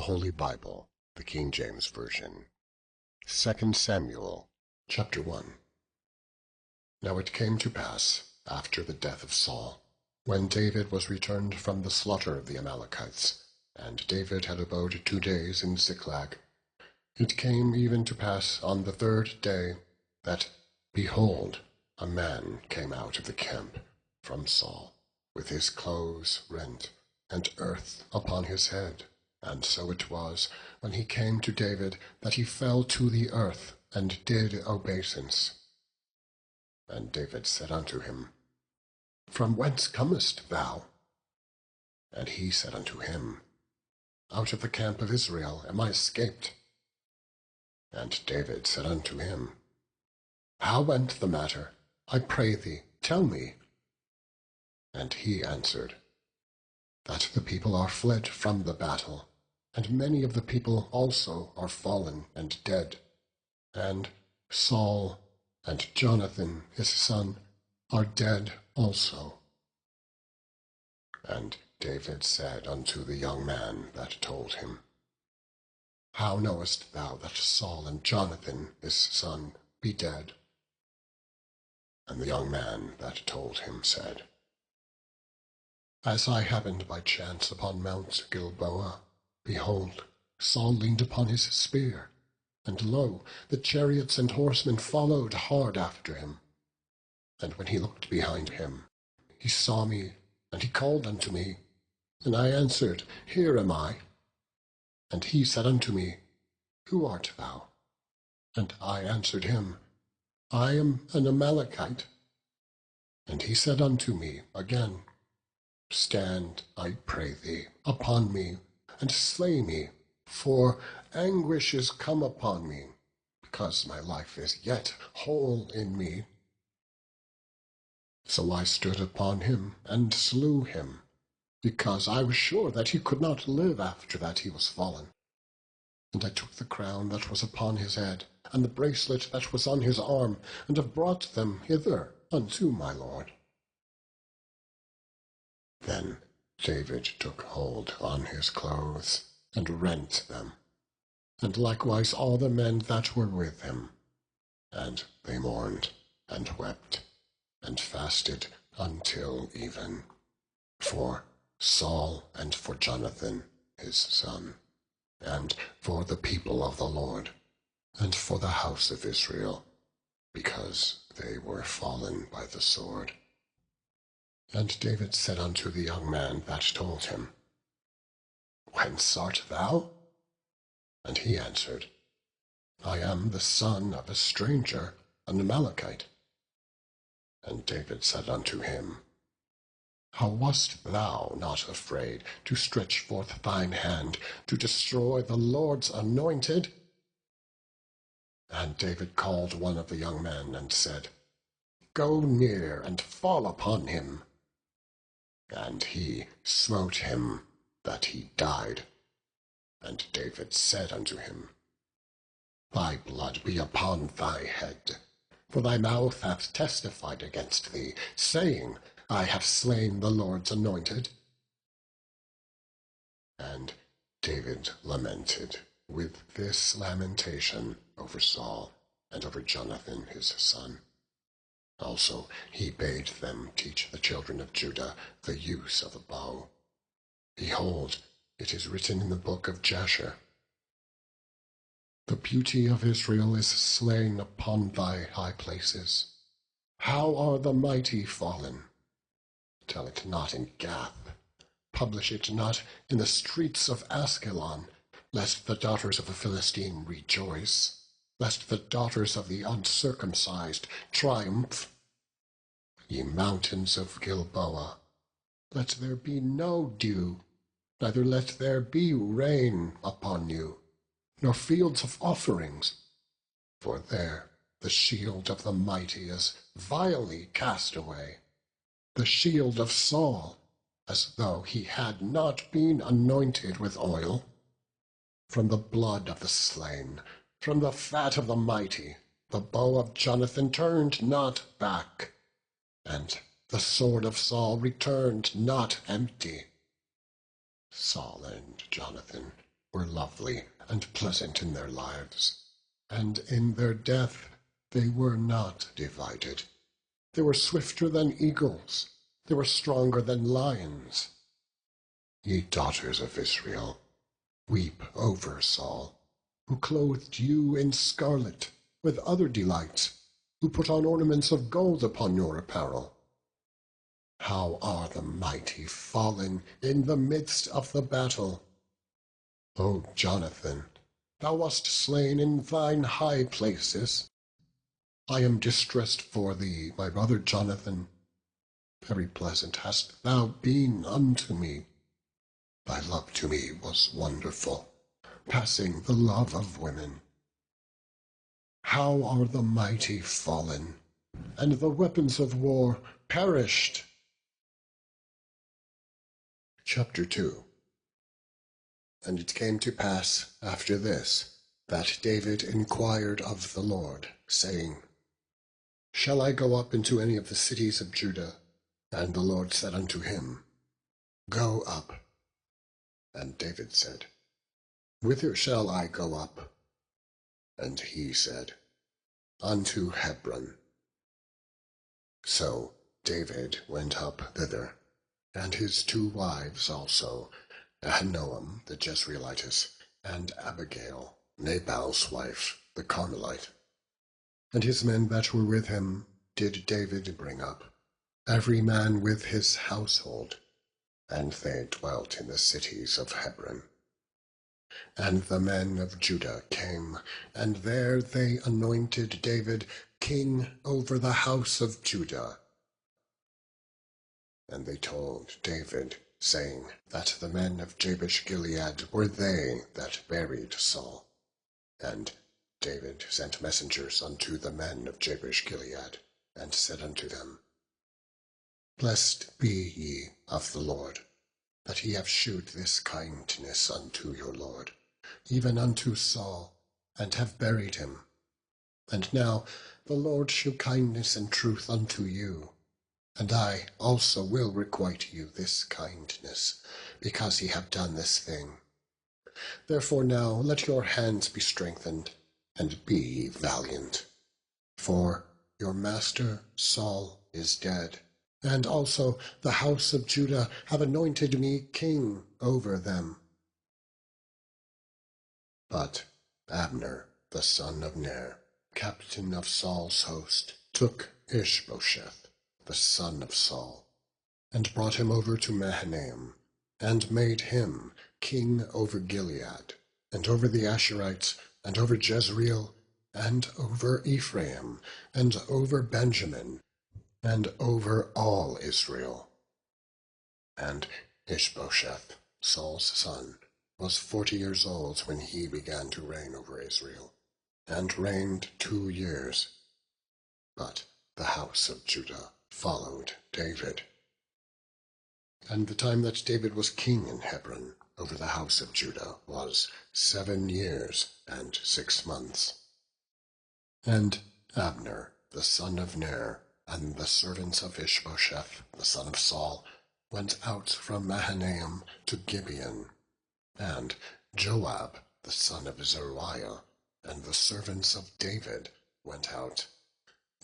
Holy Bible, the King James Version. 2 Samuel, chapter 1. Now it came to pass, after the death of Saul, when David was returned from the slaughter of the Amalekites, and David had abode 2 days in Ziklag, it came even to pass on the 3rd day, that, behold, a man came out of the camp from Saul, with his clothes rent, and earth upon his head. And so it was, when he came to David, that he fell to the earth, and did obeisance. And David said unto him, From whence comest thou? And he said unto him, Out of the camp of Israel am I escaped. And David said unto him, How went the matter? I pray thee, tell me. And he answered, That the people are fled from the battle, and many of the people also are fallen and dead, and Saul and Jonathan his son are dead also. And David said unto the young man that told him, How knowest thou that Saul and Jonathan his son be dead? And the young man that told him said, As I happened by chance upon Mount Gilboa, behold, Saul leaned upon his spear, and lo, the chariots and horsemen followed hard after him. And when he looked behind him, he saw me, and he called unto me, and I answered, Here am I. And he said unto me, Who art thou? And I answered him, I am an Amalekite. And he said unto me again, Stand, I pray thee, upon me, and slay me, for anguish is come upon me, because my life is yet whole in me. So I stood upon him, and slew him, because I was sure that he could not live after that he was fallen. And I took the crown that was upon his head, and the bracelet that was on his arm, and have brought them hither unto my lord. Then David took hold on his clothes, and rent them, and likewise all the men that were with him. And they mourned, and wept, and fasted until even, for Saul and for Jonathan his son, and for the people of the Lord, and for the house of Israel, because they were fallen by the sword. And David said unto the young man that told him, Whence art thou? And he answered, I am the son of a stranger, an Amalekite. And David said unto him, How wast thou not afraid to stretch forth thine hand to destroy the Lord's anointed? And David called one of the young men and said, Go near and fall upon him. And he smote him that he died. And David said unto him, Thy blood be upon thy head, for thy mouth hath testified against thee, saying, I have slain the Lord's anointed. And David lamented with this lamentation over Saul and over Jonathan his son. Also he bade them teach the children of Judah the use of the bow. Behold, it is written in the book of Jasher, The beauty of Israel is slain upon thy high places. How are the mighty fallen? Tell it not in Gath, publish it not in the streets of Askelon, lest the daughters of the Philistine rejoice, lest the daughters of the uncircumcised triumph. Ye mountains of Gilboa, let there be no dew, neither let there be rain upon you, nor fields of offerings, for there the shield of the mighty is vilely cast away, the shield of Saul, as though he had not been anointed with oil. From the blood of the slain, from the fat of the mighty, the bow of Jonathan turned not back, and the sword of Saul returned not empty. Saul and Jonathan were lovely and pleasant in their lives, and in their death they were not divided. They were swifter than eagles, they were stronger than lions. Ye daughters of Israel, weep over Saul, who clothed you in scarlet with other delights, who put on ornaments of gold upon your apparel. How are the mighty fallen in the midst of the battle! O Jonathan, thou wast slain in thine high places. I am distressed for thee, my brother Jonathan. Very pleasant hast thou been unto me. Thy love to me was wonderful, passing the love of women. How are the mighty fallen, and the weapons of war perished! Chapter 2. And it came to pass after this, that David inquired of the Lord, saying, Shall I go up into any of the cities of Judah? And the Lord said unto him, Go up. And David said, Whither shall I go up? And he said, Unto Hebron. So David went up thither, and his 2 wives also, Ahinoam the Jezreelitess, and Abigail, Nabal's wife, the Carmelite. And his men that were with him did David bring up, every man with his household, and they dwelt in the cities of Hebron. And the men of Judah came, and there they anointed David king over the house of Judah. And they told David, saying that the men of Jabesh-Gilead were they that buried Saul. And David sent messengers unto the men of Jabesh-Gilead, and said unto them, Blessed be ye of the Lord, that ye have shewed this kindness unto your Lord, even unto Saul, and have buried him. And now the Lord shew kindness and truth unto you, and I also will requite you this kindness, because ye have done this thing. Therefore now let your hands be strengthened, and be ye valiant. For your master Saul is dead, and also the house of Judah have anointed me king over them. But Abner, the son of Ner, captain of Saul's host, took Ishbosheth, the son of Saul, and brought him over to Mahanaim, and made him king over Gilead, and over the Asherites, and over Jezreel, and over Ephraim, and over Benjamin, and over all Israel. And Ishbosheth, Saul's son, was 40 years old when he began to reign over Israel, and reigned 2 years. But the house of Judah followed David. And the time that David was king in Hebron over the house of Judah was 7 years and 6 months. And Abner, the son of Ner, and the servants of Ishbosheth, the son of Saul, went out from Mahanaim to Gibeon. And Joab, the son of Zeruiah, and the servants of David went out,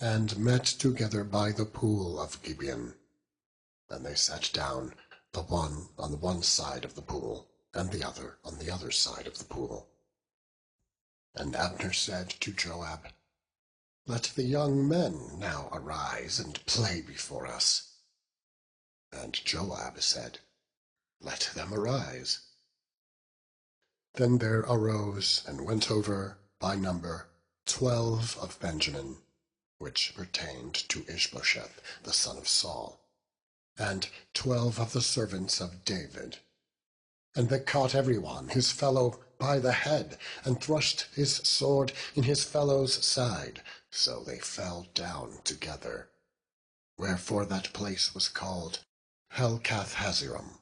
and met together by the pool of Gibeon. And they sat down, the one on the one side of the pool, and the other on the other side of the pool. And Abner said to Joab, Let the young men now arise and play before us. And Joab said, Let them arise. Then there arose and went over by number 12 of Benjamin, which pertained to Ishbosheth, the son of Saul, and 12 of the servants of David. And they caught every one his fellow by the head, and thrust his sword in his fellow's side, so they fell down together. Wherefore that place was called Helkath-Hazerim,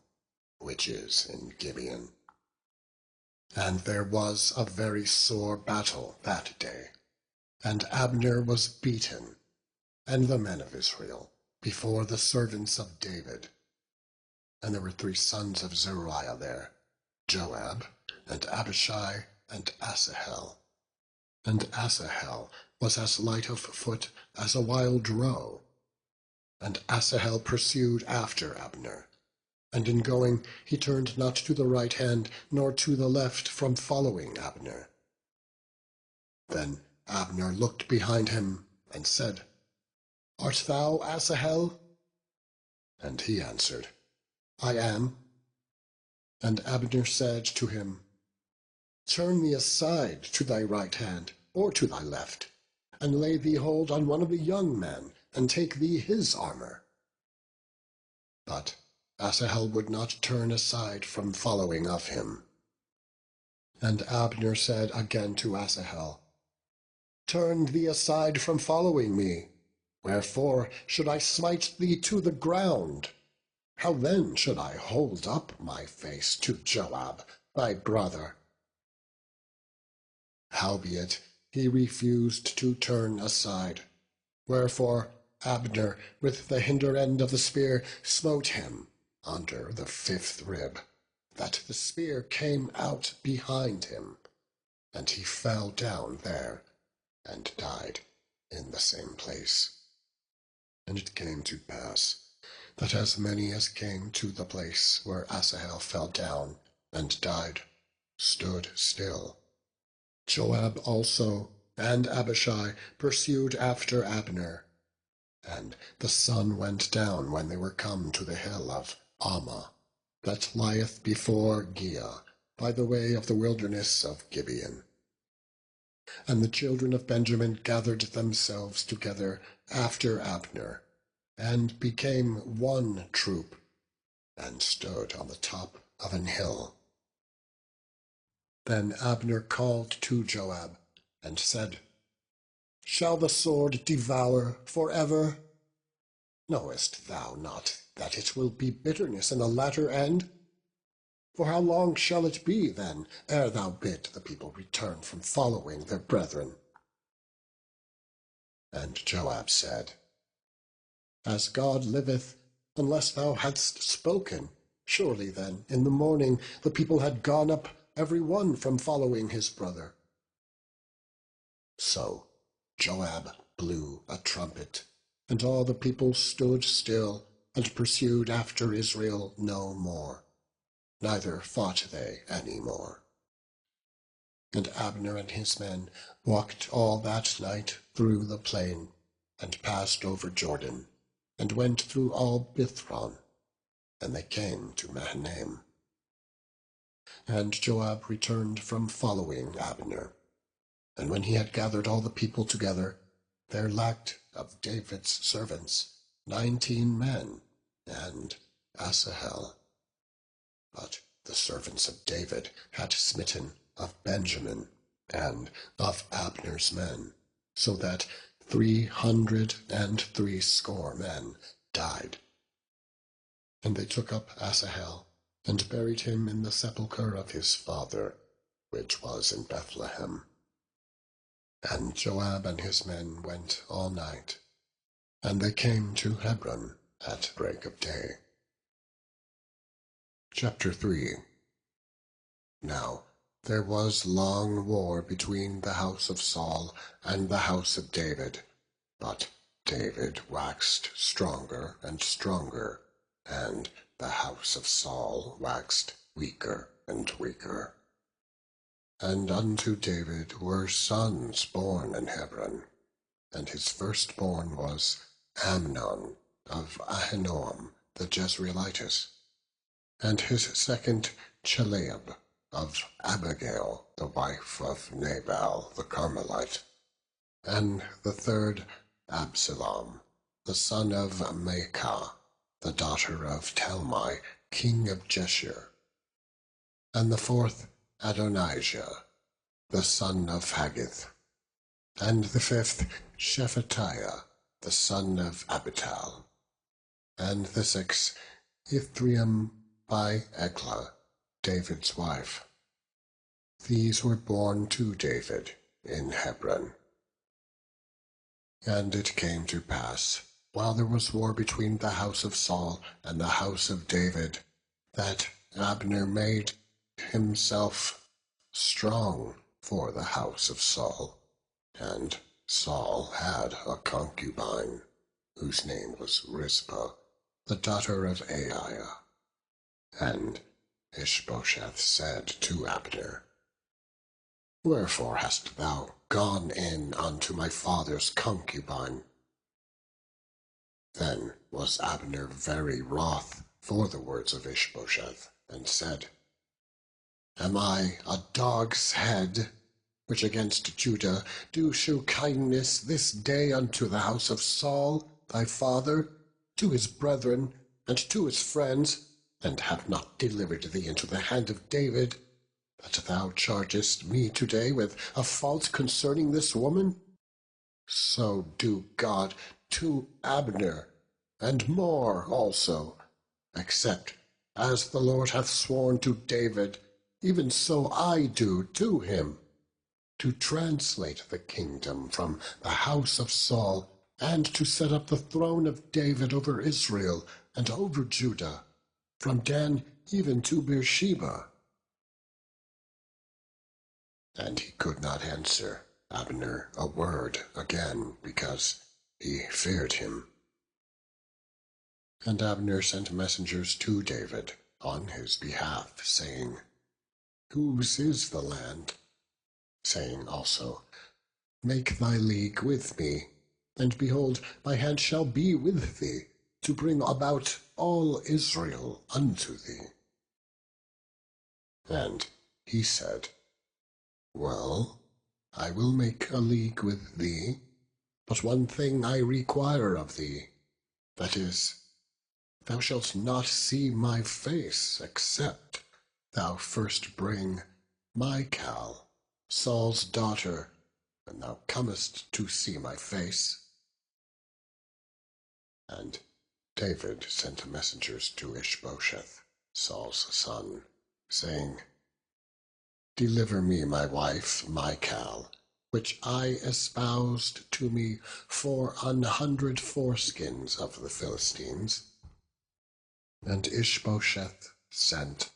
which is in Gibeon. And there was a very sore battle that day, and Abner was beaten, and the men of Israel, before the servants of David. And there were 3 sons of Zeruiah there, Joab, and Abishai, and Asahel. And Asahel was as light of foot as a wild roe. And Asahel pursued after Abner, and in going he turned not to the right hand nor to the left from following Abner. Then Abner looked behind him and said, Art thou Asahel? And he answered, I am. And Abner said to him, Turn thee aside to thy right hand, or to thy left, and lay thee hold on one of the young men, and take thee his armor. But Asahel would not turn aside from following of him. And Abner said again to Asahel, Turn thee aside from following me. Wherefore should I smite thee to the ground? How then should I hold up my face to Joab, thy brother? Howbeit he refused to turn aside. Wherefore Abner with the hinder end of the spear smote him under the 5th rib, that the spear came out behind him, and he fell down there, and died in the same place. And it came to pass, that as many as came to the place where Asahel fell down and died, stood still. Joab also and Abishai pursued after Abner. And the sun went down when they were come to the hill of Ammah, that lieth before Giah, by the way of the wilderness of Gibeon. And the children of Benjamin gathered themselves together after Abner, and became one troop, and stood on the top of an hill. Then Abner called to Joab, and said, Shall the sword devour for ever? Knowest thou not that it will be bitterness in the latter end? For how long shall it be then, ere thou bid the people return from following their brethren? And Joab said, As God liveth, unless thou hadst spoken, surely then in the morning the people had gone up every one from following his brother. So Joab blew a trumpet, and all the people stood still, and pursued after Israel no more, neither fought they any more. And Abner and his men walked all that night through the plain, and passed over Jordan, and went through all Bithron, and they came to Mahanaim. And Joab returned from following Abner. And when he had gathered all the people together, there lacked of David's servants 19 men, and Asahel. But the servants of David had smitten of Benjamin, and of Abner's men, so that 360 men died. And they took up Asahel, and buried him in the sepulchre of his father, which was in Bethlehem. And Joab and his men went all night, and they came to Hebron at break of day. Chapter 3. Now there was long war between the house of Saul and the house of David, but David waxed stronger and stronger, and the house of Saul waxed weaker and weaker. And unto David were sons born in Hebron, and his firstborn was Amnon of Ahinoam the Jezreelitess, and his second Chileab of Abigail the wife of Nabal the Carmelite, and the third Absalom, the son of Maacah, the daughter of Talmai king of Geshur, and the fourth Adonijah, the son of Haggith, and the fifth Shephatiah, the son of Abital, and the sixth Ithream by Eglah, David's wife. These were born to David in Hebron. And it came to pass, while there was war between the house of Saul and the house of David, that Abner made himself strong for the house of Saul. And Saul had a concubine, whose name was Rizpah, the daughter of Aiah. And Ishbosheth said to Abner, Wherefore hast thou gone in unto my father's concubine? Then was Abner very wroth for the words of Ishbosheth, and said, Am I a dog's head, which against Judah do shew kindness this day unto the house of Saul thy father, to his brethren, and to his friends, and have not delivered thee into the hand of David, that thou chargest me today with a fault concerning this woman? So do God to Abner, and more also, except as the Lord hath sworn to David, even so I do to him, to translate the kingdom from the house of Saul, and to set up the throne of David over Israel and over Judah, from Dan even to Beersheba. And he could not answer Abner a word again, because he feared him. And Abner sent messengers to David on his behalf, saying, Whose is the land? Saying also, Make thy league with me, and behold, my hand shall be with thee, to bring about all Israel unto thee. And he said, Well, I will make a league with thee, but one thing I require of thee, that is, thou shalt not see my face, except thou first bring Michal, Saul's daughter, when thou comest to see my face. And David sent messengers to Ishbosheth, Saul's son, saying, Deliver me my wife Michal, which I espoused to me for 100 foreskins of the Philistines. And Ishbosheth sent,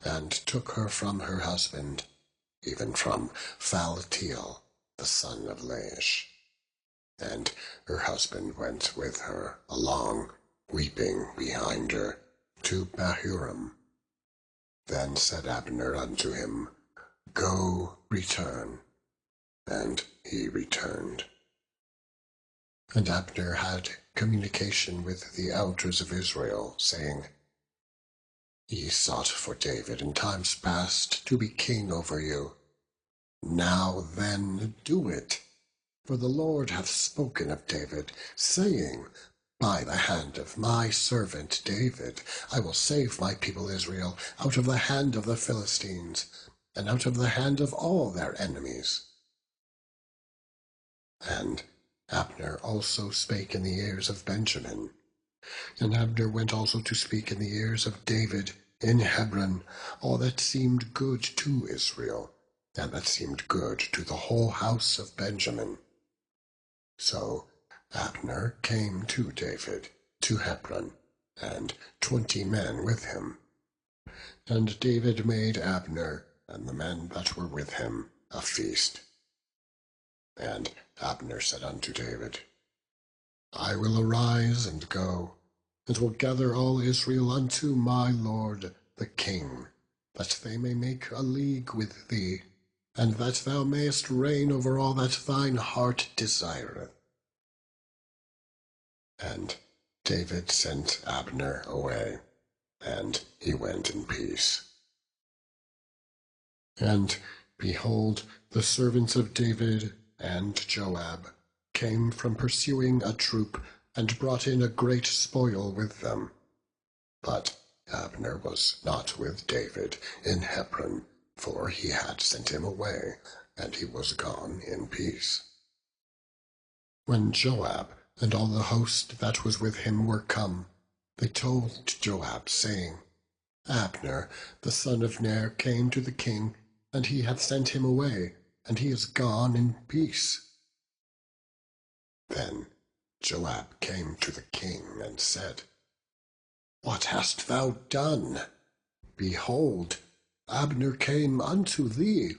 and took her from her husband, even from Phaltiel, the son of Laish. And her husband went with her along, weeping behind her, to Bahurim. Then said Abner unto him, Go, return. And he returned. And Abner had communication with the elders of Israel, saying, Ye sought for David in times past to be king over you. Now then do it, for the Lord hath spoken of David, saying, By the hand of my servant David I will save my people Israel out of the hand of the Philistines, and out of the hand of all their enemies. And Abner also spake in the ears of Benjamin. And Abner went also to speak in the ears of David in Hebron all that seemed good to Israel, and that seemed good to the whole house of Benjamin. So Abner came to David to Hebron, and 20 men with him. And David made Abner and the men that were with him a feast. And Abner said unto David, I will arise and go, and will gather all Israel unto my lord the king, that they may make a league with thee, and that thou mayest reign over all that thine heart desireth. And David sent Abner away, and he went in peace. And behold, the servants of David and Joab came from pursuing a troop, and brought in a great spoil with them. But Abner was not with David in Hebron, for he had sent him away, and he was gone in peace. When Joab and all the host that was with him were come, they told Joab, saying, Abner, the son of Ner, came to the king, and he hath sent him away, and he is gone in peace. Then Joab came to the king and said, What hast thou done? Behold, Abner came unto thee?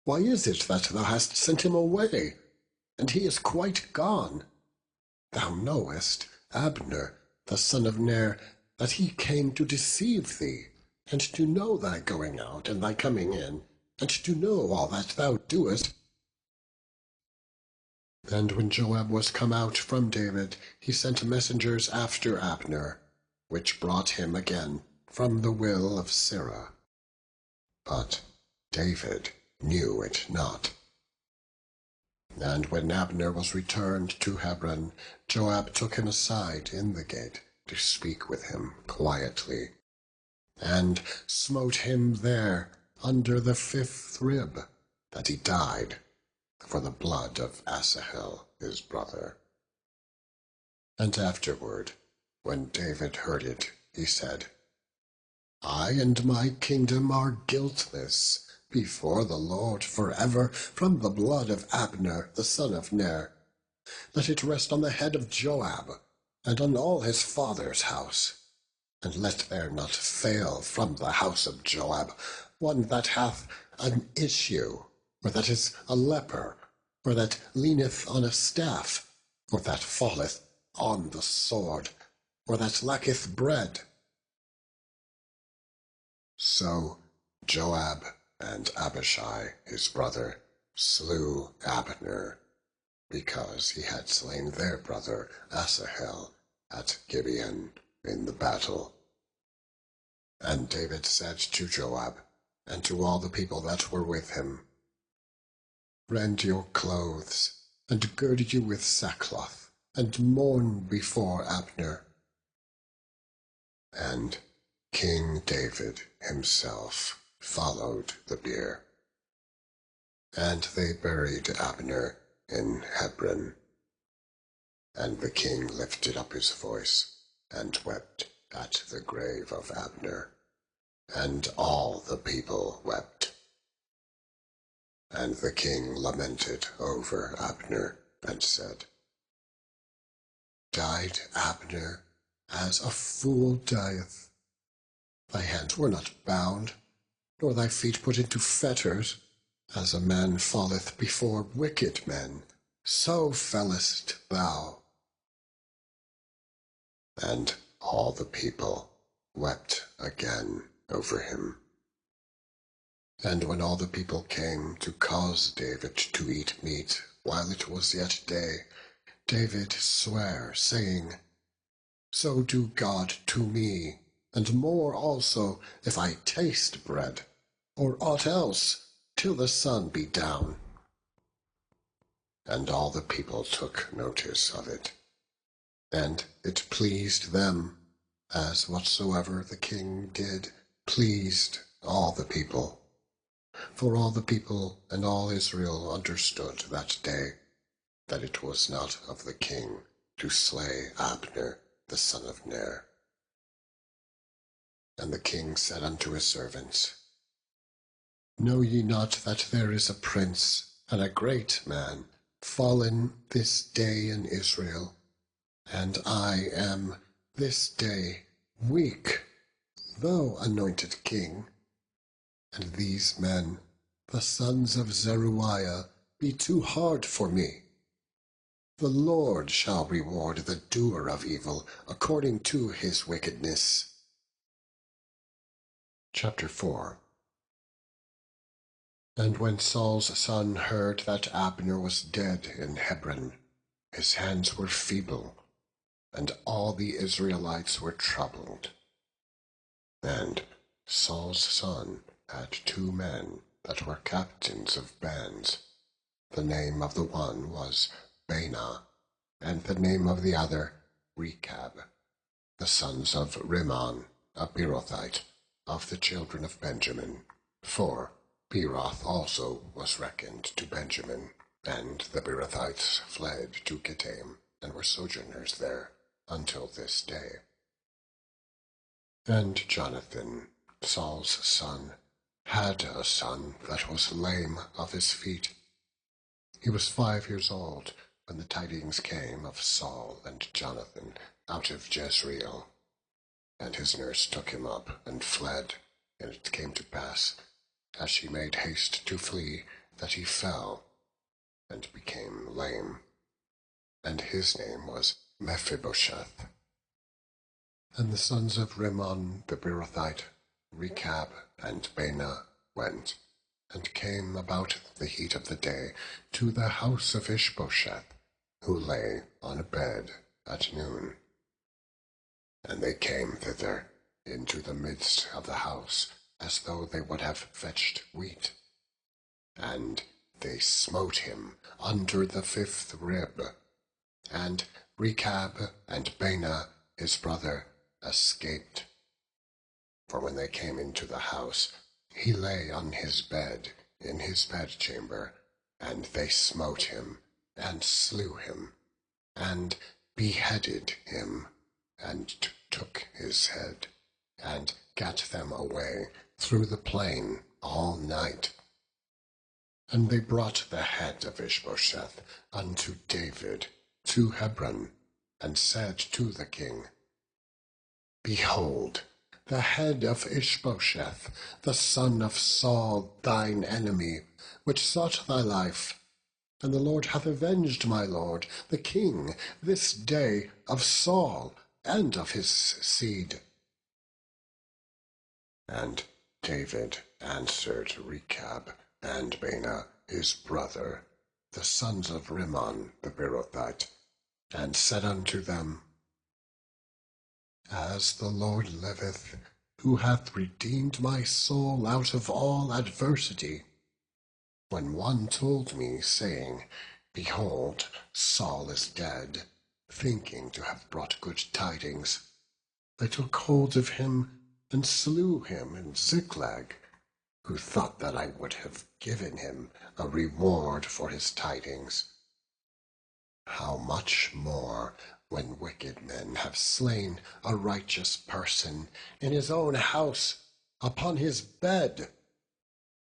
Why is it that thou hast sent him away? And he is quite gone. Thou knowest, Abner, the son of Ner, that he came to deceive thee, and to know thy going out and thy coming in, and to know all that thou doest. And when Joab was come out from David, he sent messengers after Abner, which brought him again from the will of Sirah. But David knew it not. And when Abner was returned to Hebron, Joab took him aside in the gate to speak with him quietly, and smote him there under the 5th rib, that he died, for the blood of Asahel his brother. And afterward, when David heard it, he said, I and my kingdom are guiltless before the Lord forever from the blood of Abner the son of Ner. Let it rest on the head of Joab, and on all his father's house. And let there not fail from the house of Joab one that hath an issue, or that is a leper, or that leaneth on a staff, or that falleth on the sword, or that lacketh bread. So Joab and Abishai his brother slew Abner, because he had slain their brother Asahel at Gibeon in the battle. And David said to Joab, and to all the people that were with him, Rend your clothes, and gird you with sackcloth, and mourn before Abner. And King David himself followed the bier. And they buried Abner in Hebron. And the king lifted up his voice, and wept at the grave of Abner. And all the people wept. And the king lamented over Abner, and said, Died Abner as a fool dieth. Thy hands were not bound, nor thy feet put into fetters. As a man falleth before wicked men, so fellest thou. And all the people wept again over him. And when all the people came to cause David to eat meat, while it was yet day, David sware, saying, So do God to me, and more also, if I taste bread, or aught else, till the sun be down. And all the people took notice of it, and it pleased them, as whatsoever the king did pleased all the people. For all the people and all Israel understood that day that it was not of the king to slay Abner the son of Ner. And the king said unto his servants, Know ye not that there is a prince and a great man fallen this day in Israel? And I am this day weak, though anointed king. And these men, the sons of Zeruiah, be too hard for me. The Lord shall reward the doer of evil according to his wickedness. Chapter 4. And when Saul's son heard that Abner was dead in Hebron, his hands were feeble, and all the Israelites were troubled. And Saul's son had 2 men that were captains of bands. The name of the one was Baanah, and the name of the other Rechab, the sons of Rimmon, a Beerothite, of the children of Benjamin. For Beeroth also was reckoned to Benjamin, and the Beerothites fled to Gittaim, and were sojourners there until this day. And Jonathan, Saul's son, had a son that was lame of his feet. He was 5 years old when the tidings came of Saul and Jonathan out of Jezreel, and his nurse took him up and fled, And it came to pass, as she made haste to flee, that he fell, and became lame. And his name was Mephibosheth. And the sons of Rimmon the Beerothite, Rechab and Baanah, went, and came about the heat of the day to the house of Ishbosheth, who lay on a bed at noon. And they came thither into the midst of the house, as though they would have fetched wheat. And they smote him under the 5th rib. And Rechab and Baanah his brother escaped. For when they came into the house, he lay on his bed in his bedchamber, and they smote him, and slew him, and beheaded him, and took his head, and gat them away through the plain all night. And they brought the head of Ishbosheth unto David to Hebron, and said to the king, Behold, the head of Ishbosheth, the son of Saul, thine enemy, which sought thy life. And the Lord hath avenged my lord, the king, this day of Saul and of his seed. And David answered Rechab and Baanah his brother, the sons of Rimmon the Beerothite, and said unto them, As the Lord liveth, who hath redeemed my soul out of all adversity, when one told me, saying, Behold, Saul is dead, thinking to have brought good tidings, I took hold of him and slew him in Ziklag, who thought that I would have given him a reward for his tidings. How much more, when wicked men have slain a righteous person in his own house, upon his bed?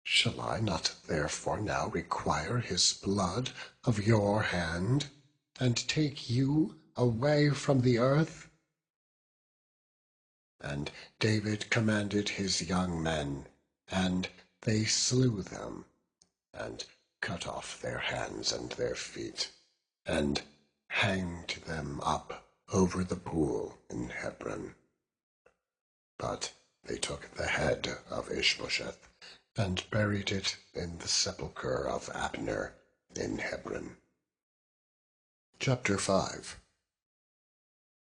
Shall I not therefore now require his blood of your hand, and take you away from the earth? And David commanded his young men, and they slew them, and cut off their hands and their feet, and hanged them up over the pool in Hebron. But they took the head of Ishbosheth, and buried it in the sepulchre of Abner in Hebron. Chapter 5.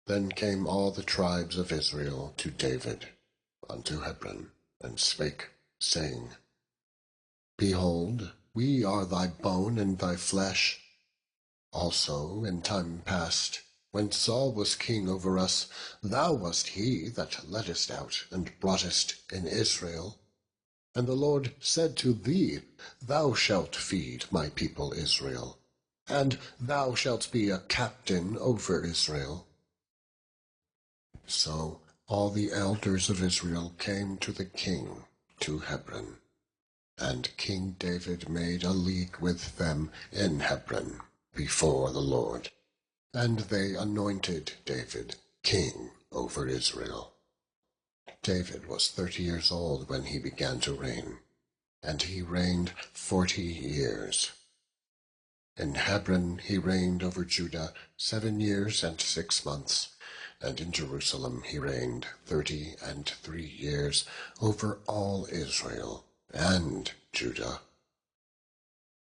Then came all the tribes of Israel to David unto Hebron, and spake, saying, Behold, we are thy bone and thy flesh. Also in time past, when Saul was king over us, thou wast he that leddest out and broughtest in Israel. And the Lord said to thee, Thou shalt feed my people Israel, and thou shalt be a captain over Israel. So all the elders of Israel came to the king to Hebron, and King David made a league with them in Hebron before the Lord, and they anointed David king over Israel. David was 30 years old when he began to reign, and he reigned 40 years. In Hebron he reigned over Judah 7 years and 6 months, and in Jerusalem he reigned 33 years over all Israel and Judah.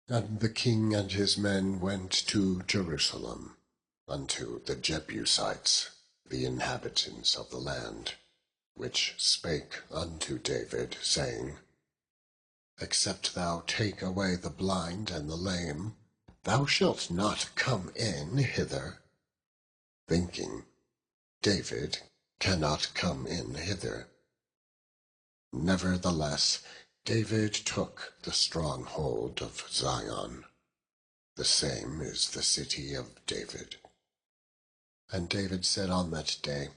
And the king and his men went to Jerusalem, unto the Jebusites, the inhabitants of the land, which spake unto David, saying, Except thou take away the blind and the lame, thou shalt not come in hither. Thinking, David cannot come in hither. Nevertheless, David took the stronghold of Zion. The same is the city of David. And David said on that day,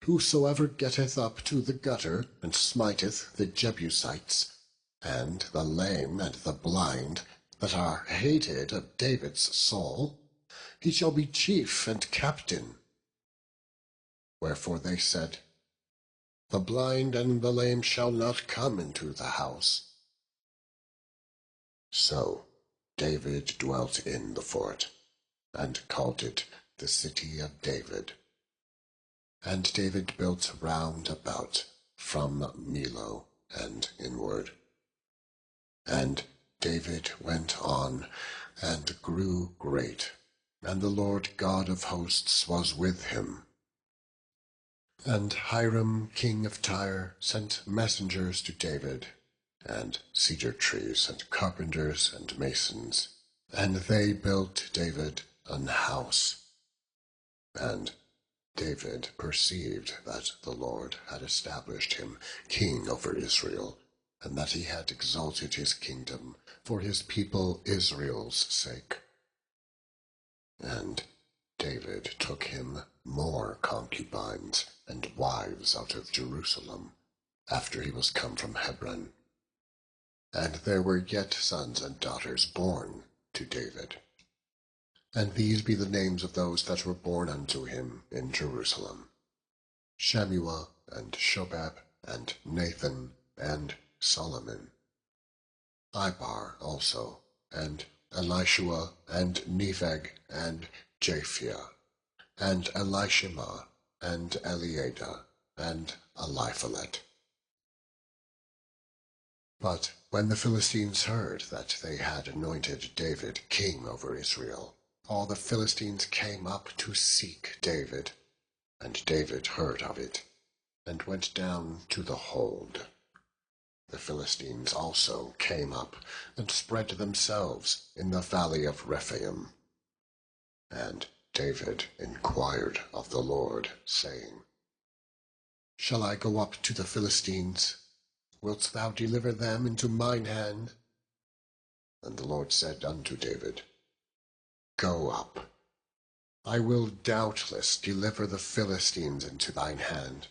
Whosoever getteth up to the gutter, and smiteth the Jebusites, and the lame and the blind, that are hated of David's soul, he shall be chief and captain. Wherefore they said, the blind and the lame shall not come into the house. So David dwelt in the fort, and called it the city of David. And David built round about from Millo and inward. And David went on and grew great, and the Lord God of hosts was with him. And Hiram king of Tyre sent messengers to David, and cedar trees, and carpenters, and masons, and they built David an house. And David perceived that the Lord had established him king over Israel, and that he had exalted his kingdom for his people Israel's sake. And David took him more concubines and wives out of Jerusalem, after he was come from Hebron. And there were yet sons and daughters born to David. And these be the names of those that were born unto him in Jerusalem: Shammua, and Shobab, and Nathan, and Solomon; Ibar also, and Elishua, and Nepheg, and Japhia, and Elishama, and Eliada, and Eliphalet. But when the Philistines heard that they had anointed David king over Israel, all the Philistines came up to seek David. And David heard of it, and went down to the hold. The Philistines also came up, and spread themselves in the valley of Rephaim. And David inquired of the Lord, saying, Shall I go up to the Philistines? Wilt thou deliver them into mine hand? And the Lord said unto David, Go up. I will doubtless deliver the Philistines into thine hand.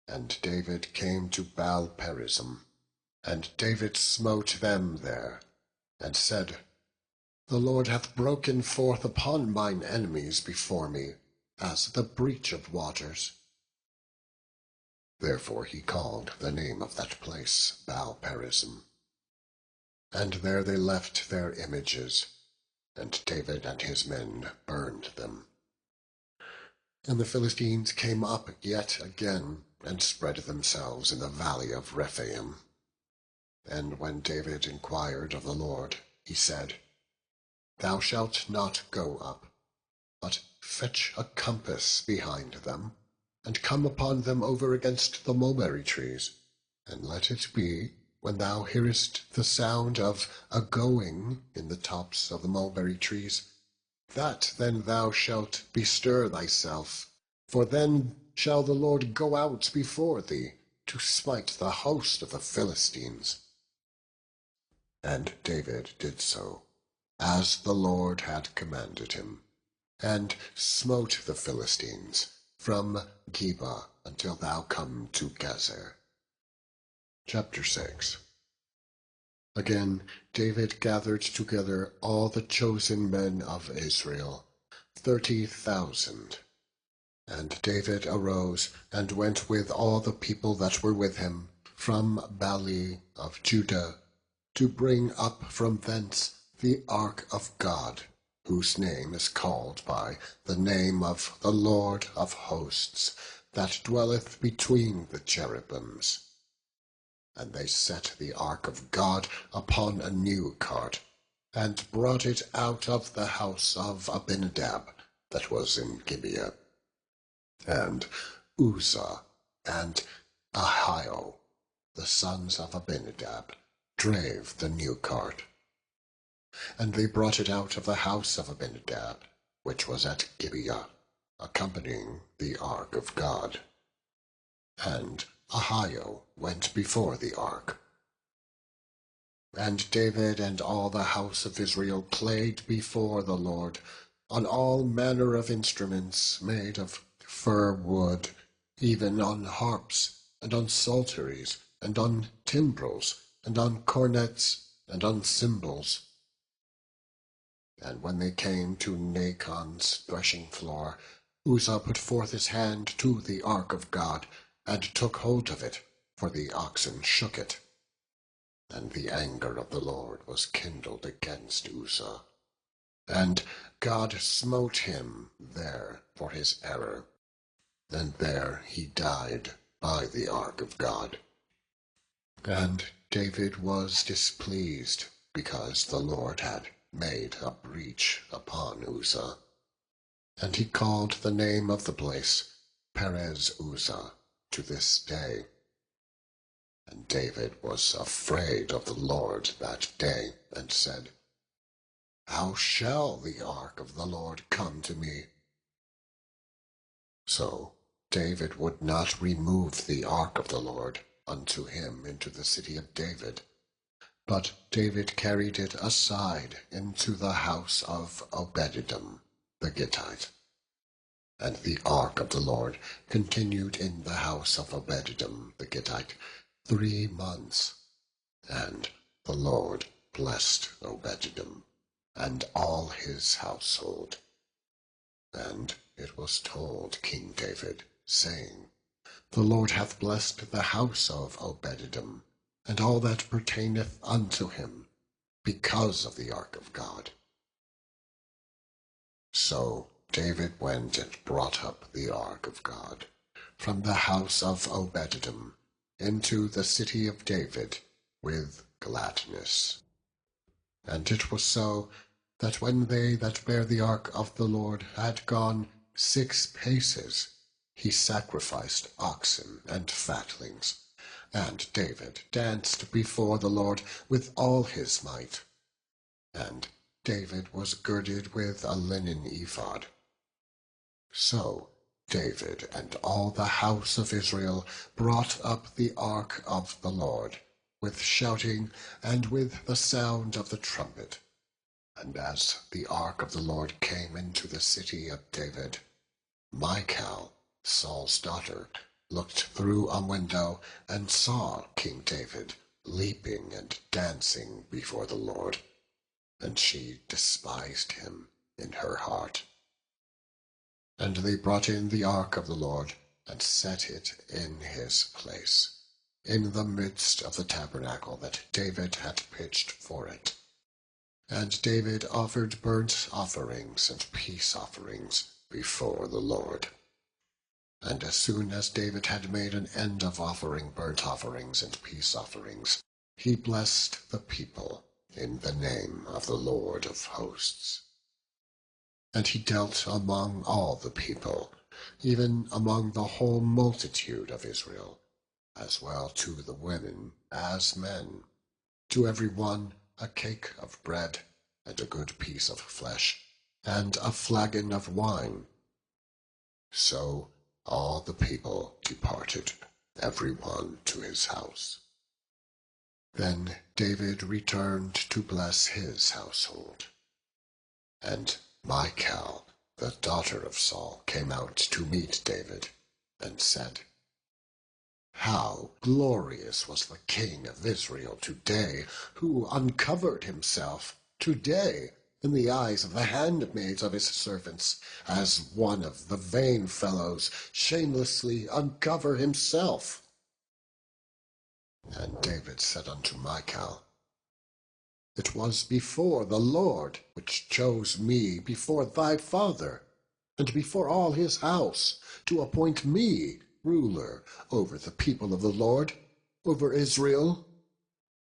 And David came to Baal-perazim, and David smote them there, and said, The Lord hath broken forth upon mine enemies before me, as the breach of waters. Therefore he called the name of that place Baal-perazim. And there they left their images, and David and his men burned them. And the Philistines came up yet again, and spread themselves in the valley of Rephaim. And when David inquired of the Lord, he said, Thou shalt not go up, but fetch a compass behind them, and come upon them over against the mulberry trees, and let it be, when thou hearest the sound of a going in the tops of the mulberry trees, that then thou shalt bestir thyself, for then shall the Lord go out before thee, to smite the host of the Philistines. And David did so, as the Lord had commanded him, and smote the Philistines from Geba until thou come to Gezer. Chapter 6. Again David gathered together all the chosen men of Israel, 30,000. And David arose, and went with all the people that were with him, from Bali of Judah, to bring up from thence the ark of God, whose name is called by the name of the Lord of hosts, that dwelleth between the cherubims. And they set the ark of God upon a new cart, and brought it out of the house of Abinadab, that was in Gibeah. And Uzzah and Ahio, the sons of Abinadab, drave the new cart. And they brought it out of the house of Abinadab, which was at Gibeah, accompanying the ark of God. And Ahio went before the ark. And David and all the house of Israel played before the Lord on all manner of instruments made of fir wood, even on harps, and on psalteries, and on timbrels, and on cornets, and on cymbals. And when they came to Nachon's threshing floor, Uzzah put forth his hand to the ark of God, and took hold of it, for the oxen shook it. And the anger of the Lord was kindled against Uzzah, and God smote him there for his error, and there he died by the ark of God. And David was displeased, because the Lord had made a breach upon Uzzah. And he called the name of the place Perez Uzzah to this day. And David was afraid of the Lord that day, and said, How shall the ark of the Lord come to me? So David would not remove the ark of the Lord unto him into the city of David, but David carried it aside into the house of Obed-Edom the Gittite. And the ark of the Lord continued in the house of Obed-Edom the Gittite 3 months. And the Lord blessed Obed-Edom and all his household. And it was told King David, saying, The Lord hath blessed the house of Obed-Edom, and all that pertaineth unto him, because of the ark of God. So David went and brought up the ark of God from the house of Obed-Edom into the city of David with gladness. And it was so, that when they that bare the ark of the Lord had gone 6 paces, he sacrificed oxen and fatlings, and David danced before the Lord with all his might. And David was girded with a linen ephod. So David and all the house of Israel brought up the ark of the Lord, with shouting and with the sound of the trumpet. And as the ark of the Lord came into the city of David, Michal, Saul's daughter, looked through a window and saw King David leaping and dancing before the Lord, and she despised him in her heart. And they brought in the ark of the Lord, and set it in his place, in the midst of the tabernacle that David had pitched for it. And David offered burnt offerings and peace offerings before the Lord. And as soon as David had made an end of offering burnt offerings and peace offerings, he blessed the people in the name of the Lord of hosts. And he dealt among all the people, even among the whole multitude of Israel, as well to the women as men, to every one a cake of bread, and a good piece of flesh, and a flagon of wine. So all the people departed, every one to his house. Then David returned to bless his household. And Michal, the daughter of Saul, came out to meet David, and said, How glorious was the king of Israel today, who uncovered himself today in the eyes of the handmaids of his servants, as one of the vain fellows shamelessly uncover himself. And David said unto Michal, It was before the Lord which chose me before thy father, and before all his house, to appoint me ruler over the people of the Lord, over Israel.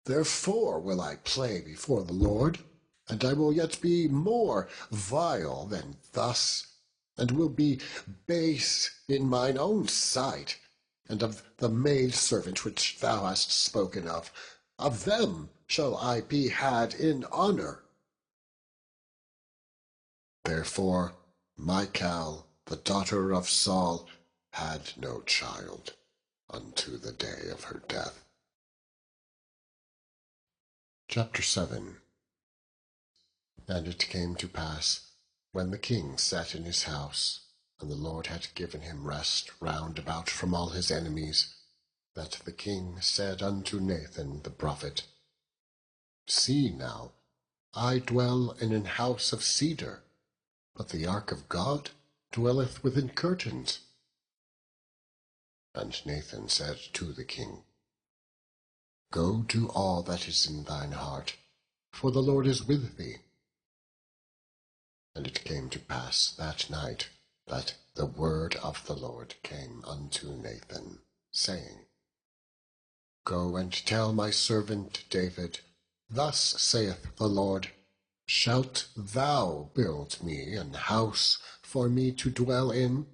Therefore will I play before the Lord, and I will yet be more vile than thus, and will be base in mine own sight, and of the maidservant which thou hast spoken of them shall I be had in honor. Therefore Michal, the daughter of Saul, had no child unto the day of her death. Chapter 7. And it came to pass, when the king sat in his house, and the Lord had given him rest round about from all his enemies, that the king said unto Nathan the prophet, See now, I dwell in an house of cedar, but the ark of God dwelleth within curtains. And Nathan said to the king, Go do all that is in thine heart, for the Lord is with thee. And it came to pass that night that the word of the Lord came unto Nathan, saying, Go and tell my servant David, Thus saith the Lord, Shalt thou build me an house for me to dwell in,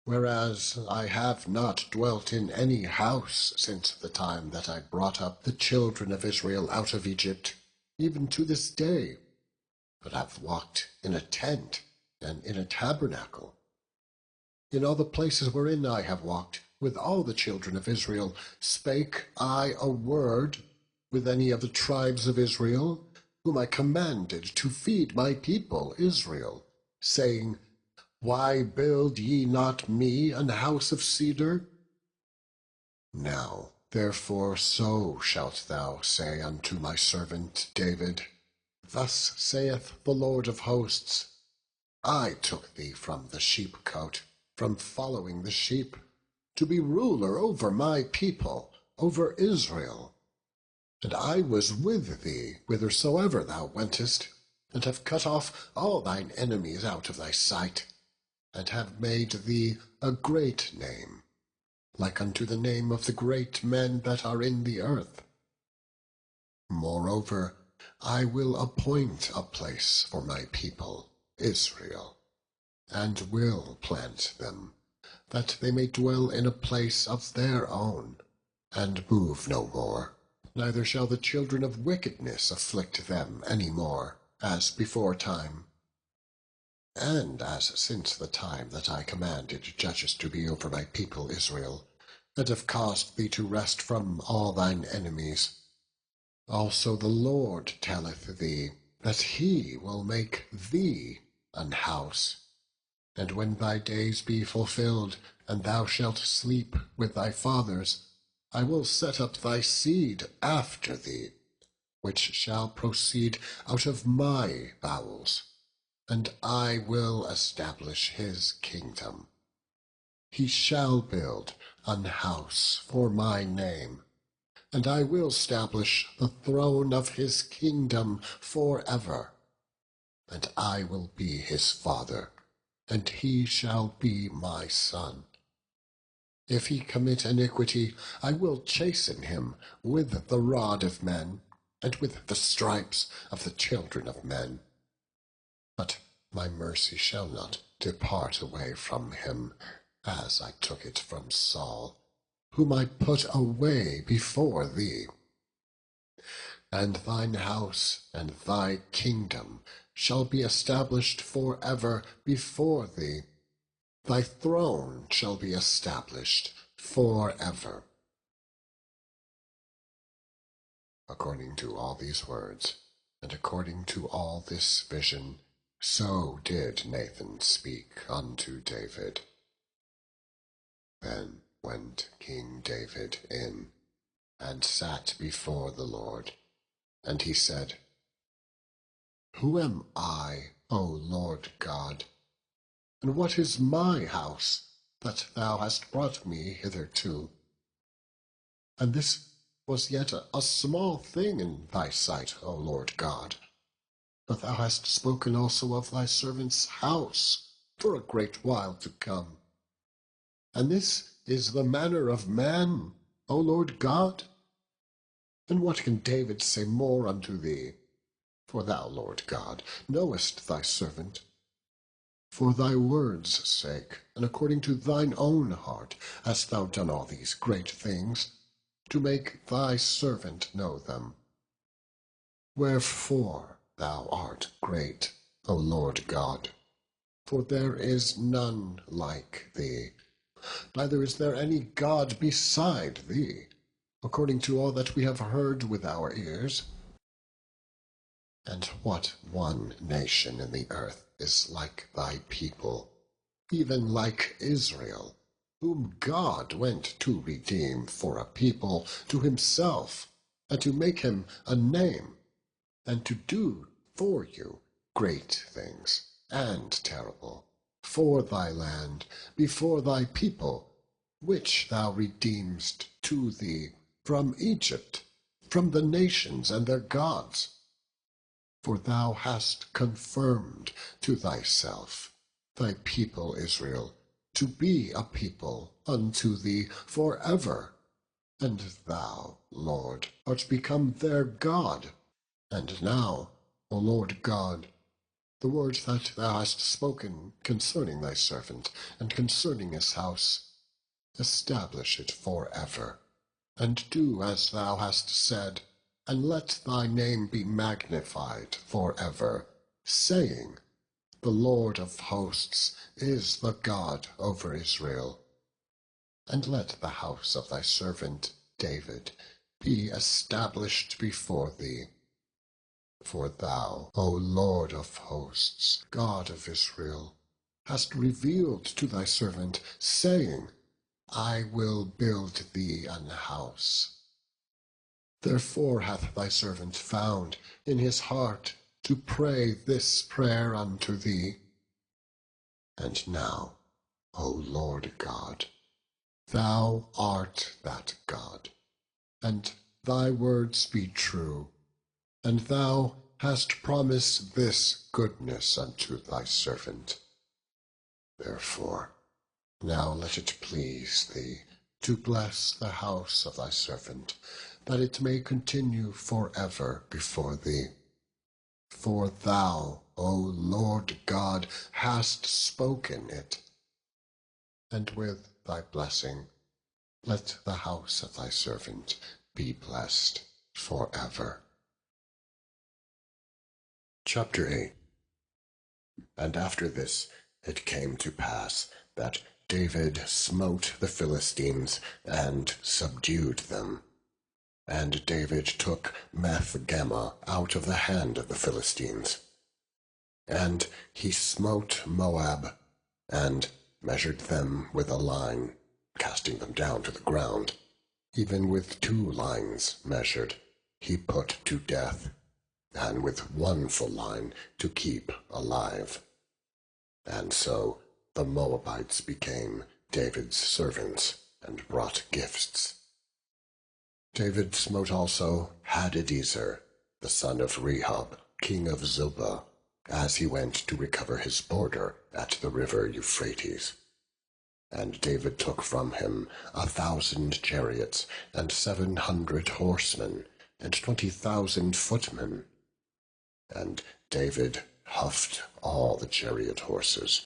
whereas I have not dwelt in any house since the time that I brought up the children of Israel out of Egypt, even to this day, but have walked in a tent and in a tabernacle. In all the places wherein I have walked with all the children of Israel, spake I a word with any of the tribes of Israel, whom I commanded to feed my people Israel, saying, Why build ye not me an house of cedar? Now therefore so shalt thou say unto my servant David, Thus saith the Lord of hosts, I took thee from the sheepcote, from following the sheep, to be ruler over my people, over Israel. And I was with thee whithersoever thou wentest, and have cut off all thine enemies out of thy sight, and have made thee a great name, like unto the name of the great men that are in the earth. Moreover, I will appoint a place for my people Israel, and will plant them, that they may dwell in a place of their own, and move no more. Neither shall the children of wickedness afflict them any more, as before time. And as since the time that I commanded judges to be over my people Israel, and have caused thee to rest from all thine enemies, also the Lord telleth thee that he will make thee an house. And when thy days be fulfilled, and thou shalt sleep with thy fathers, I will set up thy seed after thee, which shall proceed out of my bowels, and I will establish his kingdom. He shall build an house for my name, and I will establish the throne of his kingdom forever. And I will be his father, and he shall be my son. If he commit iniquity, I will chasten him with the rod of men, and with the stripes of the children of men. But my mercy shall not depart away from him, as I took it from Saul, whom I put away before thee. And thine house and thy kingdom shall be established forever before thee. Thy throne shall be established forever. According to all these words, and according to all this vision, so did Nathan speak unto David. Then went King David in, and sat before the Lord. And he said, Who am I, O Lord God? And what is my house, that thou hast brought me hitherto? And this was yet a small thing in thy sight, O Lord God. But thou hast spoken also of thy servant's house for a great while to come. And this is the manner of man, O Lord God? And what can David say more unto thee? For thou, Lord God, knowest thy servant. For thy word's sake, and according to thine own heart, hast thou done all these great things, to make thy servant know them. Wherefore thou art great, O Lord God, for there is none like thee, neither is there any God beside thee, according to all that we have heard with our ears. And what one nation in the earth is like thy people, even like Israel, whom God went to redeem for a people to himself, and to make him a name, and to do for you great things and terrible, for thy land, before thy people, which thou redeemedst to thee from Egypt, from the nations and their gods. For thou hast confirmed to thyself thy people Israel, to be a people unto thee for ever. And thou, Lord, art become their God. And now, O Lord God, the words that thou hast spoken concerning thy servant, and concerning his house, establish it for ever, and do as thou hast said, and let thy name be magnified for ever, saying, The Lord of hosts is the God over Israel. And let the house of thy servant David be established before thee. For thou, O Lord of hosts, God of Israel, hast revealed to thy servant, saying, I will build thee an house. Therefore hath thy servant found in his heart to pray this prayer unto thee. And now, O Lord God, thou art that God, and thy words be true, and thou hast promised this goodness unto thy servant. Therefore now let it please thee to bless the house of thy servant, that it may continue for ever before thee. For thou, O Lord God, hast spoken it. And with thy blessing let the house of thy servant be blessed for ever. Chapter 8. And after this it came to pass that David smote the Philistines and subdued them. And David took Meth-Gamma out of the hand of the Philistines. And he smote Moab, and measured them with a line, casting them down to the ground. Even with 2 lines measured, he put to death, and with 1 full line to keep alive. And so the Moabites became David's servants, and brought gifts. David smote also Hadadezer, the son of Rehob, king of Zobah, as he went to recover his border at the river Euphrates. And David took from him 1,000 chariots, and 700 horsemen, and 20,000 footmen. And David huffed all the chariot horses,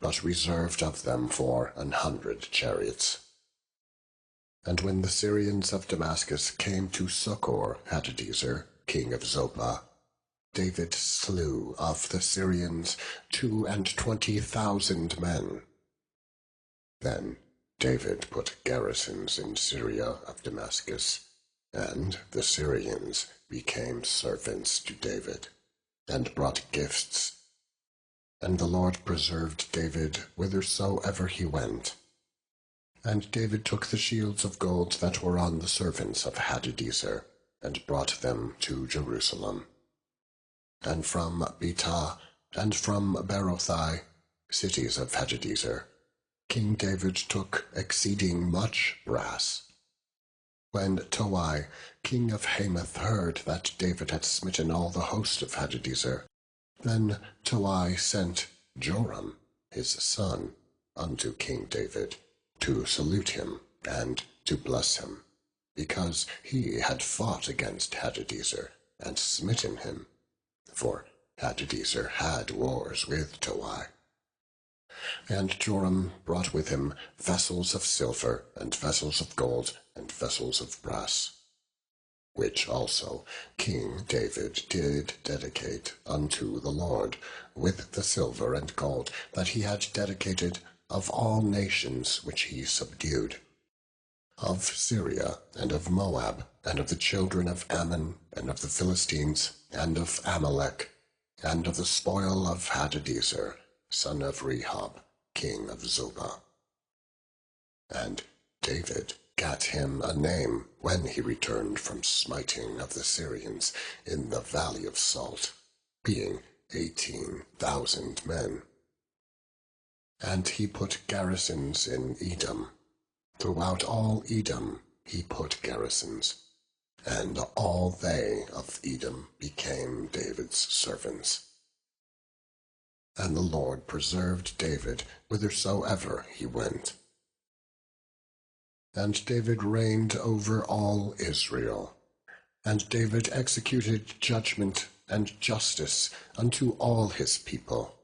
but reserved of them for 100 chariots. And when the Syrians of Damascus came to succor Hadadezer, king of Zobah, David slew of the Syrians 22,000 men. Then David put garrisons in Syria of Damascus, and the Syrians became servants to David, and brought gifts. And the Lord preserved David whithersoever he went. And David took the shields of gold that were on the servants of Hadadezer, and brought them to Jerusalem. And from Betah, and from Berothai, cities of Hadadezer, King David took exceeding much brass. When Toi, king of Hamath, heard that David had smitten all the host of Hadadezer, then Toi sent Joram, his son, unto King David, to salute him and to bless him, because he had fought against Hadadezer and smitten him, for Hadadezer had wars with Toi. And Joram brought with him vessels of silver, and vessels of gold, and vessels of brass, which also King David did dedicate unto the Lord, with the silver and gold that he had dedicated of all nations which he subdued, of Syria, and of Moab, and of the children of Ammon, and of the Philistines, and of Amalek, and of the spoil of Hadadezer, son of Rehob, king of Zobah. And David gat him a name when he returned from smiting of the Syrians in the valley of Salt, being 18,000 men. And he put garrisons in Edom. Throughout all Edom he put garrisons, and all they of Edom became David's servants. And the Lord preserved David whithersoever he went. And David reigned over all Israel. And David executed judgment and justice unto all his people.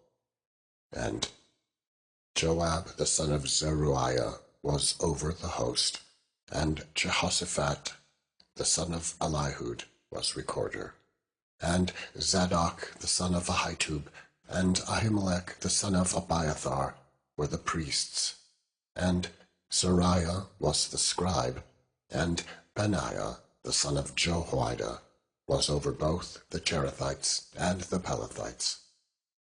And Joab the son of Zeruiah was over the host, and Jehoshaphat the son of Elihud was recorder, and Zadok the son of Ahitub, and Ahimelech the son of Abiathar were the priests, and Sariah was the scribe, and Benaiah the son of Jehoiada was over both the Cherethites and the Pelethites,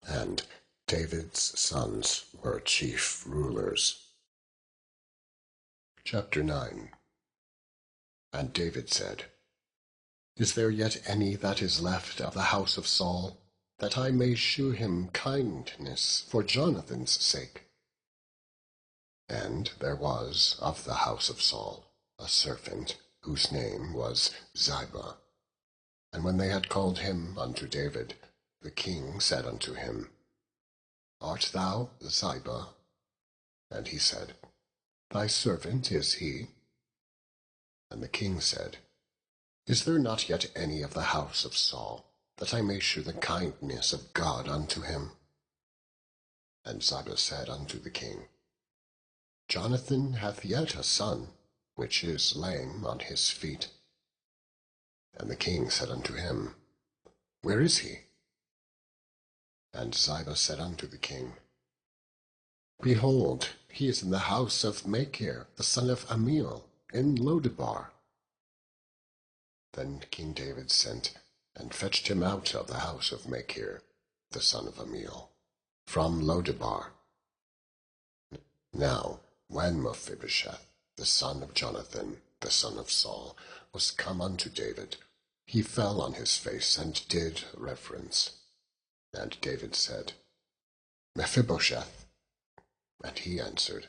and David's sons were chief rulers. Chapter 9. And David said, Is there yet any that is left of the house of Saul, that I may shew him kindness for Jonathan's sake? And there was of the house of Saul a servant, whose name was Ziba. And when they had called him unto David, the king said unto him, Art thou Ziba? And he said, Thy servant is he. And the king said, Is there not yet any of the house of Saul, that I may shew the kindness of God unto him? And Ziba said unto the king, Jonathan hath yet a son, which is lame on his feet. And the king said unto him, Where is he? And Ziba said unto the king, Behold, he is in the house of Machir, the son of Amiel, in Lodebar. Then King David sent and fetched him out of the house of Machir, the son of Amiel, from Lodebar. Now, when Mephibosheth, the son of Jonathan, the son of Saul, was come unto David, he fell on his face and did reverence. And David said, Mephibosheth. And he answered,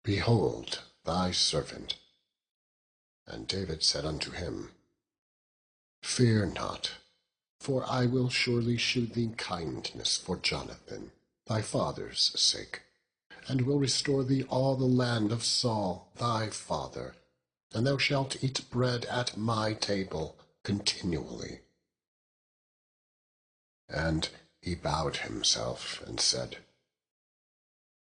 Behold thy servant. And David said unto him, Fear not, for I will surely shew thee kindness for Jonathan, thy father's sake, and will restore thee all the land of Saul thy father, and thou shalt eat bread at my table continually. And he bowed himself and said,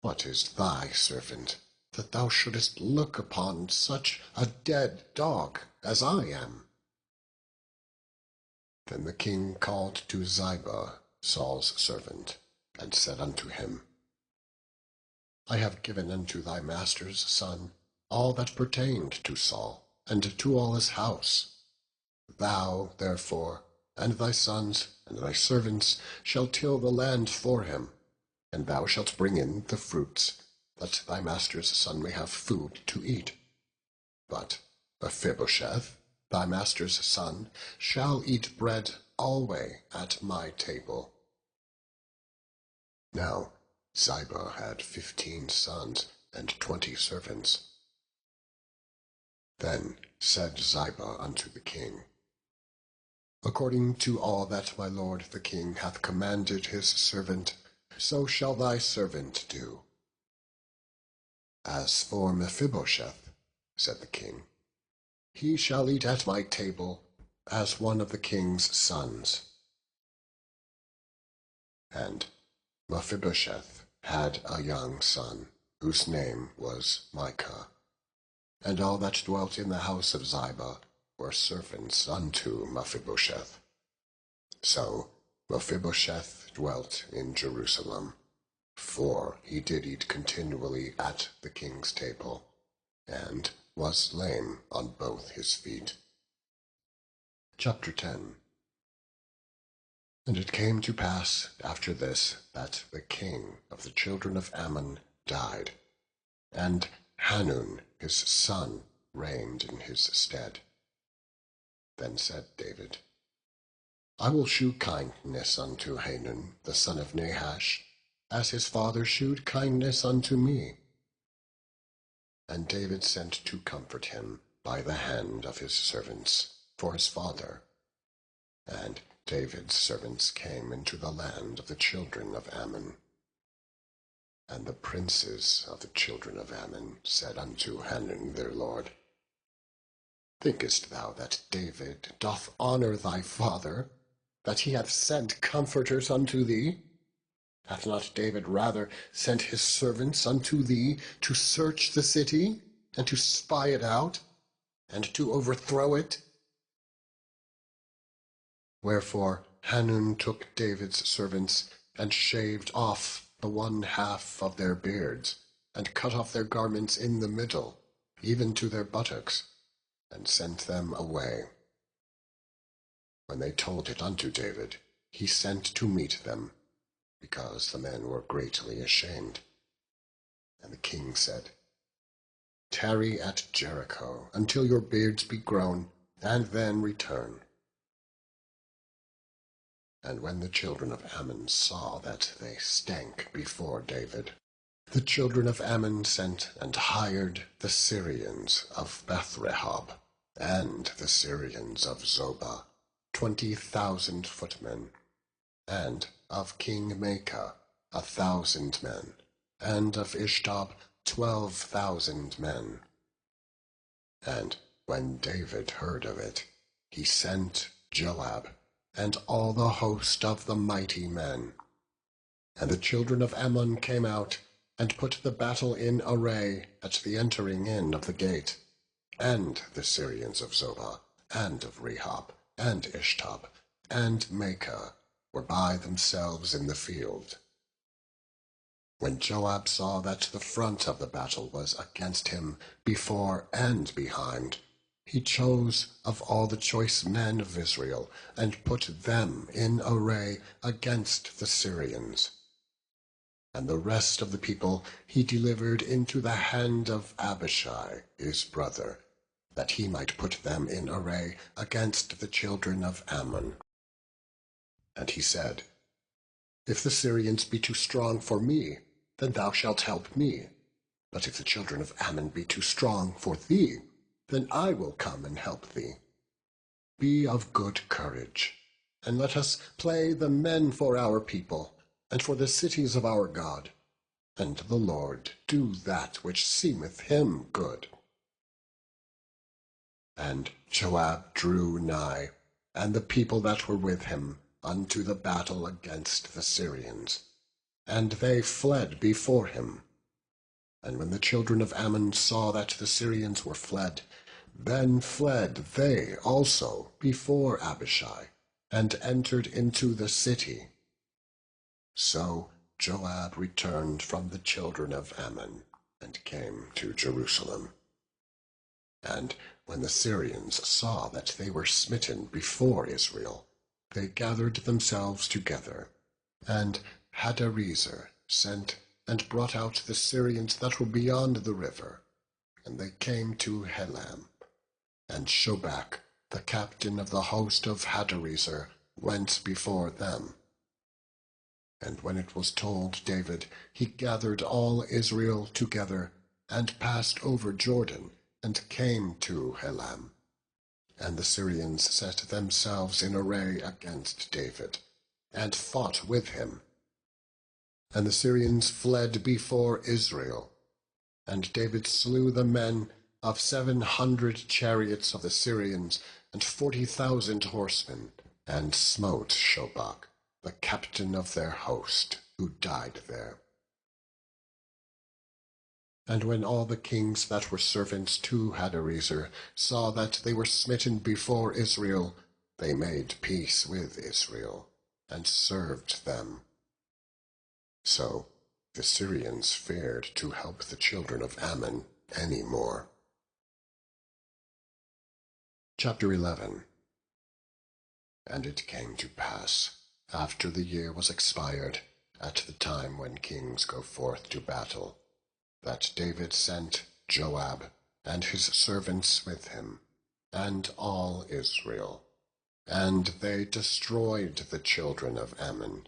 What is thy servant, that thou shouldest look upon such a dead dog as I am? Then the king called to Ziba, Saul's servant, and said unto him, I have given unto thy master's son all that pertained to Saul, and to all his house. Thou, therefore, and thy sons, and thy servants shall till the land for him, and thou shalt bring in the fruits, that thy master's son may have food to eat. But Mephibosheth, thy master's son, shall eat bread alway at my table. Now Ziba had 15 sons and 20 servants. Then said Ziba unto the king, According to all that my lord the king hath commanded his servant, so shall thy servant do. As for Mephibosheth, said the king, he shall eat at my table as one of the king's sons. And Mephibosheth had a young son, whose name was Micah. And all that dwelt in the house of Ziba were servants unto Mephibosheth. So Mephibosheth dwelt in Jerusalem, for he did eat continually at the king's table, and was lame on both his feet. Chapter 10. And it came to pass after this, that the king of the children of Ammon died, and Hanun his son reigned in his stead. Then said David, I will shew kindness unto Hanun the son of Nahash, as his father shewed kindness unto me. And David sent to comfort him by the hand of his servants for his father. And David's servants came into the land of the children of Ammon. And the princes of the children of Ammon said unto Hanun their lord, Thinkest thou that David doth honour thy father, that he hath sent comforters unto thee? Hath not David rather sent his servants unto thee to search the city, and to spy it out, and to overthrow it? Wherefore Hanun took David's servants, and shaved off the one half of their beards, and cut off their garments in the middle, even to their buttocks, and sent them away. When they told it unto David, he sent to meet them, because the men were greatly ashamed. And the king said, Tarry at Jericho until your beards be grown, and then return. And when the children of Ammon saw that they stank before David, the children of Ammon sent and hired the Syrians of Beth-rehob, and the Syrians of Zobah, 20,000 footmen, and of King Maacah 1,000 men, and of Ishtob 12,000 men. And when David heard of it, he sent Joab, and all the host of the mighty men. And the children of Ammon came out, and put the battle in array at the entering in of the gate. And the Syrians of Zobah, and of Rehob, and Ishtob, and Maacah were by themselves in the field. When Joab saw that the front of the battle was against him before and behind, he chose of all the choice men of Israel, and put them in array against the Syrians. And the rest of the people he delivered into the hand of Abishai his brother, that he might put them in array against the children of Ammon. And he said, If the Syrians be too strong for me, then thou shalt help me. But if the children of Ammon be too strong for thee, then I will come and help thee. Be of good courage, and let us play the men for our people, and for the cities of our God, and the Lord do that which seemeth him good. And Joab drew nigh, and the people that were with him, unto the battle against the Syrians, and they fled before him. And when the children of Ammon saw that the Syrians were fled, then fled they also before Abishai, and entered into the city. So Joab returned from the children of Ammon, and came to Jerusalem. And when the Syrians saw that they were smitten before Israel, they gathered themselves together, and Hadarezer sent and brought out the Syrians that were beyond the river, and they came to Helam. And Shobach, the captain of the host of Hadarezer, went before them. And when it was told David, he gathered all Israel together, and passed over Jordan, and came to Helam. And the Syrians set themselves in array against David, and fought with him. And the Syrians fled before Israel, and David slew the men of 700 chariots of the Syrians, and 40,000 horsemen, and smote Shobach, the captain of their host, who died there. And when all the kings that were servants to Hadarezer saw that they were smitten before Israel, they made peace with Israel, and served them. So the Syrians feared to help the children of Ammon any more. Chapter 11. And it came to pass, after the year was expired, at the time when kings go forth to battle, that David sent Joab and his servants with him, and all Israel, and they destroyed the children of Ammon,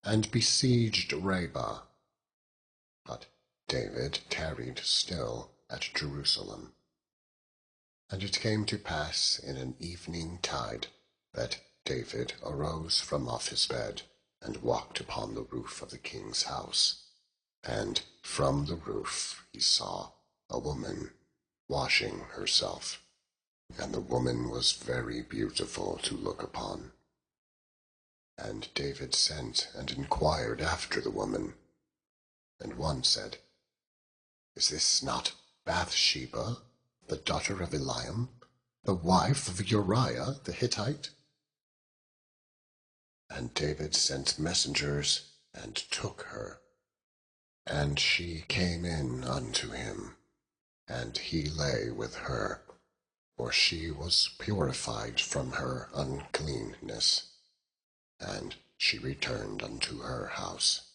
and besieged Rabbah. But David tarried still at Jerusalem. And it came to pass in an evening tide that David arose from off his bed, and walked upon the roof of the king's house. And from the roof he saw a woman washing herself, and the woman was very beautiful to look upon. And David sent and inquired after the woman. And one said, Is this not Bathsheba, the daughter of Eliam, the wife of Uriah the Hittite? And David sent messengers, and took her. And she came in unto him, and he lay with her, for she was purified from her uncleanness. And she returned unto her house.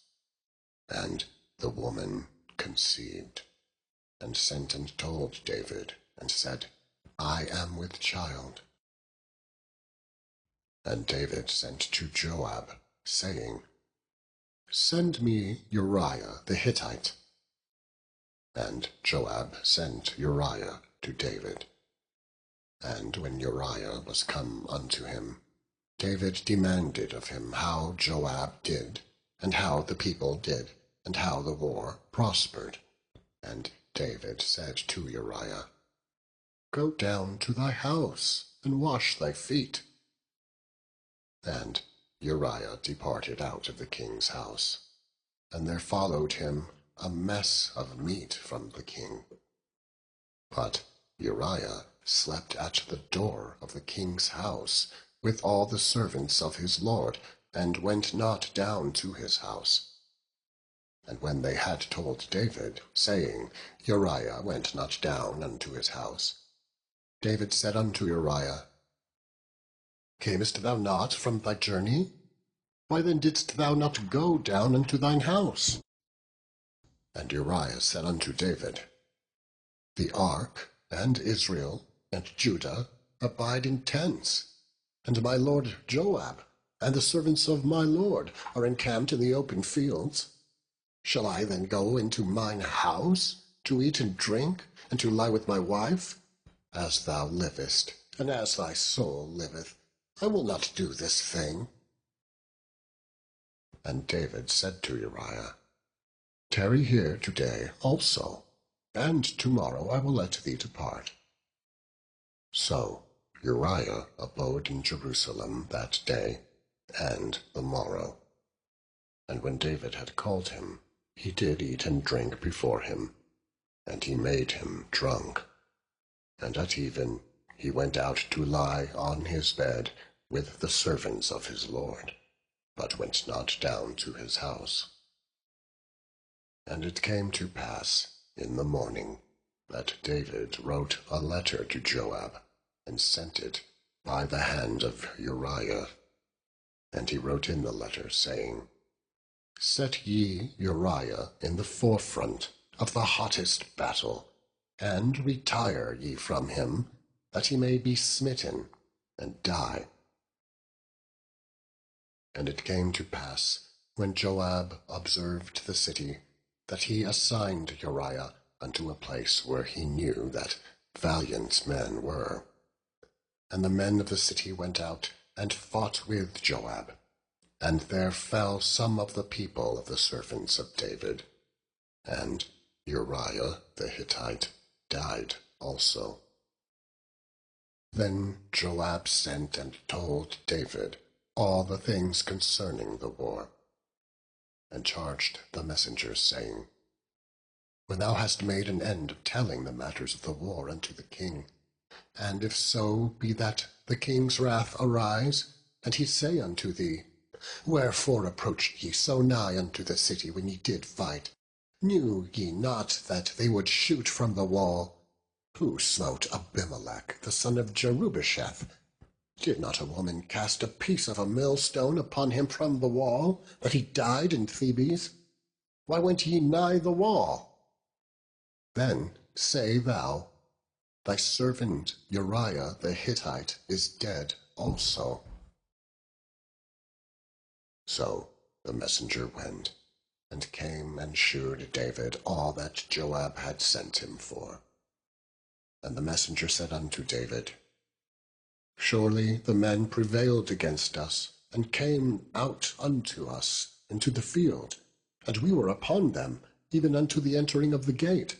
And the woman conceived, and sent and told David, and said, I am with child. And David sent to Joab, saying, Send me Uriah the Hittite. And Joab sent Uriah to David. And when Uriah was come unto him, David demanded of him how Joab did, and how the people did, and how the war prospered. And David said to Uriah, Go down to thy house, and wash thy feet. And Uriah departed out of the king's house, and there followed him a mess of meat from the king. But Uriah slept at the door of the king's house with all the servants of his lord, and went not down to his house. And when they had told David, saying, Uriah went not down unto his house, David said unto Uriah, Camest thou not from thy journey? Why then didst thou not go down unto thine house? And Uriah said unto David, The ark, and Israel, and Judah abide in tents, and my lord Joab, and the servants of my lord, are encamped in the open fields. Shall I then go into mine house, to eat and drink, and to lie with my wife? As thou livest, and as thy soul liveth, I will not do this thing. And David said to Uriah, Tarry here today also, and tomorrow I will let thee depart. So Uriah abode in Jerusalem that day and the morrow. And when David had called him, he did eat and drink before him, and he made him drunk. And at even he went out to lie on his bed with the servants of his lord, but went not down to his house. And it came to pass in the morning that David wrote a letter to Joab, and sent it by the hand of Uriah. And he wrote in the letter, saying, Set ye Uriah in the forefront of the hottest battle, and retire ye from him, that he may be smitten and die. And it came to pass, when Joab observed the city, that he assigned Uriah unto a place where he knew that valiant men were. And the men of the city went out and fought with Joab, and there fell some of the people of the servants of David, and Uriah the Hittite died also. Then Joab sent and told David all the things concerning the war, and charged the messengers, saying, When thou hast made an end of telling the matters of the war unto the king, and if so be that the king's wrath arise, and he say unto thee, Wherefore approached ye so nigh unto the city when ye did fight? Knew ye not that they would shoot from the wall? Who smote Abimelech the son of Jerubasheth? Did not a woman cast a piece of a millstone upon him from the wall, that he died in Thebes? Why went ye nigh the wall? Then say thou, Thy servant Uriah the Hittite is dead also. So the messenger went, and came and shewed David all that Joab had sent him for. And the messenger said unto David, Surely the men prevailed against us, and came out unto us into the field, and we were upon them, even unto the entering of the gate.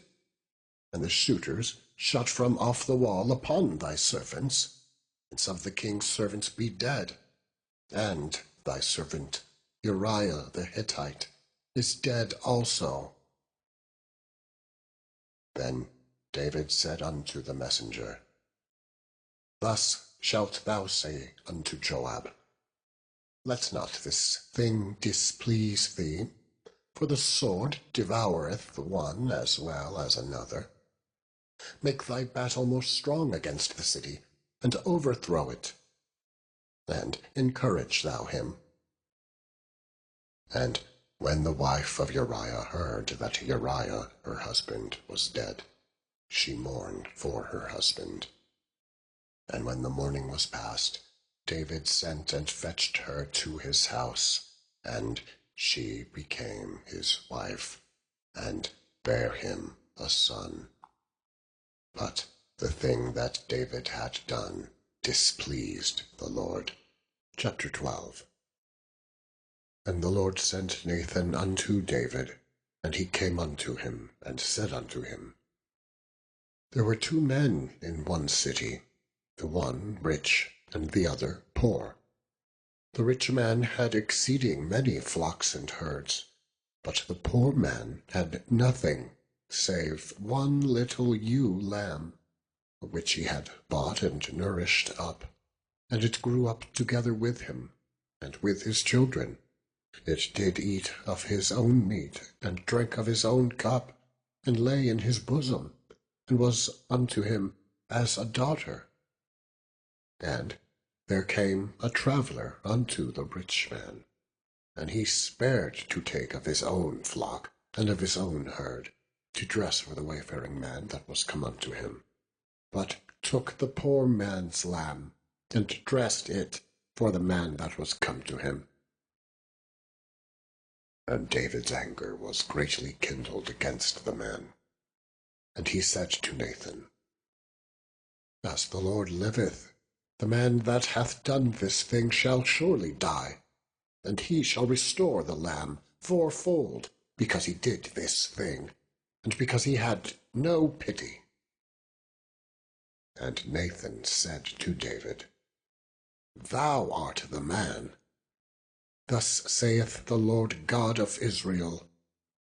And the shooters shot from off the wall upon thy servants, and some of the king's servants be dead, and thy servant Uriah the Hittite is dead also. Then David said unto the messenger, Thus shalt thou say unto Joab, Let not this thing displease thee, for the sword devoureth one as well as another. Make thy battle more strong against the city, and overthrow it, and encourage thou him. And when the wife of Uriah heard that Uriah her husband was dead, she mourned for her husband. And when the morning was past, David sent and fetched her to his house, and she became his wife, and bare him a son. But the thing that David had done displeased the Lord. Chapter 12. And the Lord sent Nathan unto David, and he came unto him, and said unto him, There were 2 men in one city, the one rich, and the other poor. The rich man had exceeding many flocks and herds, but the poor man had nothing, save one little ewe lamb, which he had bought and nourished up, and it grew up together with him, and with his children. It did eat of his own meat, and drank of his own cup, and lay in his bosom, and was unto him as a daughter. And there came a traveller unto the rich man, and he spared to take of his own flock, and of his own herd, to dress for the wayfaring man that was come unto him, but took the poor man's lamb, and dressed it for the man that was come to him. And David's anger was greatly kindled against the man. And he said to Nathan, As the Lord liveth, the man that hath done this thing shall surely die, and he shall restore the lamb 4-fold, because he did this thing, and because he had no pity. And Nathan said to David, Thou art the man. Thus saith the Lord God of Israel,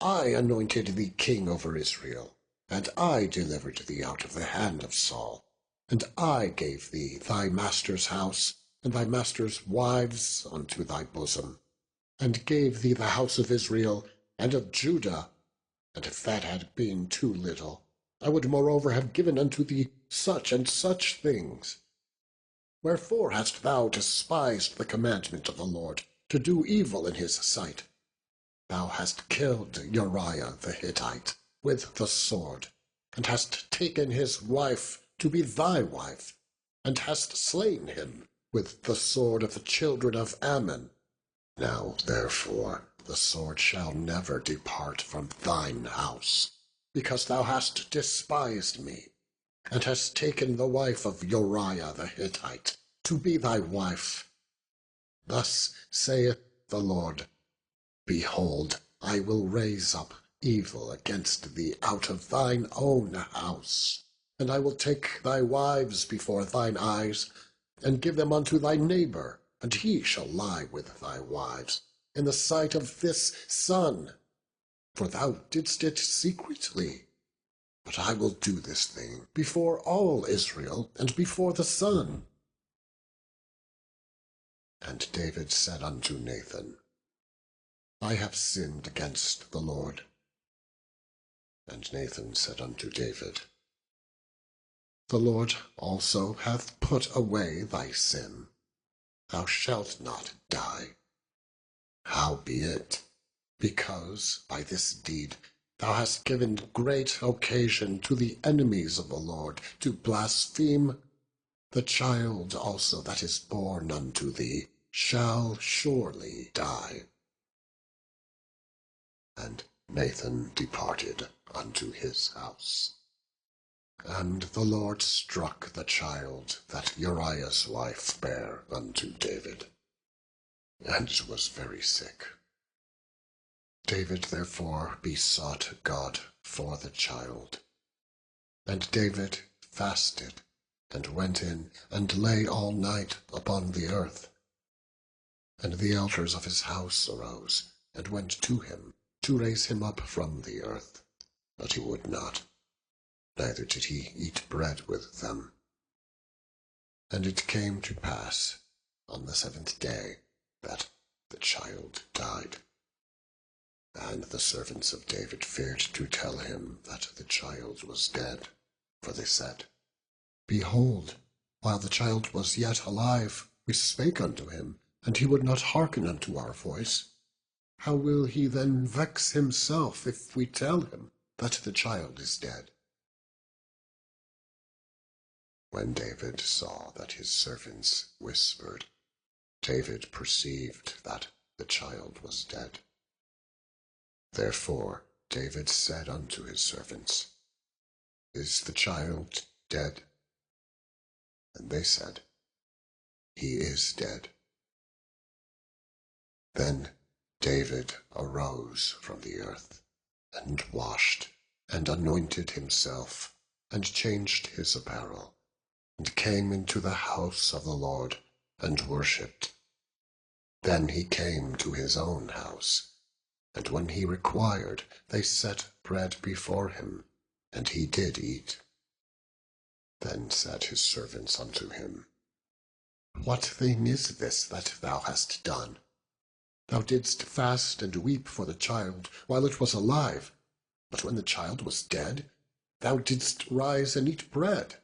I anointed thee king over Israel, and I delivered thee out of the hand of Saul, and I gave thee thy master's house, and thy master's wives unto thy bosom, and gave thee the house of Israel and of Judah. And if that had been too little, I would moreover have given unto thee such and such things. Wherefore hast thou despised the commandment of the Lord, to do evil in his sight? Thou hast killed Uriah the Hittite with the sword, and hast taken his wife to be thy wife, and hast slain him with the sword of the children of Ammon. Now therefore the sword shall never depart from thine house, because thou hast despised me, and hast taken the wife of Uriah the Hittite to be thy wife. Thus saith the Lord, Behold, I will raise up evil against thee out of thine own house, and I will take thy wives before thine eyes, and give them unto thy neighbour, and he shall lie with thy wives in the sight of this sun. For thou didst it secretly, but I will do this thing before all Israel, and before the sun. And David said unto Nathan, I have sinned against the Lord. And Nathan said unto David, The Lord also hath put away thy sin. Thou shalt not die. Howbeit, because by this deed thou hast given great occasion to the enemies of the Lord to blaspheme, the child also that is born unto thee shall surely die. And Nathan departed unto his house. And the Lord struck the child that Uriah's wife bare unto David, and it was very sick. David therefore besought God for the child. And David fasted, and went in, and lay all night upon the earth. And the elders of his house arose, and went to him, to raise him up from the earth. But he would not, neither did he eat bread with them. And it came to pass on the 7th day that the child died. And the servants of David feared to tell him that the child was dead, for they said, Behold, while the child was yet alive, we spake unto him, and he would not hearken unto our voice. How will he then vex himself if we tell him that the child is dead? When David saw that his servants whispered, David perceived that the child was dead. Therefore David said unto his servants, Is the child dead? And they said, He is dead. Then David arose from the earth, and washed, and anointed himself, and changed his apparel, and came into the house of the Lord, and worshipped. Then he came to his own house, and when he required, they set bread before him, and he did eat. Then said his servants unto him, What thing is this that thou hast done? Thou didst fast and weep for the child while it was alive, but when the child was dead, thou didst rise and eat bread.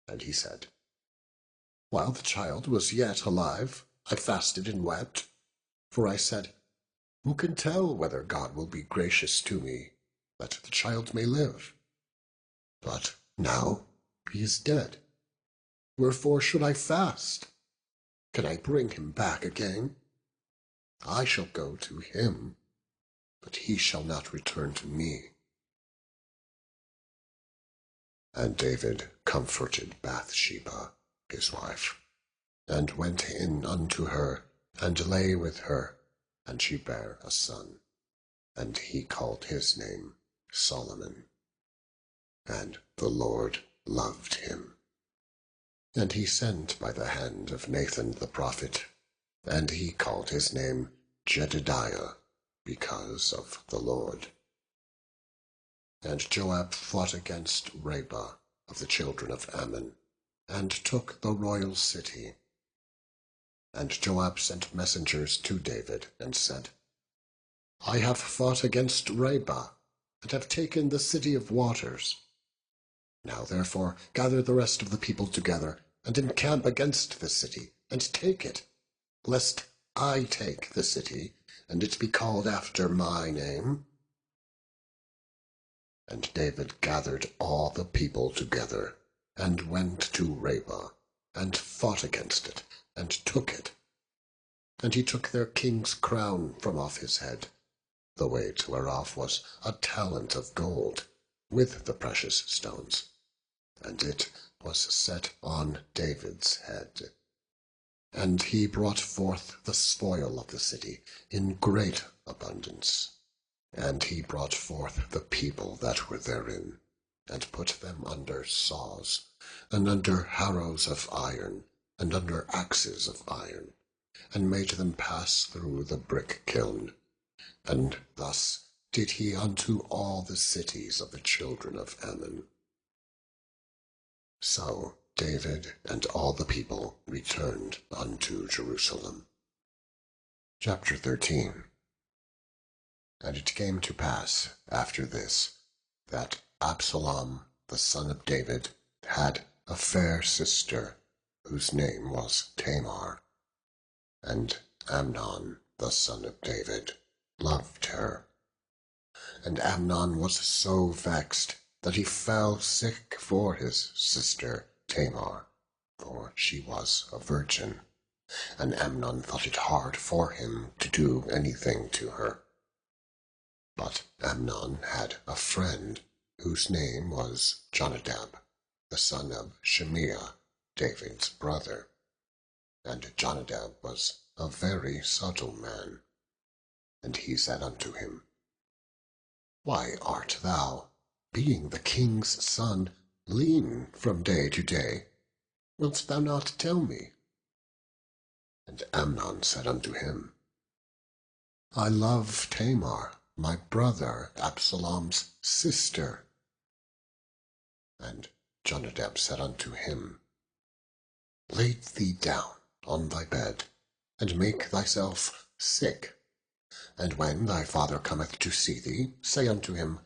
And he said, While the child was yet alive, I fasted and wept, for I said, Who can tell whether God will be gracious to me, that the child may live? But now he is dead. Wherefore should I fast? Can I bring him back again? I shall go to him, but he shall not return to me. And David comforted Bathsheba, his wife, and went in unto her, and lay with her, and she bare a son, and he called his name Solomon. And the Lord loved him. And he sent by the hand of Nathan the prophet, and he called his name Jedidiah, because of the Lord. And Joab fought against Rabbah of the children of Ammon, and took the royal city. And Joab sent messengers to David, and said, I have fought against Rabbah, and have taken the city of waters. Now therefore gather the rest of the people together, and encamp against the city, and take it, lest I take the city, and it be called after my name. And David gathered all the people together, and went to Rabbah, and fought against it, and took it. And he took their king's crown from off his head, the weight whereof was a talent of gold, with the precious stones, and it was set on David's head. And he brought forth the spoil of the city in great abundance. And he brought forth the people that were therein, and put them under saws, and under harrows of iron, and under axes of iron, and made them pass through the brick kiln. And thus did he unto all the cities of the children of Ammon. So David and all the people returned unto Jerusalem. Chapter 13. And it came to pass after this, that Absalom the son of David had a fair sister, whose name was Tamar. And Amnon the son of David loved her. And Amnon was so vexed that he fell sick for his sister Tamar, for she was a virgin. And Amnon thought it hard for him to do anything to her. But Amnon had a friend whose name was Jonadab, the son of Shimeah, David's brother. And Jonadab was a very subtle man. And he said unto him, Why art thou, being the king's son, lean from day to day? Wilt thou not tell me? And Amnon said unto him, I love Tamar, my brother Absalom's sister. And Jonadab said unto him, Lay thee down on thy bed, and make thyself sick. And when thy father cometh to see thee, say unto him,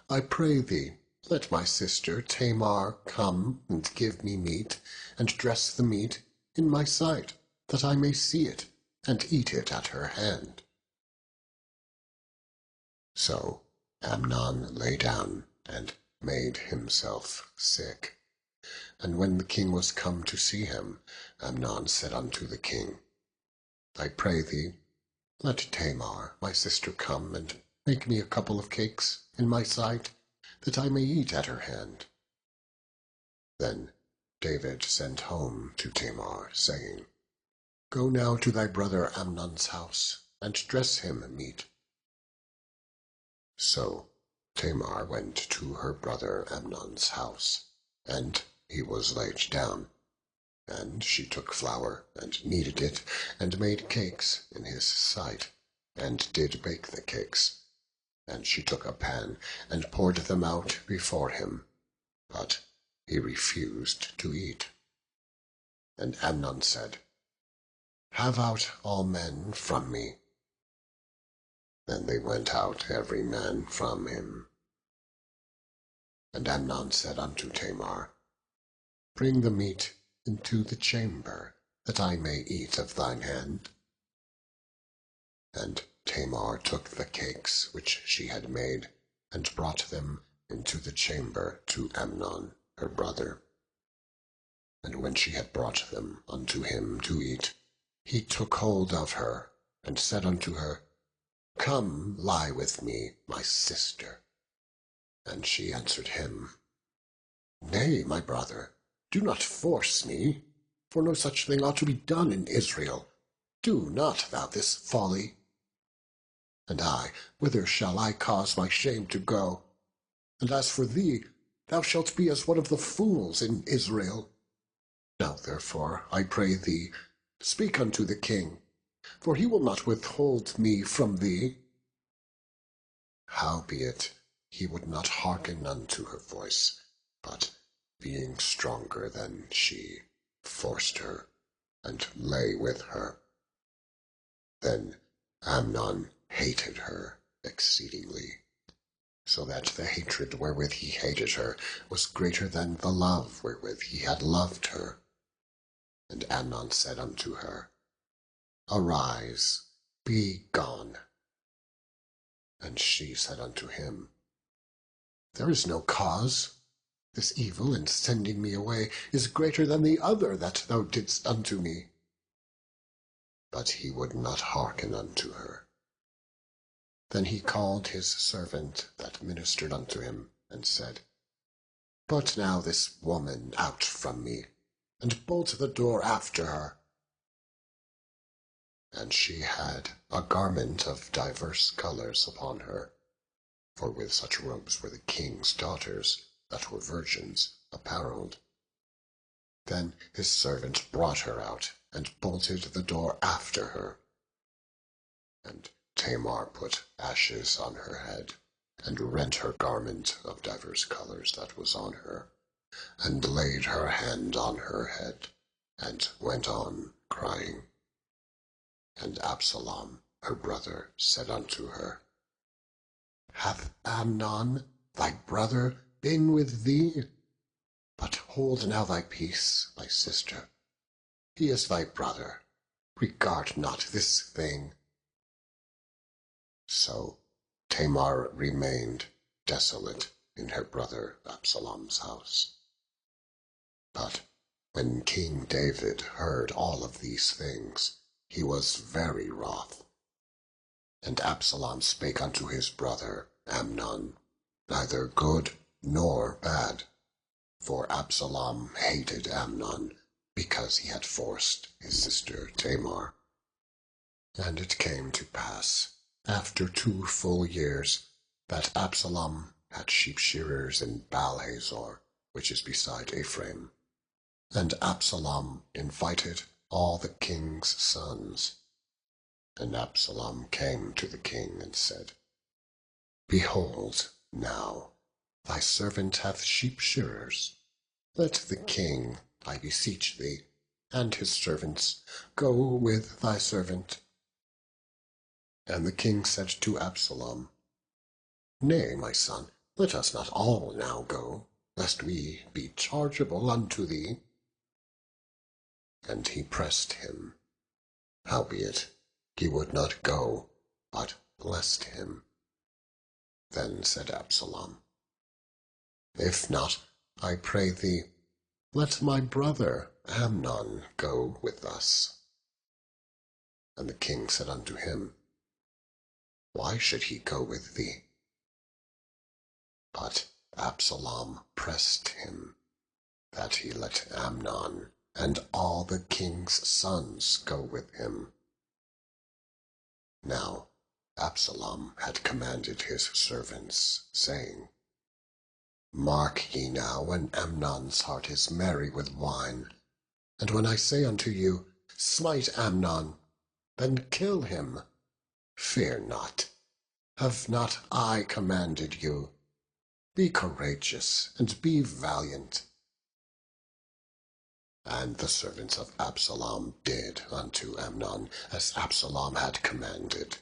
I pray thee, let my sister Tamar come and give me meat, and dress the meat in my sight, that I may see it, and eat it at her hand. So Amnon lay down, and made himself sick. And when the king was come to see him, Amnon said unto the king, I pray thee, let Tamar my sister come, and make me a couple of cakes in my sight, that I may eat at her hand. Then David sent home to Tamar, saying, Go now to thy brother Amnon's house, and dress him meat. So Tamar went to her brother Amnon's house, and he was laid down. And she took flour, and kneaded it, and made cakes in his sight, and did bake the cakes. And she took a pan, and poured them out before him, but he refused to eat. And Amnon said, Have out all men from me. Then they went out every man from him. And Amnon said unto Tamar, Bring the meat into the chamber, that I may eat of thine hand. And Tamar took the cakes which she had made, and brought them into the chamber to Amnon her brother. And when she had brought them unto him to eat, he took hold of her, and said unto her, Come lie with me, my sister. And she answered him, Nay, my brother, do not force me, for no such thing ought to be done in Israel. Do not thou this folly. And I, whither shall I cause my shame to go? And as for thee, thou shalt be as one of the fools in Israel. Now therefore, I pray thee, speak unto the king, for he will not withhold me from thee. Howbeit he would not hearken unto her voice, but being stronger than she, forced her, and lay with her. Then Amnon hated her exceedingly, so that the hatred wherewith he hated her was greater than the love wherewith he had loved her. And Amnon said unto her, Arise, be gone. And she said unto him, There is no cause. This evil in sending me away is greater than the other that thou didst unto me. But he would not hearken unto her. Then he called his servant that ministered unto him, and said, Put now this woman out from me, and bolt the door after her. And she had a garment of divers colours upon her, for with such robes were the king's daughters, that were virgins, apparelled. Then his servant brought her out, and bolted the door after her. And Tamar put ashes on her head, and rent her garment of divers colours that was on her, and laid her hand on her head, and went on crying. And Absalom her brother said unto her, Hath Amnon thy brother been with thee? But hold now thy peace, my sister. He is thy brother. Regard not this thing. So Tamar remained desolate in her brother Absalom's house. But when King David heard all of these things, he was very wroth. And Absalom spake unto his brother Amnon, neither good nor bad. For Absalom hated Amnon, because he had forced his sister Tamar. And it came to pass, after 2 full years, that Absalom had sheep-shearers in Baal-hazor, which is beside Ephraim. And Absalom invited all the king's sons. And Absalom came to the king and said, Behold, now thy servant hath sheep-shearers. Let the king, I beseech thee, and his servants go with thy servant. And the king said to Absalom, Nay, my son, let us not all now go, lest we be chargeable unto thee. And he pressed him. Howbeit he would not go, but blessed him. Then said Absalom, If not, I pray thee, let my brother Amnon go with us. And the king said unto him, Why should he go with thee? But Absalom pressed him, that he let Amnon and all the king's sons go with him. Now Absalom had commanded his servants, saying, Mark ye now when Amnon's heart is merry with wine, and when I say unto you, Smite Amnon, then kill him. Fear not, have not I commanded you? Be courageous, and be valiant. And the servants of Absalom did unto Amnon as Absalom had commanded.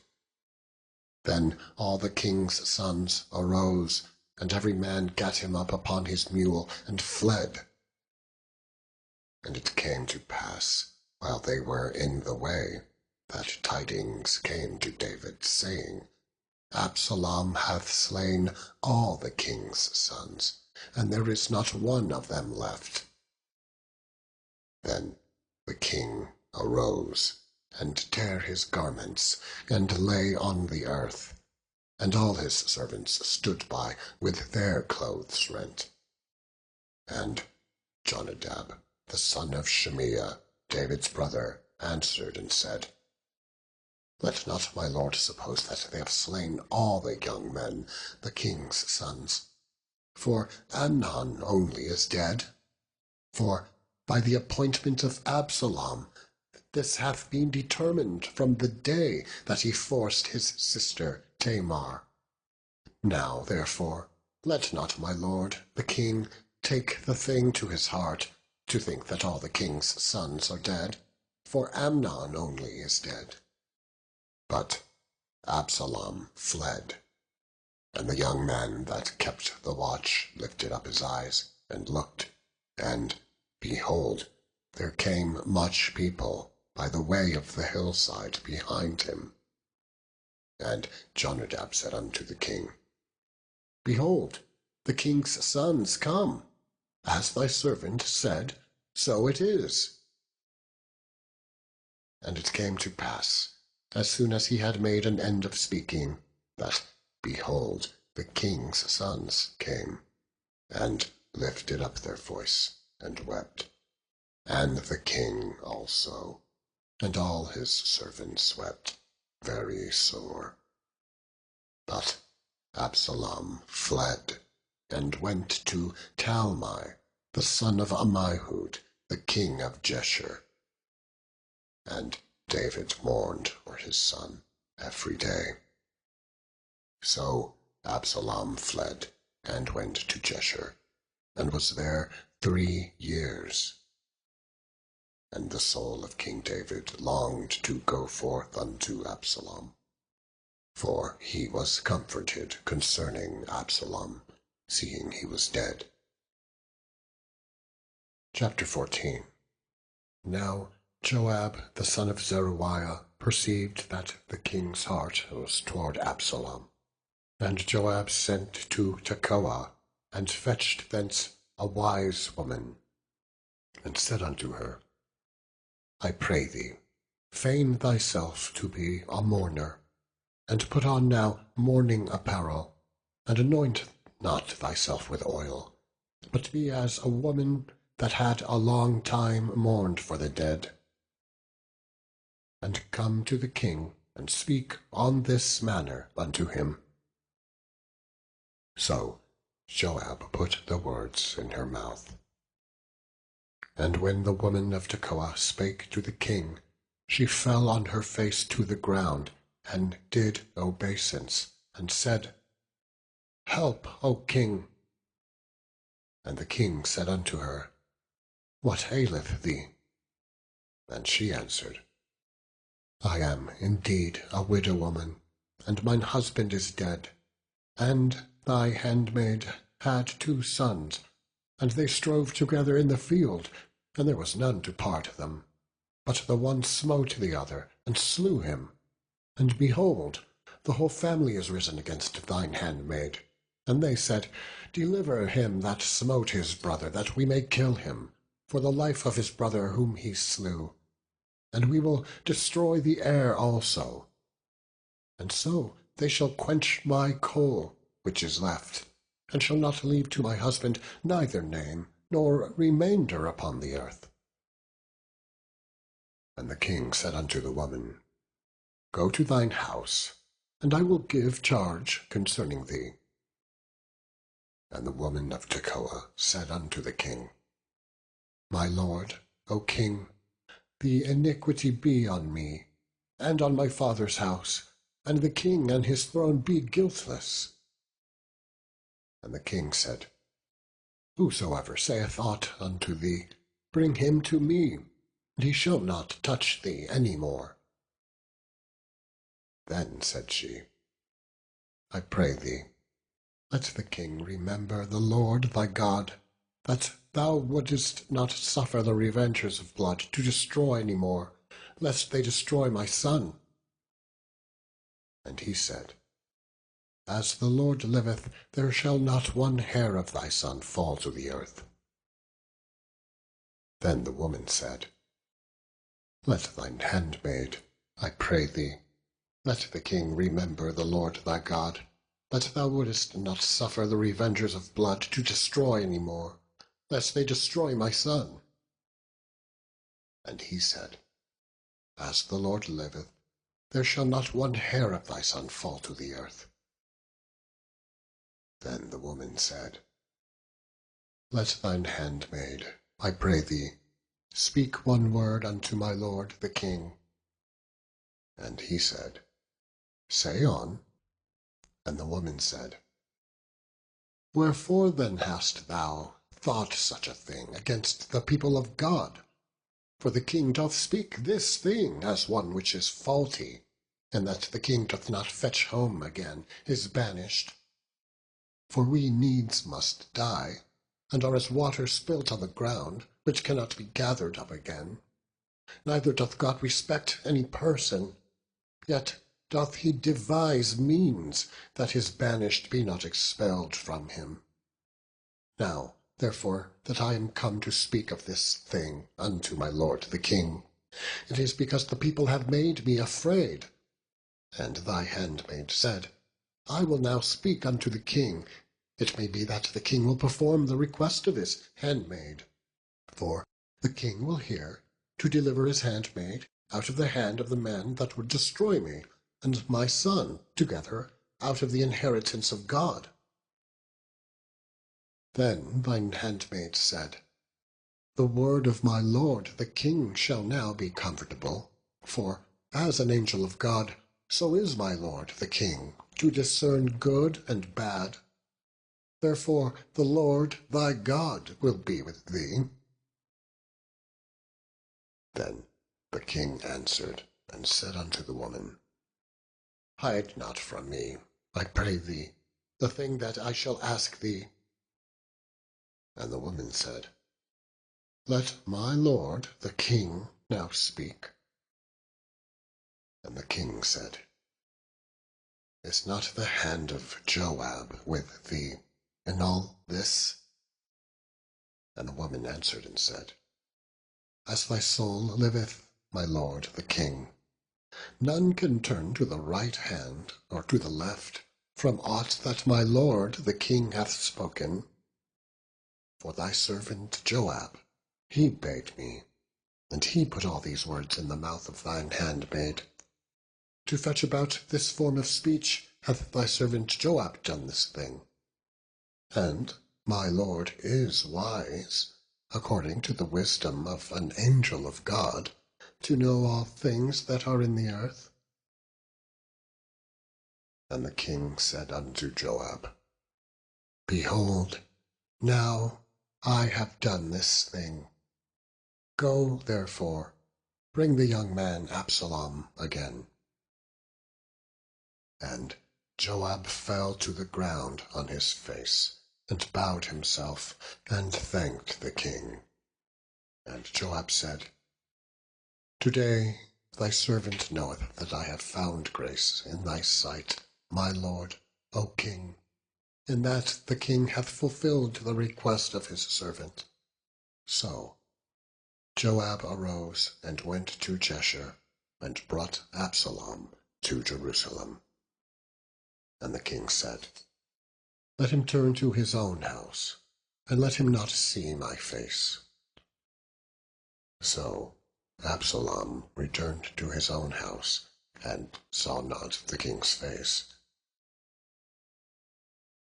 Then all the king's sons arose, and every man gat him up upon his mule, and fled. And it came to pass, while they were in the way, that tidings came to David, saying, Absalom hath slain all the king's sons, and there is not one of them left. Then the king arose, and tare his garments, and lay on the earth, and all his servants stood by with their clothes rent. And Jonadab, the son of Shimeah, David's brother, answered and said, Let not my lord suppose that they have slain all the young men, the king's sons. For Amnon only is dead. For by the appointment of Absalom, this hath been determined from the day that he forced his sister Tamar. Now therefore let not my lord the king take the thing to his heart, to think that all the king's sons are dead, for Amnon only is dead. But Absalom fled, and the young man that kept the watch lifted up his eyes, and looked, and, behold, there came much people by the way of the hillside behind him. And Jonadab said unto the king, Behold, the king's sons come. As thy servant said, so it is. And it came to pass, as soon as he had made an end of speaking, that, behold, the king's sons came, and lifted up their voice, and wept. And the king also, and all his servants wept very sore. But Absalom fled, and went to Talmai, the son of Ammihud, the king of Geshur. And David mourned for his son every day. So Absalom fled, and went to Geshur, and was there 3 years. And the soul of King David longed to go forth unto Absalom, for he was comforted concerning Absalom, seeing he was dead. Chapter 14. Now Joab the son of Zeruiah perceived that the king's heart was toward Absalom. And Joab sent to Tekoa, and fetched thence a wise woman, and said unto her, I pray thee, feign thyself to be a mourner, And put on now mourning apparel, and anoint not thyself with oil, but be as a woman that had a long time mourned for the dead. And come to the king, and speak on this manner unto him. So Joab put the words in her mouth. And when the woman of Tekoa spake to the king, she fell on her face to the ground, and did obeisance, and said, Help, O king. And the king said unto her, What aileth thee? And she answered, I am indeed a widow woman, and mine husband is dead. And thy handmaid had 2 sons, and they strove together in the field, and there was none to part them. But the one smote the other, and slew him. And behold, the whole family is risen against thine handmaid. And they said, Deliver him that smote his brother, that we may kill him, for the life of his brother whom he slew. And we will destroy the heir also. And so they shall quench my coal, which is left, and shall not leave to my husband neither name, nor remainder upon the earth. And the king said unto the woman, Go to thine house, and I will give charge concerning thee. And the woman of Tekoa said unto the king, My lord, O king, the iniquity be on me, and on my father's house, and the king and his throne be guiltless. And the king said, Whosoever saith aught unto thee, bring him to me, and he shall not touch thee any more. Then said she, I pray thee, let the king remember the Lord thy God, that thou wouldest not suffer the revengers of blood to destroy any more, lest they destroy my son. And he said, As the Lord liveth, there shall not one hair of thy son fall to the earth. Then the woman said, Let thine handmaid, I pray thee, let the king remember the Lord thy God, that thou wouldest not suffer the revengers of blood to destroy any more, lest they destroy my son. And he said, As the Lord liveth, there shall not one hair of thy son fall to the earth. Then the woman said, Let thine handmaid, I pray thee, speak one word unto my lord the king. And he said, Say on. And the woman said, Wherefore then hast thou thought such a thing against the people of God? For the king doth speak this thing as one which is faulty, and that the king doth not fetch home again is banished. For we needs must die, and are as water spilt on the ground, which cannot be gathered up again. Neither doth God respect any person, yet doth he devise means that his banished be not expelled from him. Now, therefore, that I am come to speak of this thing unto my lord the king, it is because the people have made me afraid. And thy handmaid said, I will now speak unto the king. It may be that the king will perform the request of his handmaid. For the king will hear to deliver his handmaid out of the hand of the man that would destroy me, and my son together out of the inheritance of God. Then thine handmaid said, The word of my lord the king shall now be comfortable, for as an angel of God, so is my lord the king, to discern good and bad. Therefore the Lord thy God will be with thee. Then the king answered and said unto the woman, Hide not from me, I pray thee, the thing that I shall ask thee. And the woman said, Let my lord the king now speak. And the king said, Is not the hand of Joab with thee in all this? And the woman answered and said, As thy soul liveth, my lord the king, none can turn to the right hand or to the left from aught that my lord the king hath spoken. For thy servant Joab, he bade me, and he put all these words in the mouth of thine handmaid. To fetch about this form of speech hath thy servant Joab done this thing. And my lord is wise, according to the wisdom of an angel of God, to know all things that are in the earth. And the king said unto Joab, Behold, now I have done this thing. Go, therefore, bring the young man Absalom again. And Joab fell to the ground on his face, and bowed himself, and thanked the king. And Joab said, Today thy servant knoweth that I have found grace in thy sight, my lord, O king, in that the king hath fulfilled the request of his servant. So Joab arose and went to Jeshurun, and brought Absalom to Jerusalem. And the king said, Let him turn to his own house, and let him not see my face. So Absalom returned to his own house, and saw not the king's face.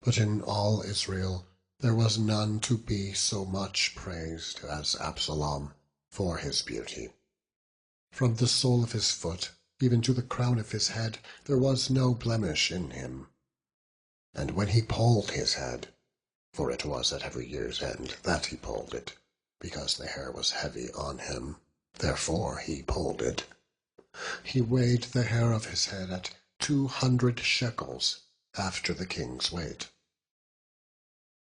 But in all Israel there was none to be so much praised as Absalom for his beauty. From the sole of his foot even to the crown of his head there was no blemish in him. And when he polled his head, for it was at every year's end that he polled it, because the hair was heavy on him, therefore he polled it, he weighed the hair of his head at 200 shekels, after the king's weight.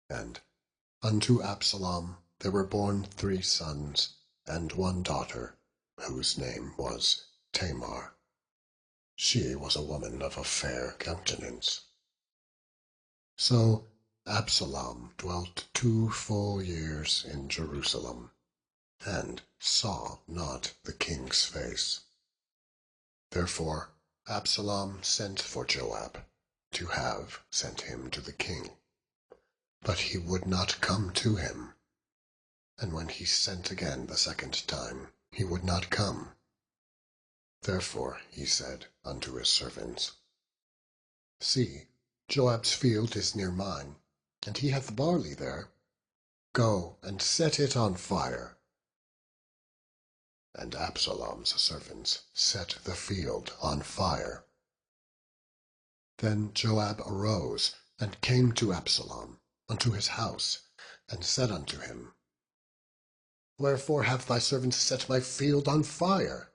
And unto Absalom there were born 3 sons, and 1 daughter, whose name was Tamar. She was a woman of a fair countenance. So Absalom dwelt 2 full years in Jerusalem, and saw not the king's face. Therefore Absalom sent for Joab, to have sent him to the king. But he would not come to him. And when he sent again the 2nd time, he would not come. Therefore he said unto his servants, See, Joab's field is near mine, and he hath barley there. Go and set it on fire. And Absalom's servants set the field on fire. Then Joab arose and came to Absalom unto his house, and said unto him, Wherefore have thy servants set my field on fire?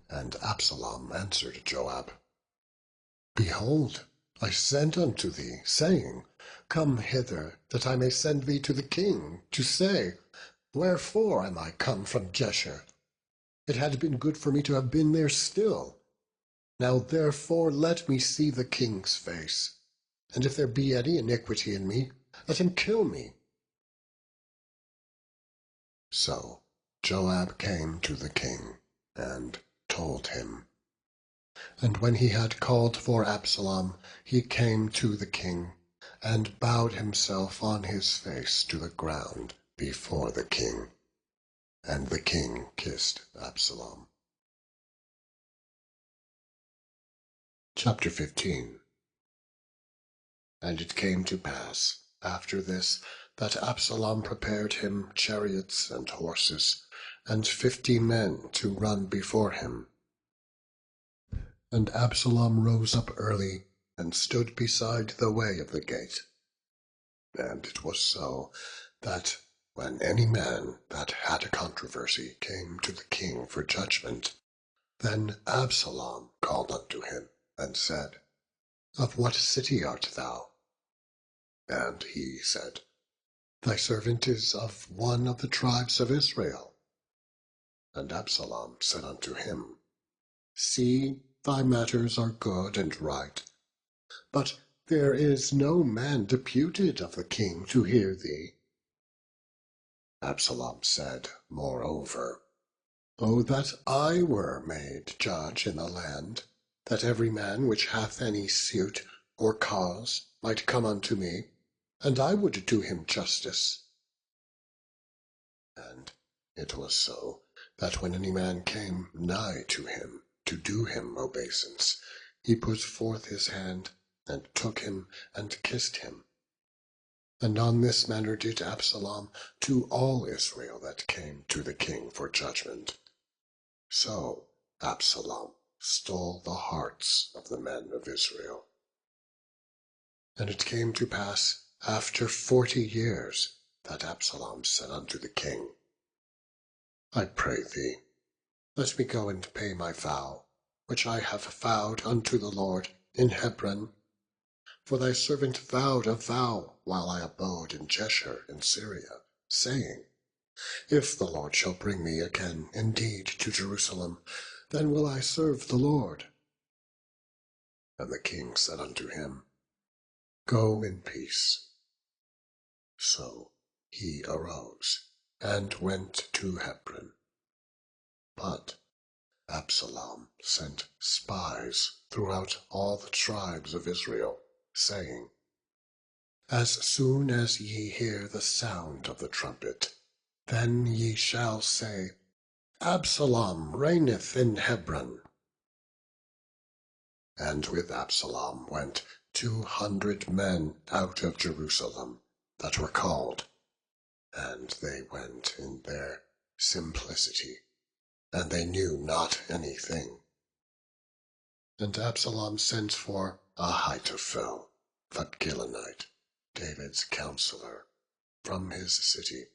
And Absalom answered Joab, Behold, I sent unto thee, saying, Come hither, that I may send thee to the king, to say, Wherefore am I come from Jeshurun? It had been good for me to have been there still. Now therefore let me see the king's face, and if there be any iniquity in me, let him kill me. So Joab came to the king, and told him. And when he had called for Absalom, he came to the king, and bowed himself on his face to the ground before the king. And the king kissed Absalom. Chapter 15. And it came to pass, after this, that Absalom prepared him chariots and horses, and 50 men to run before him. And Absalom rose up early, and stood beside the way of the gate. And it was so, that when any man that had a controversy came to the king for judgment, then Absalom called unto him, and said, Of what city art thou? And he said, Thy servant is of one of the tribes of Israel. And Absalom said unto him, See, thy matters are good and right, but there is no man deputed of the king to hear thee. Absalom said, moreover, O that I were made judge in the land, that every man which hath any suit or cause might come unto me, and I would do him justice. And it was so, that when any man came nigh to him to do him obeisance, he put forth his hand, and took him, and kissed him. And on this manner did Absalom to all Israel that came to the king for judgment. So Absalom stole the hearts of the men of Israel. And it came to pass after 40 years, that Absalom said unto the king, I pray thee, let me go and pay my vow, which I have vowed unto the Lord in Hebron. For thy servant vowed a vow while I abode in Jeshurun in Syria, saying, If the Lord shall bring me again indeed to Jerusalem, then will I serve the Lord. And the king said unto him, Go in peace. So he arose, and went to Hebron. But Absalom sent spies throughout all the tribes of Israel, saying, As soon as ye hear the sound of the trumpet, then ye shall say, Absalom reigneth in Hebron. And with Absalom went 200 men out of Jerusalem that were called, and they went in their simplicity, and they knew not anything. And Absalom sent for Ahithophel the Gilonite, David's counselor, from his city,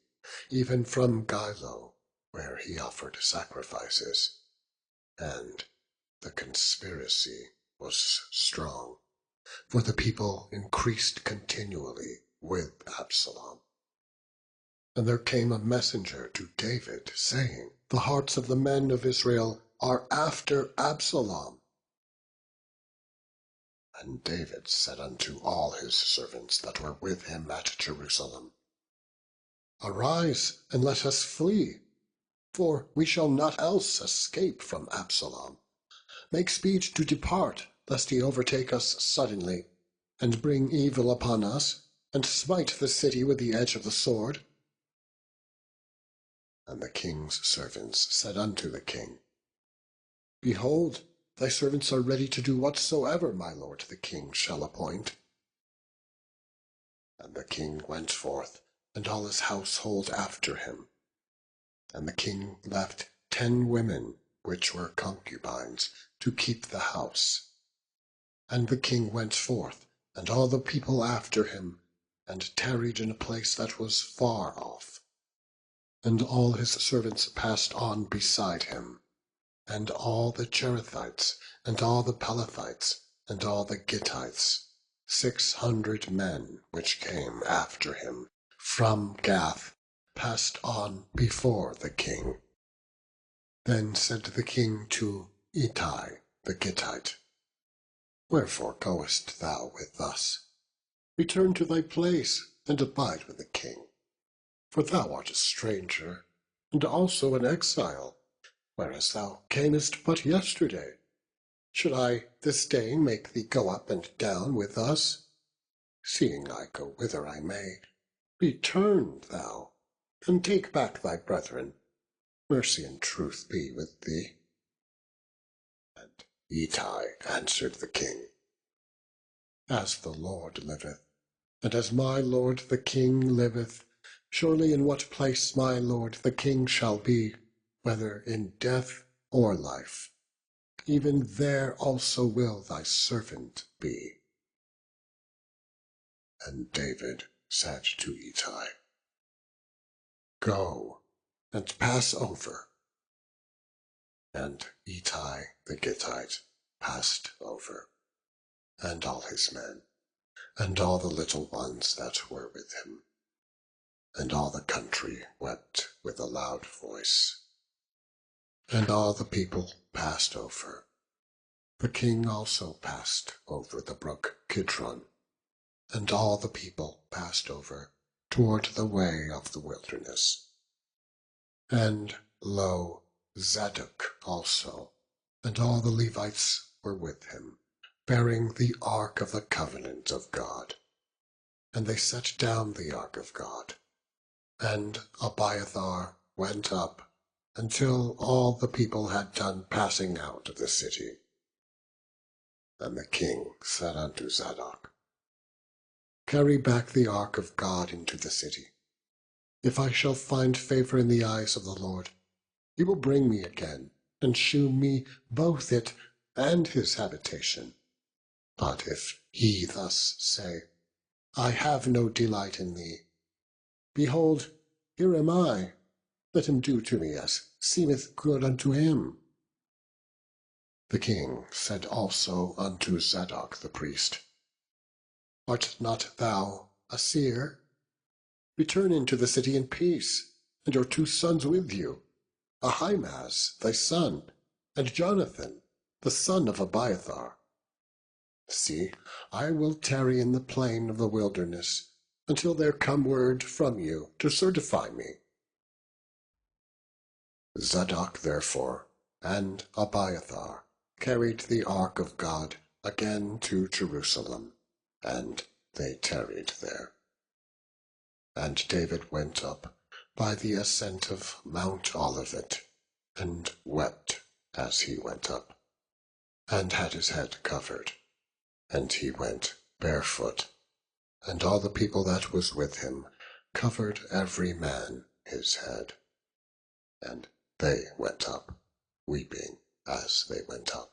even from Gilo, where he offered sacrifices. And the conspiracy was strong, for the people increased continually with Absalom. And there came a messenger to David, saying, The hearts of the men of Israel are after Absalom. And David said unto all his servants that were with him at Jerusalem, Arise, and let us flee, for we shall not else escape from Absalom. Make speed to depart, lest he overtake us suddenly, and bring evil upon us, and smite the city with the edge of the sword. And the king's servants said unto the king, Behold, thy servants are ready to do whatsoever my lord the king shall appoint. And the king went forth, and all his household after him. And the king left 10 women, which were concubines, to keep the house. And the king went forth, and all the people after him, and tarried in a place that was far off. And all his servants passed on beside him, and all the Cherethites, and all the Pelethites, and all the Gittites, 600 men which came after him from Gath, passed on before the king. Then said the king to Ittai the Gittite, Wherefore goest thou with us? Return to thy place, and abide with the king. For thou art a stranger, and also an exile, whereas thou camest but yesterday. Should I this day make thee go up and down with us? Seeing I go whither I may, return thou, and take back thy brethren. Mercy and truth be with thee. And Ittai answered the king, As the Lord liveth, and as my lord the king liveth, surely in what place my lord the king shall be, whether in death or life, even there also will thy servant be. And David said to Ittai, Go, and pass over. And Ittai the Gittite passed over, and all his men, and all the little ones that were with him. And all the country wept with a loud voice. And all the people passed over. The king also passed over the brook Kidron, and all the people passed over toward the way of the wilderness. And lo, Zadok also, and all the Levites were with him, bearing the ark of the covenant of God. And they set down the ark of God, and Abiathar went up until all the people had done passing out of the city. And the king said unto Zadok, Carry back the ark of God into the city. If I shall find favor in the eyes of the Lord, he will bring me again, and shew me both it and his habitation. But if he thus say, I have no delight in thee, behold, here am I, let him do to me as seemeth good unto him. The king said also unto Zadok the priest, Art not thou a seer? Return into the city in peace, and your 2 sons with you, Ahimaaz thy son, and Jonathan, the son of Abiathar. See, I will tarry in the plain of the wilderness, until there come word from you to certify me. Zadok therefore and Abiathar carried the ark of God again to Jerusalem, and they tarried there. And David went up by the ascent of Mount Olivet, and wept as he went up, and had his head covered, and he went barefoot, and all the people that was with him covered every man his head. And they went up, weeping as they went up.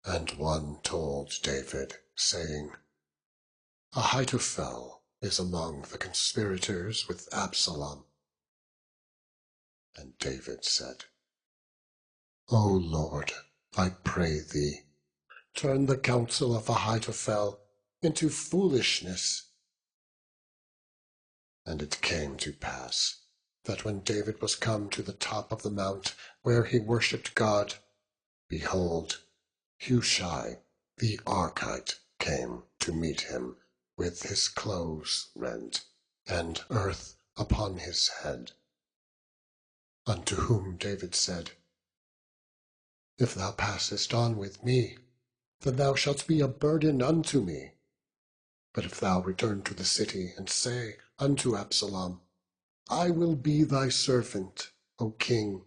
And one told David, saying, Ahithophel is among the conspirators with Absalom. And David said, O Lord, I pray thee, turn the counsel of Ahithophel into foolishness. And it came to pass that when David was come to the top of the mount where he worshipped God, behold, Hushai the Archite came to meet him with his clothes rent, and earth upon his head. Unto whom David said, If thou passest on with me, then thou shalt be a burden unto me. But if thou return to the city, and say unto Absalom, I will be thy servant, O king,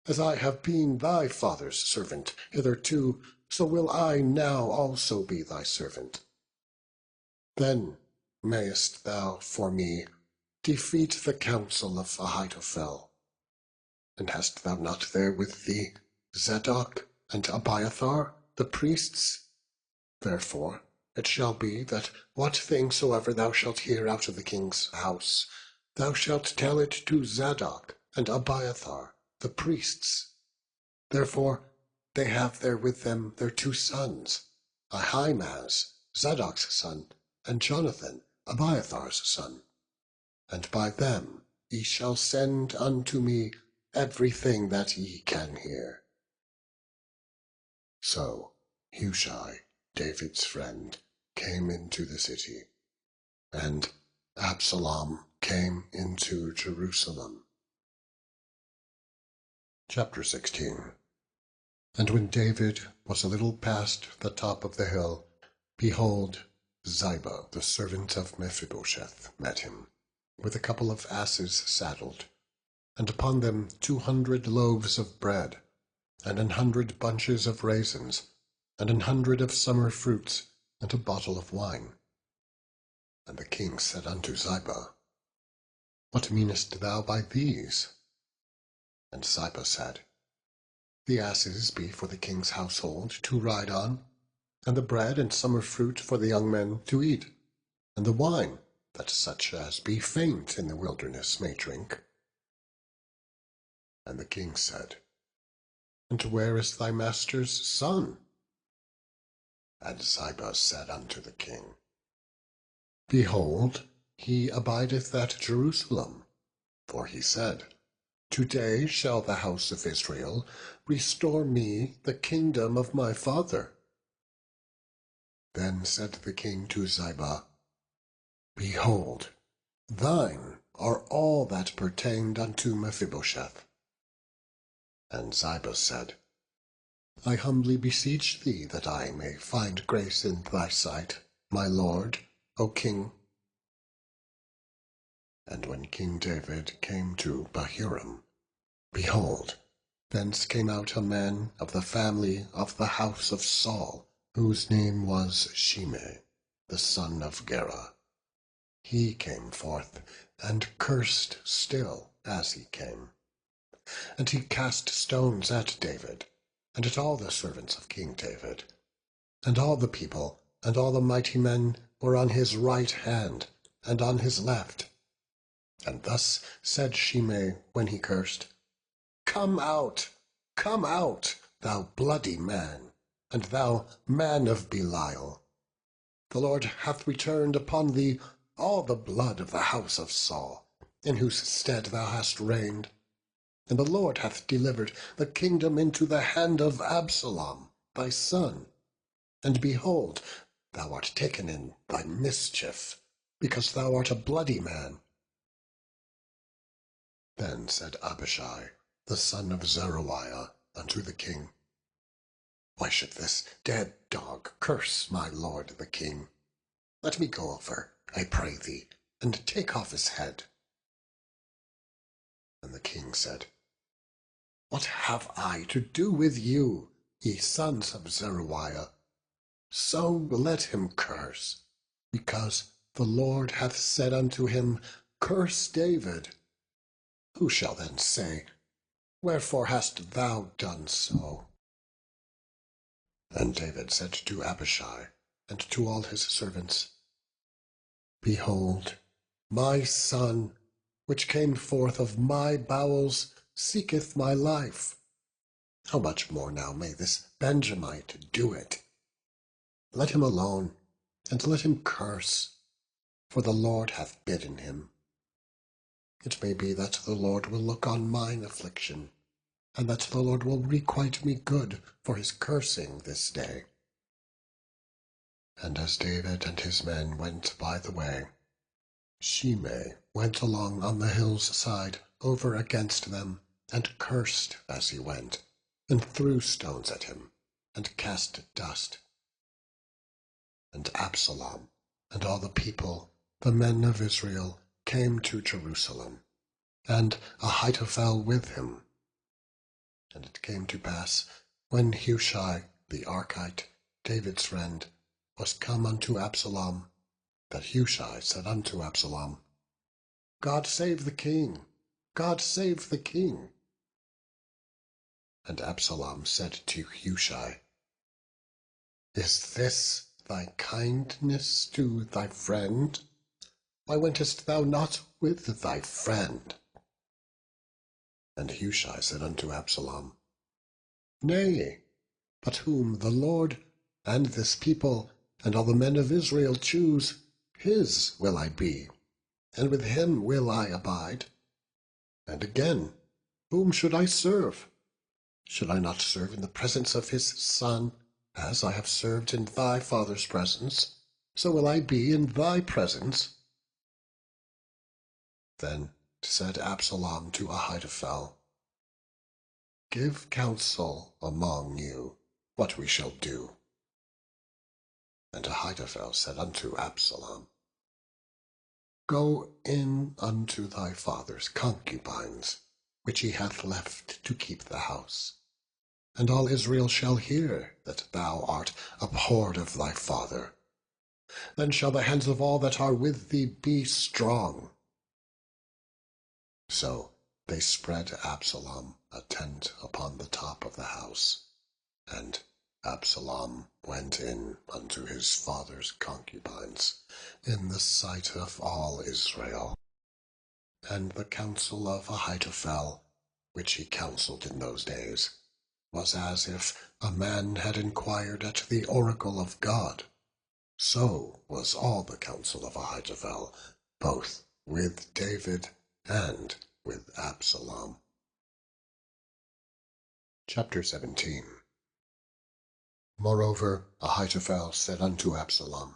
as I have been thy father's servant hitherto, so will I now also be thy servant. Then mayest thou for me defeat the counsel of Ahithophel. And hast thou not there with thee Zadok and Abiathar, the priests? Therefore it shall be that what thing soever thou shalt hear out of the king's house, thou shalt tell it to Zadok and Abiathar, the priests. Therefore they have there with them their 2 sons, Ahimaaz, Zadok's son, and Jonathan, Abiathar's son. And by them ye shall send unto me everything that ye can hear. So Hushai, David's friend, came into the city, and Absalom came into Jerusalem. Chapter 16. And when David was a little past the top of the hill, behold, Ziba, the servant of Mephibosheth, met him, with a couple of asses saddled, and upon them 200 loaves of bread, and 100 bunches of raisins, and 100 of summer fruits, and a bottle of wine. And the king said unto Ziba, What meanest thou by these? And Ziba said, The asses be for the king's household to ride on, and the bread and summer fruit for the young men to eat, and the wine, that such as be faint in the wilderness may drink. And the king said, And where is thy master's son? And Ziba said unto the king, Behold, he abideth at Jerusalem. For he said, Today shall the house of Israel restore me the kingdom of my father. Then said the king to Ziba, Behold, thine are all that pertained unto Mephibosheth. And Ziba said, I humbly beseech thee that I may find grace in thy sight, my lord, O king. And when King David came to Bahurim, behold, thence came out a man of the family of the house of Saul, whose name was Shimei, the son of Gera. He came forth, and cursed still as he came. And he cast stones at David, and at all the servants of King David. And all the people, and all the mighty men were on his right hand, and on his left. And thus said Shimei when he cursed, come out, thou bloody man, and thou man of Belial. The Lord hath returned upon thee all the blood of the house of Saul, in whose stead thou hast reigned. And the Lord hath delivered the kingdom into the hand of Absalom, thy son. And behold, thou art taken in thy mischief, because thou art a bloody man. Then said Abishai, the son of Zeruiah, unto the king, why should this dead dog curse my lord the king? Let me go over, I pray thee, and take off his head. And the king said, what have I to do with you, ye sons of Zeruiah? So let him curse, because the Lord hath said unto him, curse David. Who shall then say, wherefore hast thou done so? And David said to Abishai and to all his servants, behold, my son, which came forth of my bowels, seeketh my life. How much more now may this Benjamite do it? Let him alone, and let him curse, for the Lord hath bidden him. It may be that the Lord will look on mine affliction, and that the Lord will requite me good for his cursing this day. And as David and his men went by the way, Shimei went along on the hill's side over against them, and cursed as he went, and threw stones at him, and cast dust. And Absalom and all the people, the men of Israel, came to Jerusalem, and Ahithophel with him. And it came to pass, when Hushai the Archite, David's friend, was come unto Absalom, that Hushai said unto Absalom, God save the king! God save the king! And Absalom said to Hushai, is this thy kindness to thy friend? Why wentest thou not with thy friend? And Hushai said unto Absalom, nay, but whom the Lord and this people and all the men of Israel choose, his will I be, and with him will I abide. And again, whom should I serve? Should I not serve in the presence of his son, as I have served in thy father's presence, so will I be in thy presence. Then said Absalom to Ahithophel, give counsel among you what we shall do. And Ahithophel said unto Absalom, go in unto thy father's concubines, which he hath left to keep the house. And all Israel shall hear that thou art abhorred of thy father. Then shall the hands of all that are with thee be strong. So they spread Absalom a tent upon the top of the house, and Absalom went in unto his father's concubines in the sight of all Israel. And the counsel of Ahithophel, which he counselled in those days, was as if a man had inquired at the oracle of God. So was all the counsel of Ahithophel, both with David and with Absalom. Chapter 17. Moreover Ahithophel said unto Absalom,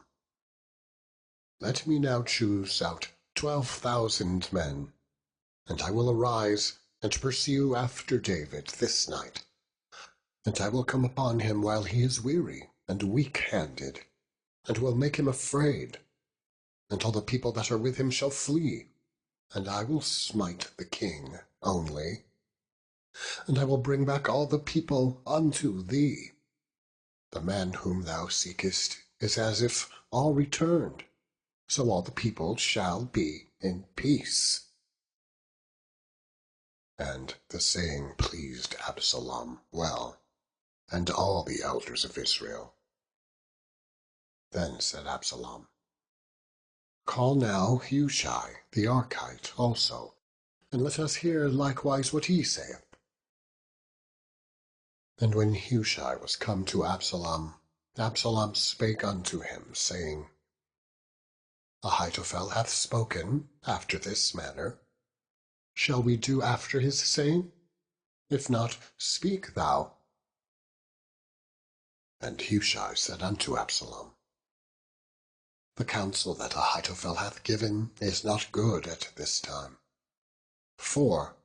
let me now choose out 12,000 men, and I will arise and pursue after David this night. And I will come upon him while he is weary and weak-handed, and will make him afraid, and all the people that are with him shall flee, and I will smite the king only. And I will bring back all the people unto thee. The man whom thou seekest is as if all returned, so all the people shall be in peace. And the saying pleased Absalom well, and all the elders of Israel. Then said Absalom, Call now Hushai the Archite also, and let us hear likewise what he saith. And when Hushai was come to Absalom, Absalom spake unto him, saying, Ahitophel hath spoken after this manner. Shall we do after his saying? If not, speak thou. And Hushai said unto Absalom, The counsel that Ahitophel hath given is not good at this time. For,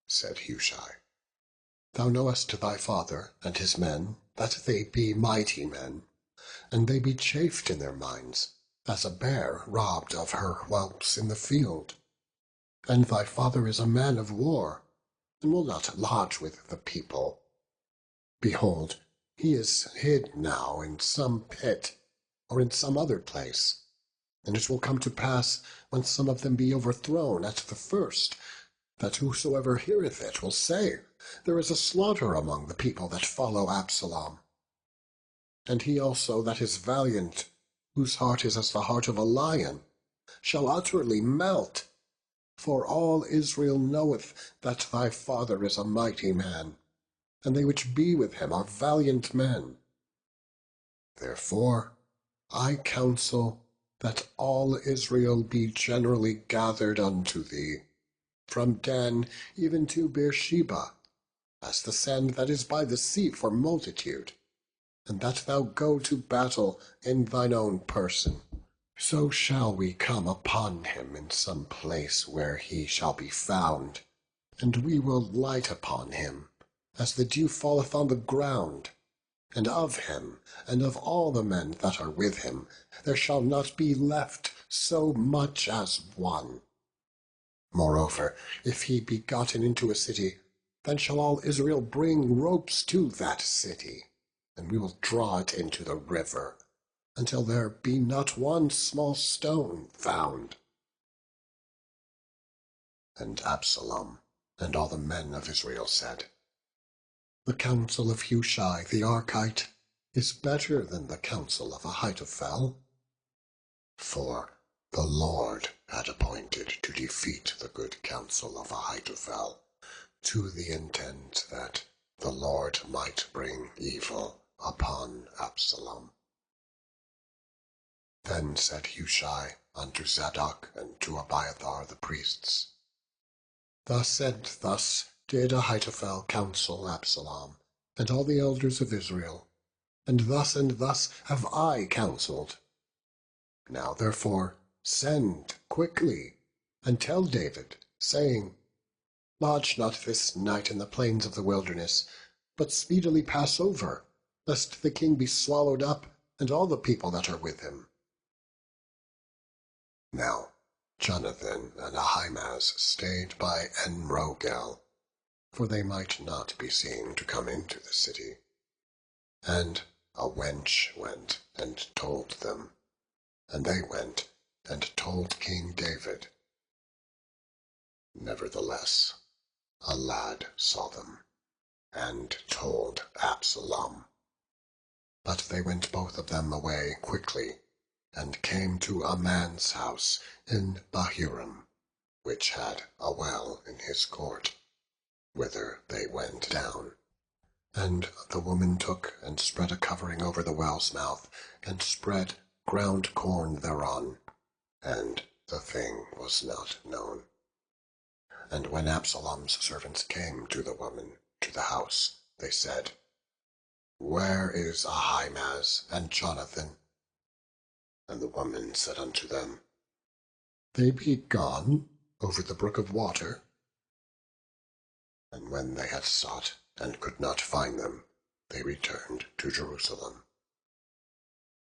said Hushai, thou knowest thy father and his men, that they be mighty men, and they be chafed in their minds, as a bear robbed of her whelps in the field. And thy father is a man of war, and will not lodge with the people. Behold, he is hid now in some pit, or in some other place. And it will come to pass, when some of them be overthrown at the first, that whosoever heareth it will say, There is a slaughter among the people that follow Absalom. And he also that is valiant, whose heart is as the heart of a lion, shall utterly melt. For all Israel knoweth that thy father is a mighty man, and they which be with him are valiant men. Therefore I counsel that all Israel be generally gathered unto thee, from Dan even to Beersheba, as the sand that is by the sea for multitude, and that thou go to battle in thine own person. So shall we come upon him in some place where he shall be found, and we will light upon him, as the dew falleth on the ground. And of him, and of all the men that are with him, there shall not be left so much as one. Moreover, if he be gotten into a city, then shall all Israel bring ropes to that city, and we will draw it into the river, until there be not one small stone found. And Absalom and all the men of Israel said, The counsel of Hushai the Archite is better than the counsel of Ahitophel. For the Lord had appointed to defeat the good counsel of Ahitophel, to the intent that the Lord might bring evil upon Absalom. Then said Hushai unto Zadok and to Abiathar the priests, Thus and thus did Ahitophel counsel Absalom, and all the elders of Israel, and thus have I counselled. Now therefore send quickly, and tell David, saying, Lodge not this night in the plains of the wilderness, but speedily pass over, lest the king be swallowed up, and all the people that are with him. Now Jonathan and Ahimaaz stayed by En-rogel, for they might not be seen to come into the city. And a wench went and told them, and they went and told King David. Nevertheless, a lad saw them, and told Absalom. But they went both of them away quickly, and came to a man's house in Bahurim, which had a well in his court, whither they went down. And the woman took and spread a covering over the well's mouth, and spread ground corn thereon, and the thing was not known. And when Absalom's servants came to the woman to the house, they said, Where is Ahimaaz and Jonathan? And the woman said unto them, They be gone over the brook of water. And when they had sought and could not find them, they returned to Jerusalem.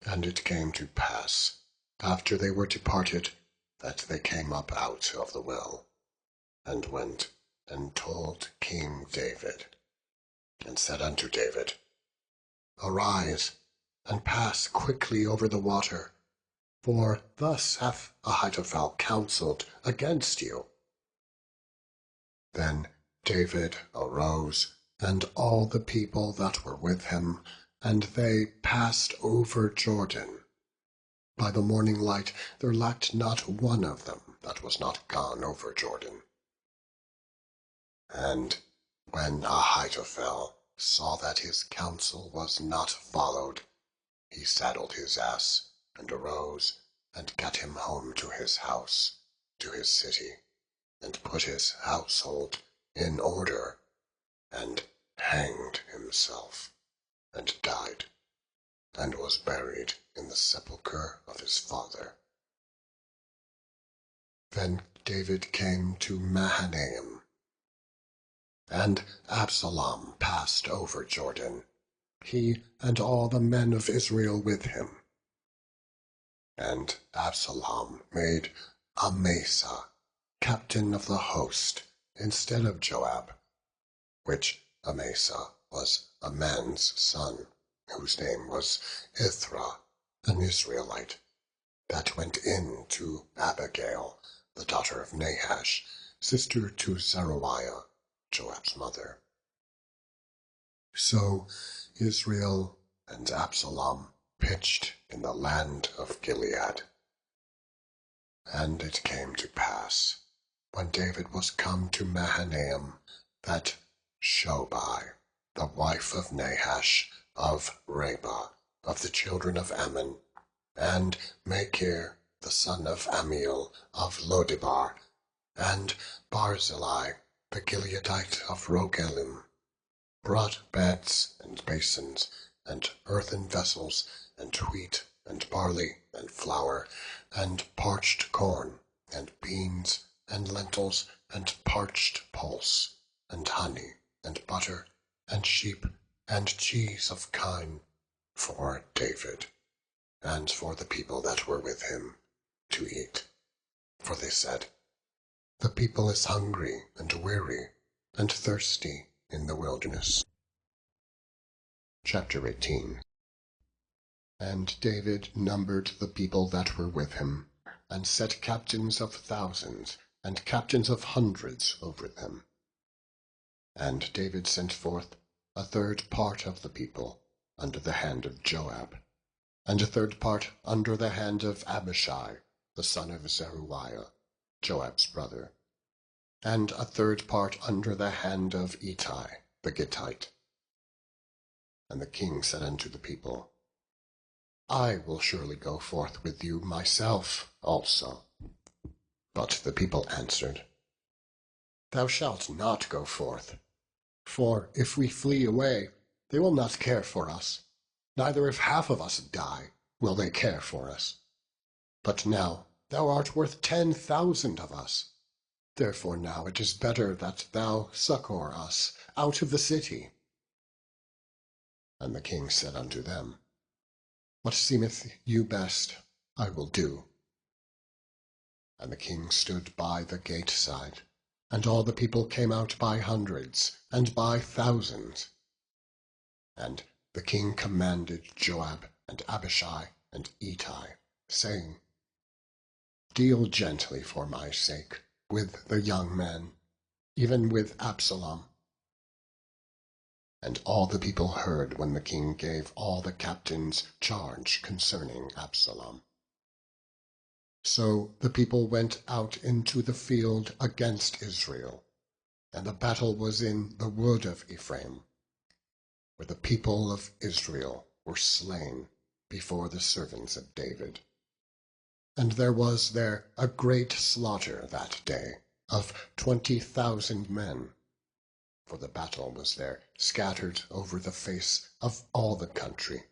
And it came to pass, after they were departed, that they came up out of the well, and went and told King David, and said unto David, Arise, and pass quickly over the water, for thus hath Ahithophel counselled against you. Then David arose, and all the people that were with him, and they passed over Jordan. By the morning light there lacked not one of them that was not gone over Jordan. And when Ahithophel saw that his counsel was not followed, he saddled his ass, and arose, and gat him home to his house, to his city, and put his household in order, and hanged himself, and died, and was buried in the sepulchre of his father. Then David came to Mahanaim, and Absalom passed over Jordan, he and all the men of Israel with him. And Absalom made Amasa captain of the host instead of Joab, which Amasa was a man's son, whose name was Ithra, an Israelite, that went in to Abigail, the daughter of Nahash, sister to Zeruiah, Joab's mother. So Israel and Absalom pitched in the land of Gilead. And it came to pass, when David was come to Mahanaim, that Shobai, the wife of Nahash, of Rabbah, of the children of Ammon, and Machir, the son of Ammiel, of Lodebar, and Barzillai, the Gileadite of Rogelim, brought beds and basins, and earthen vessels, and wheat, and barley, and flour, and parched corn, and beans, and lentils, and parched pulse, and honey, and butter, and sheep, and cheese of kine, for David, and for the people that were with him, to eat. For they said, The people is hungry, and weary, and thirsty in the wilderness. Chapter 18. And David numbered the people that were with him, and set captains of thousands, and captains of hundreds over them. And David sent forth a third part of the people under the hand of Joab, and a third part under the hand of Abishai, the son of Zeruiah, Joab's brother, and a third part under the hand of Ittai the Gittite. And the king said unto the people, I will surely go forth with you myself also. But the people answered, Thou shalt not go forth, for if we flee away, they will not care for us, neither if half of us die will they care for us. But now thou art worth 10,000 of us. Therefore now it is better that thou succour us out of the city. And the king said unto them, What seemeth you best, I will do. And the king stood by the gate side, and all the people came out by hundreds, and by thousands. And the king commanded Joab, and Abishai, and Ittai, saying, Deal gently for my sake with the young men, even with Absalom. And all the people heard when the king gave all the captains charge concerning Absalom. So the people went out into the field against Israel, and the battle was in the wood of Ephraim, where the people of Israel were slain before the servants of David. And there was there a great slaughter that day of 20,000 men, for the battle was there scattered over the face of all the country.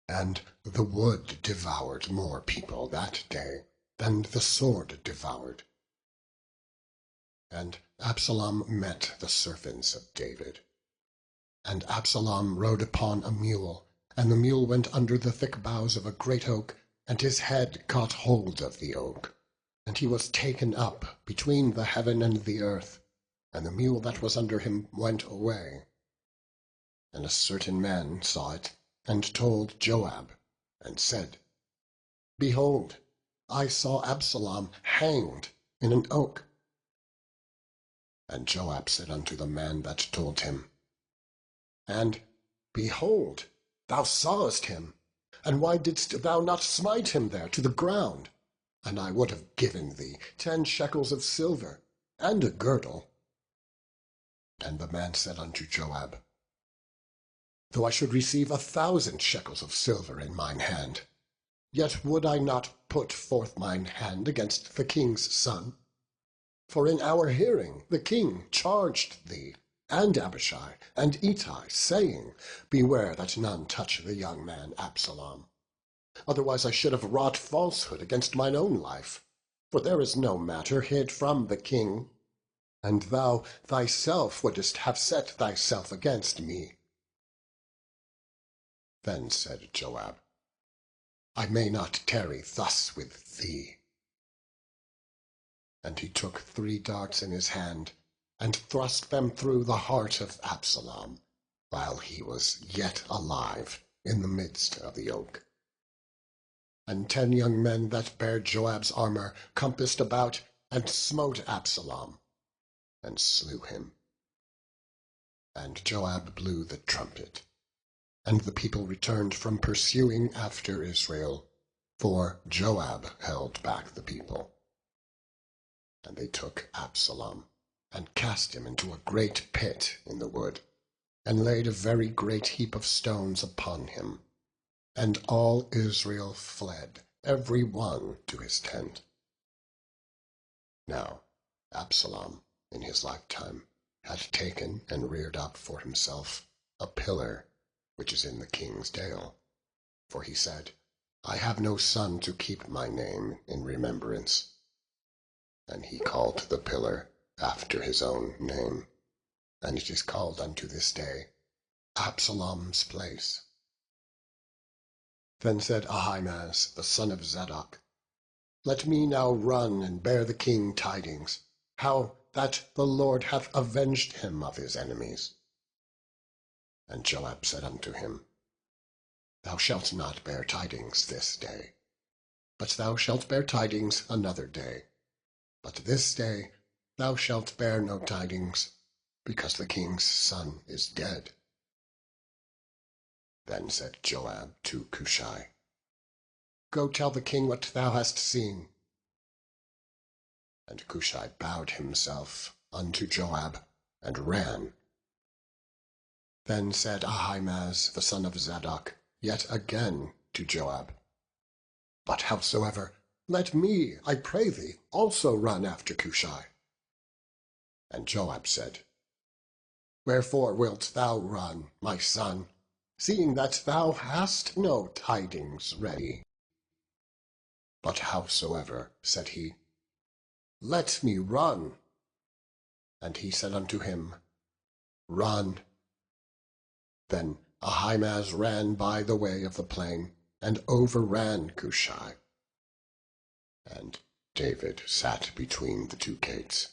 And the wood devoured more people that day than the sword devoured. And Absalom met the servants of David. And Absalom rode upon a mule, and the mule went under the thick boughs of a great oak, and his head caught hold of the oak. And he was taken up between the heaven and the earth, and the mule that was under him went away. And a certain man saw it, and told Joab, and said, Behold, I saw Absalom hanged in an oak. And Joab said unto the man that told him, And, behold, thou sawest him, and why didst thou not smite him there to the ground? And I would have given thee 10 shekels of silver, and a girdle. And the man said unto Joab, Though I should receive 1,000 shekels of silver in mine hand, yet would I not put forth mine hand against the king's son. For in our hearing the king charged thee, and Abishai, and Ittai, saying, Beware that none touch the young man Absalom. Otherwise I should have wrought falsehood against mine own life, for there is no matter hid from the king, and thou thyself wouldest have set thyself against me. Then said Joab, I may not tarry thus with thee. And he took 3 darts in his hand, and thrust them through the heart of Absalom, while he was yet alive in the midst of the oak. And 10 young men that bare Joab's armour compassed about, and smote Absalom, and slew him. And Joab blew the trumpet, and the people returned from pursuing after Israel, for Joab held back the people. And they took Absalom, and cast him into a great pit in the wood, and laid a very great heap of stones upon him. And all Israel fled, every one to his tent. Now Absalom, in his lifetime, had taken and reared up for himself a pillar, which is in the king's dale. For he said, I have no son to keep my name in remembrance. And he called the pillar after his own name, and it is called unto this day Absalom's place. Then said Ahimaaz the son of Zadok, Let me now run and bear the king tidings, how that the Lord hath avenged him of his enemies. And Joab said unto him, Thou shalt not bear tidings this day, but thou shalt bear tidings another day. But this day thou shalt bear no tidings, because the king's son is dead. Then said Joab to Cushai, Go tell the king what thou hast seen. And Cushai bowed himself unto Joab, and ran. Then said Ahimaaz the son of Zadok yet again to Joab, But howsoever, let me, I pray thee, also run after Cushai. And Joab said, Wherefore wilt thou run, my son, seeing that thou hast no tidings ready? But howsoever, said he, Let me run. And he said unto him, Run. Then Ahimaaz ran by the way of the plain, and overran Cushai. And David sat between the 2 gates.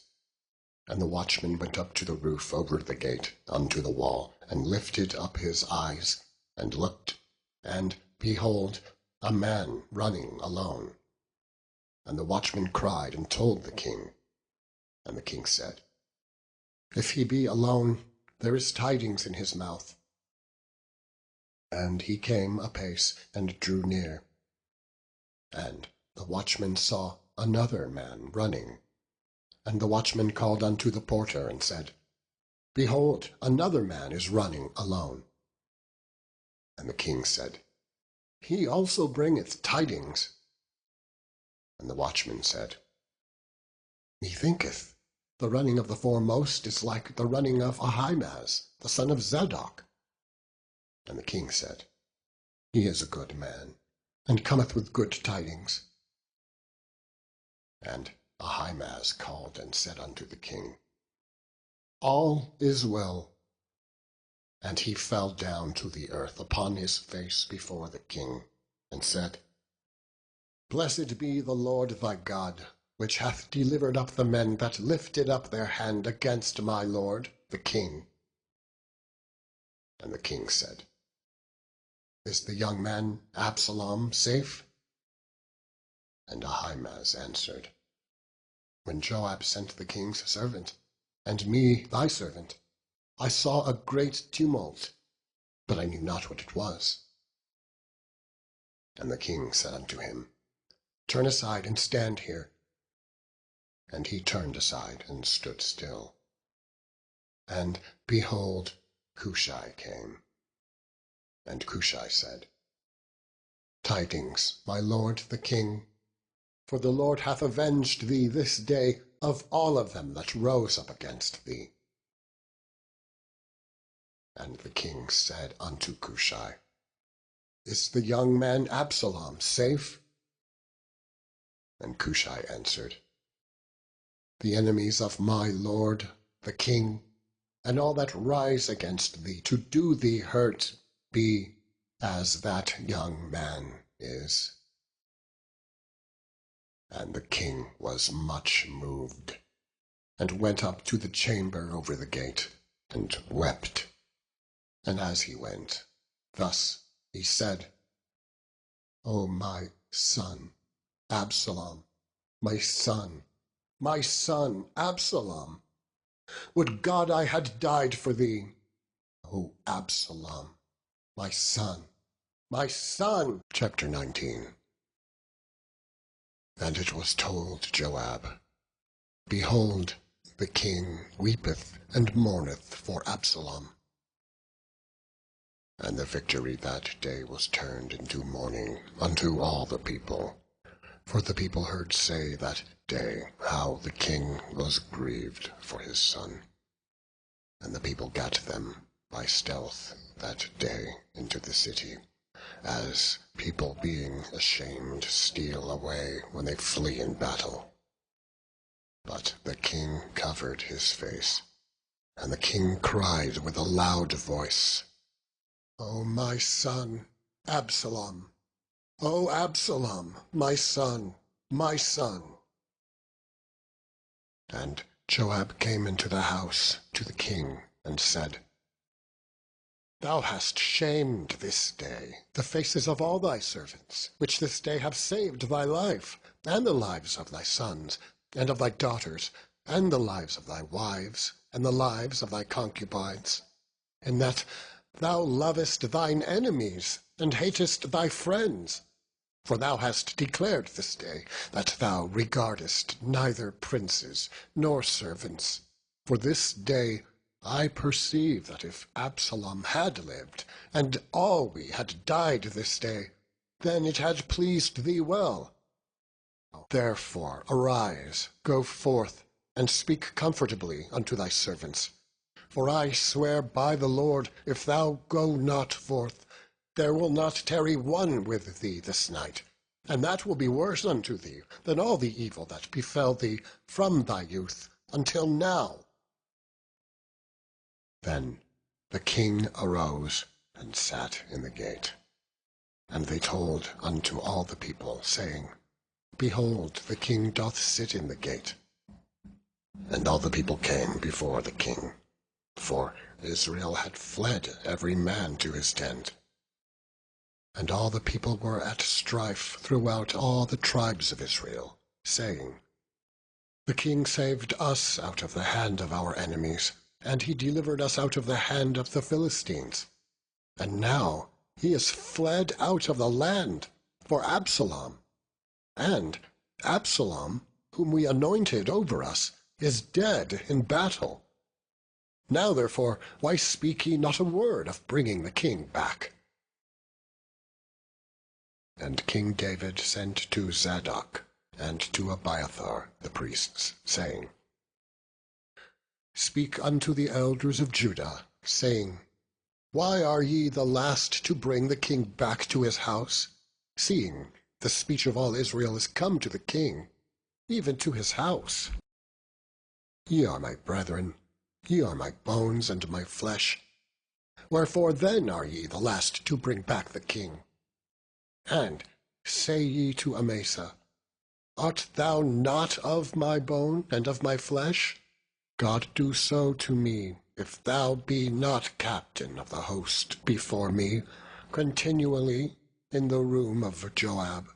And the watchman went up to the roof over the gate unto the wall, and lifted up his eyes, and looked, and behold, a man running alone. And the watchman cried and told the king. And the king said, If he be alone, there is tidings in his mouth. And he came apace, and drew near. And the watchman saw another man running. And the watchman called unto the porter, and said, Behold, another man is running alone. And the king said, He also bringeth tidings. And the watchman said, Methinketh the running of the foremost is like the running of Ahimaaz the son of Zadok. And the king said, He is a good man, and cometh with good tidings. And Ahimaaz called and said unto the king, All is well. And he fell down to the earth upon his face before the king, and said, Blessed be the Lord thy God, which hath delivered up the men that lifted up their hand against my lord the king. And the king said, Is the young man Absalom safe? And Ahimaaz answered, When Joab sent the king's servant, and me thy servant, I saw a great tumult, but I knew not what it was. And the king said unto him, Turn aside and stand here. And he turned aside and stood still. And behold, Cushai came. And Cushai said, Tidings, my lord the king, for the Lord hath avenged thee this day of all of them that rose up against thee. And the king said unto Cushai, Is the young man Absalom safe? And Cushai answered, The enemies of my lord the king, and all that rise against thee to do thee hurt, be as that young man is. And the king was much moved, and went up to the chamber over the gate, and wept. And as he went, thus he said, O my son, Absalom, my son, Absalom! Would God I had died for thee! O Absalom, my son, my son! Chapter 19. And it was told Joab, Behold, the king weepeth and mourneth for Absalom. And the victory that day was turned into mourning unto all the people. For the people heard say that day how the king was grieved for his son. And the people gat them by stealth that day into the city, as people being ashamed steal away when they flee in battle. But the king covered his face, and the king cried with a loud voice, O my son, Absalom! O Absalom, my son, my son! And Joab came into the house to the king, and said, Thou hast shamed this day the faces of all thy servants, which this day have saved thy life, and the lives of thy sons, and of thy daughters, and the lives of thy wives, and the lives of thy concubines, in that thou lovest thine enemies, and hatest thy friends. For thou hast declared this day that thou regardest neither princes nor servants. For this day I perceive that if Absalom had lived, and all we had died this day, then it had pleased thee well. Therefore arise, go forth, and speak comfortably unto thy servants. For I swear by the Lord, if thou go not forth, there will not tarry one with thee this night, and that will be worse unto thee than all the evil that befell thee from thy youth until now. Then the king arose and sat in the gate. And they told unto all the people, saying, Behold, the king doth sit in the gate. And all the people came before the king, for Israel had fled every man to his tent. And all the people were at strife throughout all the tribes of Israel, saying, The king saved us out of the hand of our enemies, and he delivered us out of the hand of the Philistines. And now he is fled out of the land for Absalom. And Absalom, whom we anointed over us, is dead in battle. Now therefore, why speak ye not a word of bringing the king back? And King David sent to Zadok and to Abiathar the priests, saying, Speak unto the elders of Judah, saying, Why are ye the last to bring the king back to his house, seeing the speech of all Israel is come to the king? even to his house. Ye are my brethren, ye are my bones and my flesh. Wherefore then are ye the last to bring back the king? And say ye to Amasa, Art thou not of my bone and of my flesh? God do so to me, if thou be not captain of the host before me, continually in the room of Joab.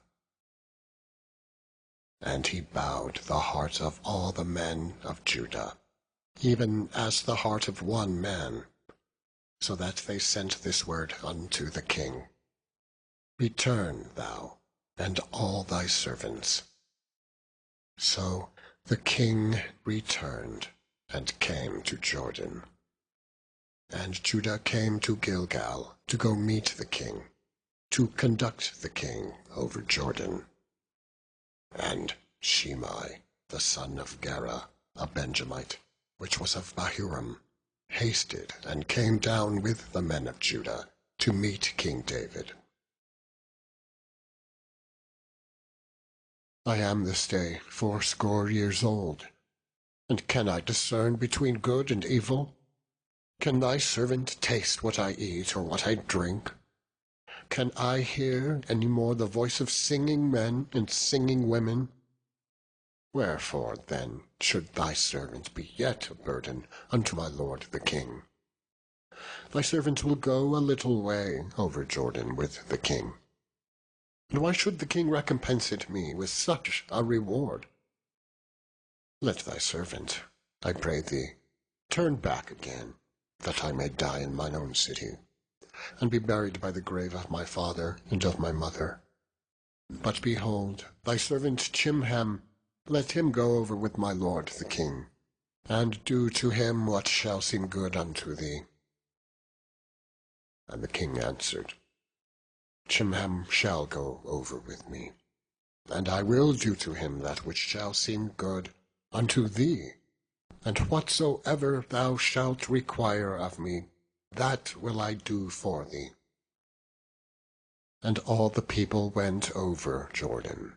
And he bowed the heart of all the men of Judah, even as the heart of one man, so that they sent this word unto the king, Return thou, and all thy servants. So the king returned, and came to Jordan. And Judah came to Gilgal to go meet the king, to conduct the king over Jordan. And Shimei, the son of Gera, a Benjamite, which was of Bahurim, hasted and came down with the men of Judah to meet King David. I am this day 80 years old, and can I discern between good and evil? Can thy servant taste what I eat or what I drink? Can I hear any more the voice of singing men and singing women? Wherefore then should thy servant be yet a burden unto my lord the king? Thy servant will go a little way over Jordan with the king. And why should the king recompense it me with such a reward? Let thy servant, I pray thee, turn back again, that I may die in mine own city, and be buried by the grave of my father and of my mother. But behold, thy servant Chimham, let him go over with my lord the king, and do to him what shall seem good unto thee. And the king answered, Chimham shall go over with me, and I will do to him that which shall seem good unto thee, and whatsoever thou shalt require of me, that will I do for thee. And all the people went over Jordan.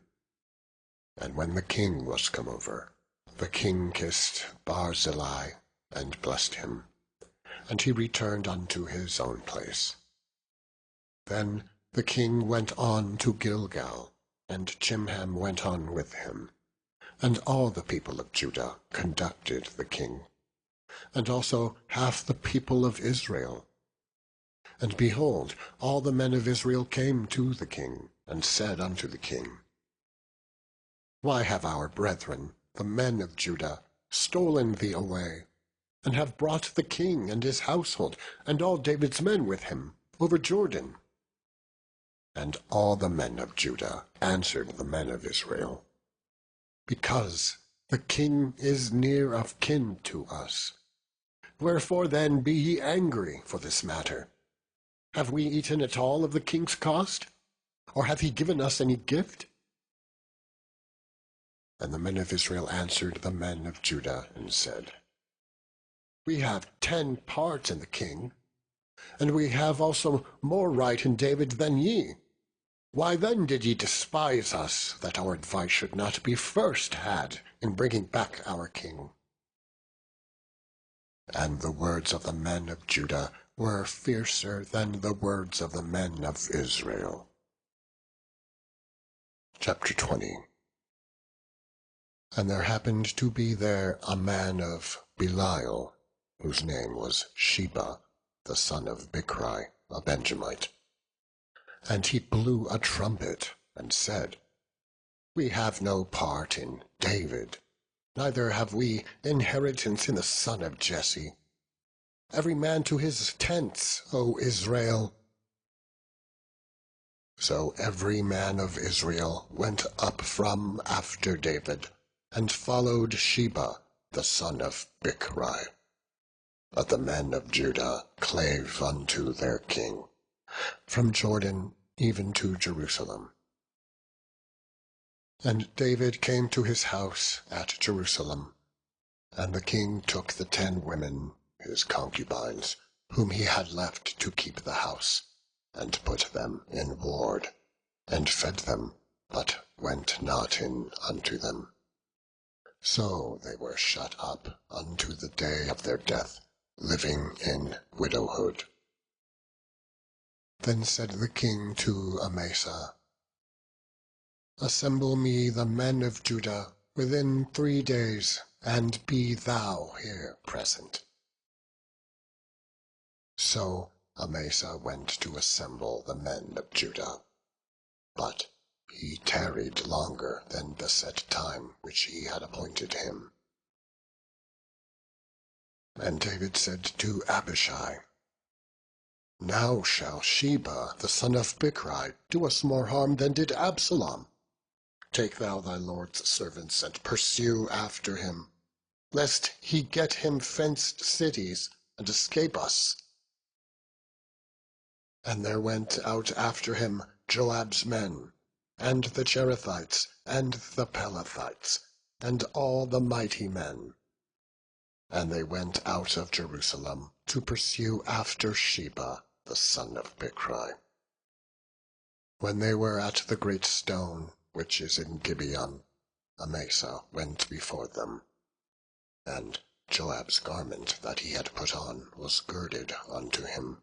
And when the king was come over, the king kissed Barzillai, and blessed him, and he returned unto his own place. Then the king went on to Gilgal, and Chimham went on with him. And all the people of Judah conducted the king, and also half the people of Israel. And behold, all the men of Israel came to the king, and said unto the king, Why have our brethren, the men of Judah, stolen thee away, and have brought the king and his household, and all David's men with him, over Jordan? And all the men of Judah answered the men of Israel, Because the king is near of kin to us. Wherefore then be ye angry for this matter? Have we eaten at all of the king's cost? Or hath he given us any gift? And the men of Israel answered the men of Judah, and said, We have 10 parts in the king, and we have also more right in David than ye. Why then did ye despise us, that our advice should not be first had in bringing back our king? And the words of the men of Judah were fiercer than the words of the men of Israel. Chapter 20. And there happened to be there a man of Belial, whose name was Sheba, the son of Bichri, a Benjamite. And he blew a trumpet, and said, We have no part in David, neither have we inheritance in the son of Jesse. Every man to his tents, O Israel. So every man of Israel went up from after David, and followed Sheba, the son of Bichri. But the men of Judah clave unto their king, from Jordan even to Jerusalem. And David came to his house at Jerusalem, and the king took the 10 women, his concubines, whom he had left to keep the house, and put them in ward, and fed them, but went not in unto them. so they were shut up unto the day of their death, living in widowhood. Then said the king to Amasa, Assemble me the men of Judah within 3 days, and be thou here present. So Amasa went to assemble the men of Judah, but he tarried longer than the set time which he had appointed him. And David said to Abishai, Now shall Sheba the son of Bichri do us more harm than did Absalom. Take thou thy lord's servants, and pursue after him, lest he get him fenced cities, and escape us. And there went out after him Joab's men, and the Cherethites, and the Pelethites, and all the mighty men. And they went out of Jerusalem to pursue after Sheba the son of Bichri. When they were at the great stone, which is in Gibeon, Amasa went before them. And Joab's garment that he had put on was girded unto him,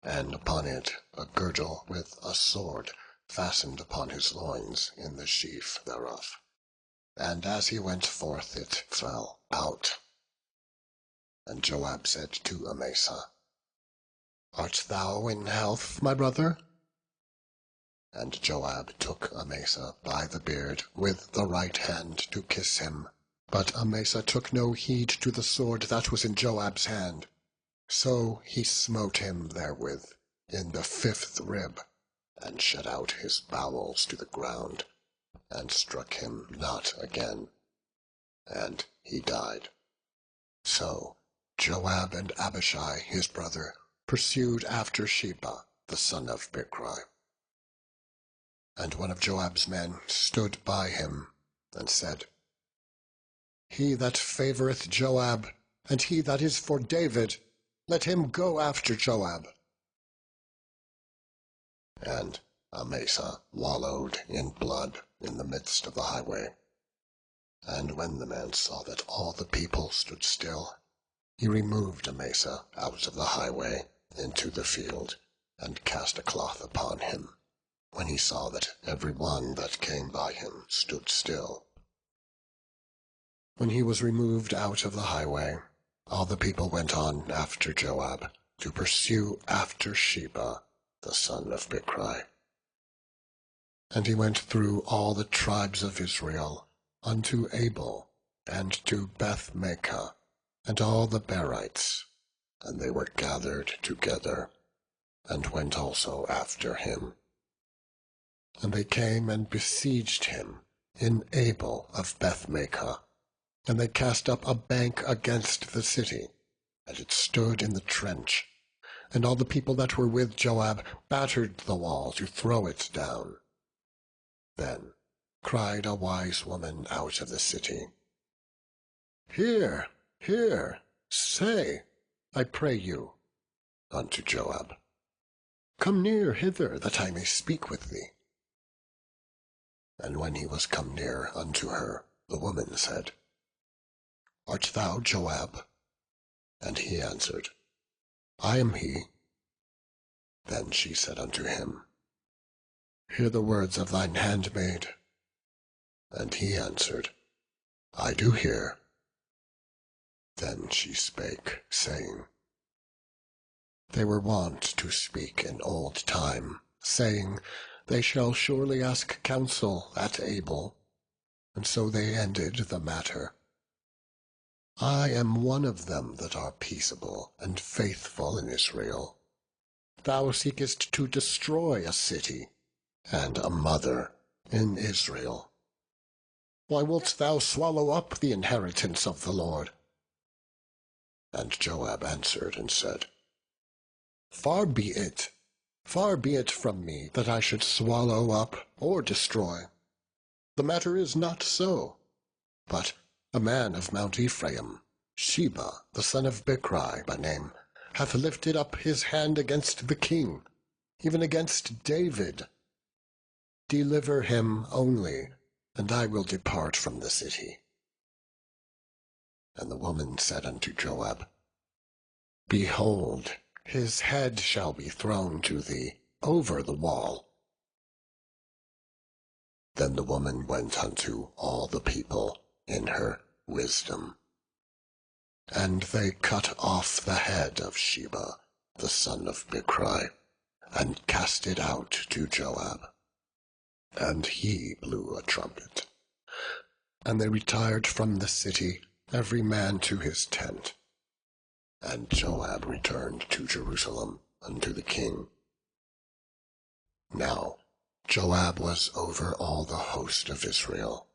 and upon it a girdle with a sword fastened upon his loins in the sheath thereof. And as he went forth it fell out. And Joab said to Amasa, Art thou in health, my brother? And Joab took Amasa by the beard with the right hand to kiss him. But Amasa took no heed to the sword that was in Joab's hand. So he smote him therewith in the 5th rib, and shed out his bowels to the ground, and struck him not again. And he died. So Joab and Abishai his brother pursued after Sheba the son of Bichri. And one of Joab's men stood by him, and said, He that favoureth Joab, and he that is for David, let him go after Joab. And Amasa wallowed in blood in the midst of the highway. And when the man saw that all the people stood still, he removed Amasa out of the highway into the field, and cast a cloth upon him, when he saw that every one that came by him stood still. When he was removed out of the highway, all the people went on after Joab, to pursue after Sheba the son of Bichri. And he went through all the tribes of Israel, unto Abel, and to Beth-Maachah, and all the Berites, and they were gathered together, and went also after him. And they came and besieged him in Abel of Beth-Maachah, and they cast up a bank against the city, and it stood in the trench. And all the people that were with Joab battered the wall to throw it down. Then cried a wise woman out of the city, Hear, hear, say, I pray you, unto Joab, Come near hither, that I may speak with thee. And when he was come near unto her, the woman said, Art thou Joab? And he answered, I am he. Then she said unto him, Hear the words of thine handmaid. And he answered, I do hear. Then she spake, saying, They were wont to speak in old time, saying, They shall surely ask counsel at Abel. And so they ended the matter. I am one of them that are peaceable and faithful in Israel. Thou seekest to destroy a city, and a mother in Israel. Why wilt thou swallow up the inheritance of the Lord? And Joab answered and said, Far be it from me that I should swallow up or destroy. The matter is not so, but a man of Mount Ephraim, Sheba the son of Bichri by name, hath lifted up his hand against the king, even against David. Deliver him only, and I will depart from the city. And the woman said unto Joab, Behold, his head shall be thrown to thee over the wall. Then the woman went unto all the people in her wisdom. And they cut off the head of Sheba, the son of Bichri, and cast it out to Joab. And he blew a trumpet. And they retired from the city, every man to his tent. And Joab returned to Jerusalem unto the king. Now Joab was over all the host of Israel,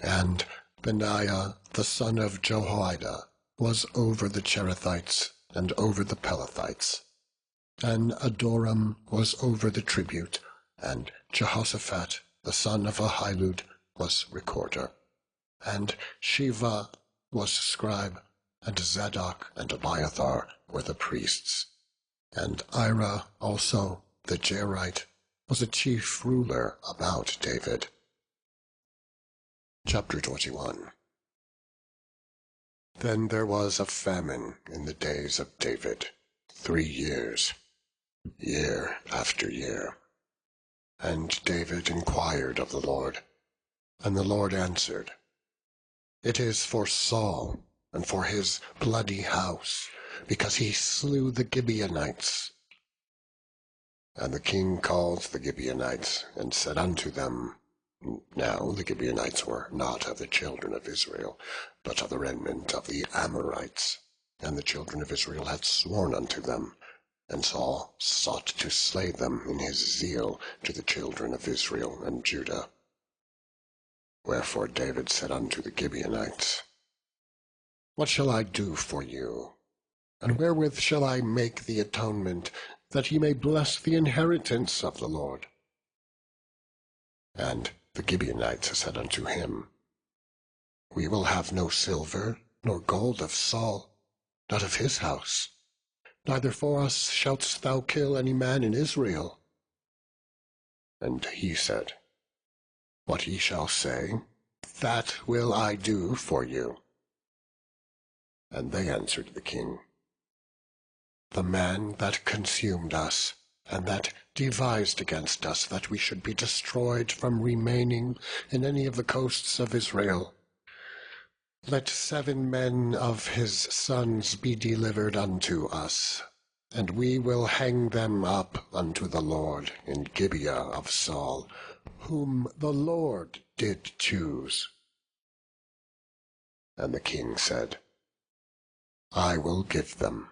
and Benaiah the son of Jehoiada was over the Cherethites and over the Pelethites, and Adoram was over the tribute, and Jehoshaphat the son of Ahilud was recorder, and Sheva was scribe, and Zadok and Abiathar were the priests, and Ira also the Jairite was a chief ruler about David. Chapter 21. Then there was a famine in the days of David 3 years, year after year. And David inquired of the Lord, and the Lord answered, It is for Saul, and for his bloody house, because he slew the Gibeonites. And the king called the Gibeonites, and said unto them, Now the Gibeonites were not of the children of Israel, but of the remnant of the Amorites. And the children of Israel had sworn unto them, and Saul sought to slay them in his zeal to the children of Israel and Judah. Wherefore David said unto the Gibeonites, What shall I do for you? And wherewith shall I make the atonement, that ye may bless the inheritance of the Lord? And the Gibeonites said unto him, We will have no silver nor gold of Saul, not of his house, neither for us shalt thou kill any man in Israel. And he said, What ye shall say, that will I do for you. And they answered the king, The man that consumed us, and that devised against us that we should be destroyed from remaining in any of the coasts of Israel, let 7 men of his sons be delivered unto us, and we will hang them up unto the Lord in Gibeah of Saul, whom the Lord did choose. And the king said, I will give them.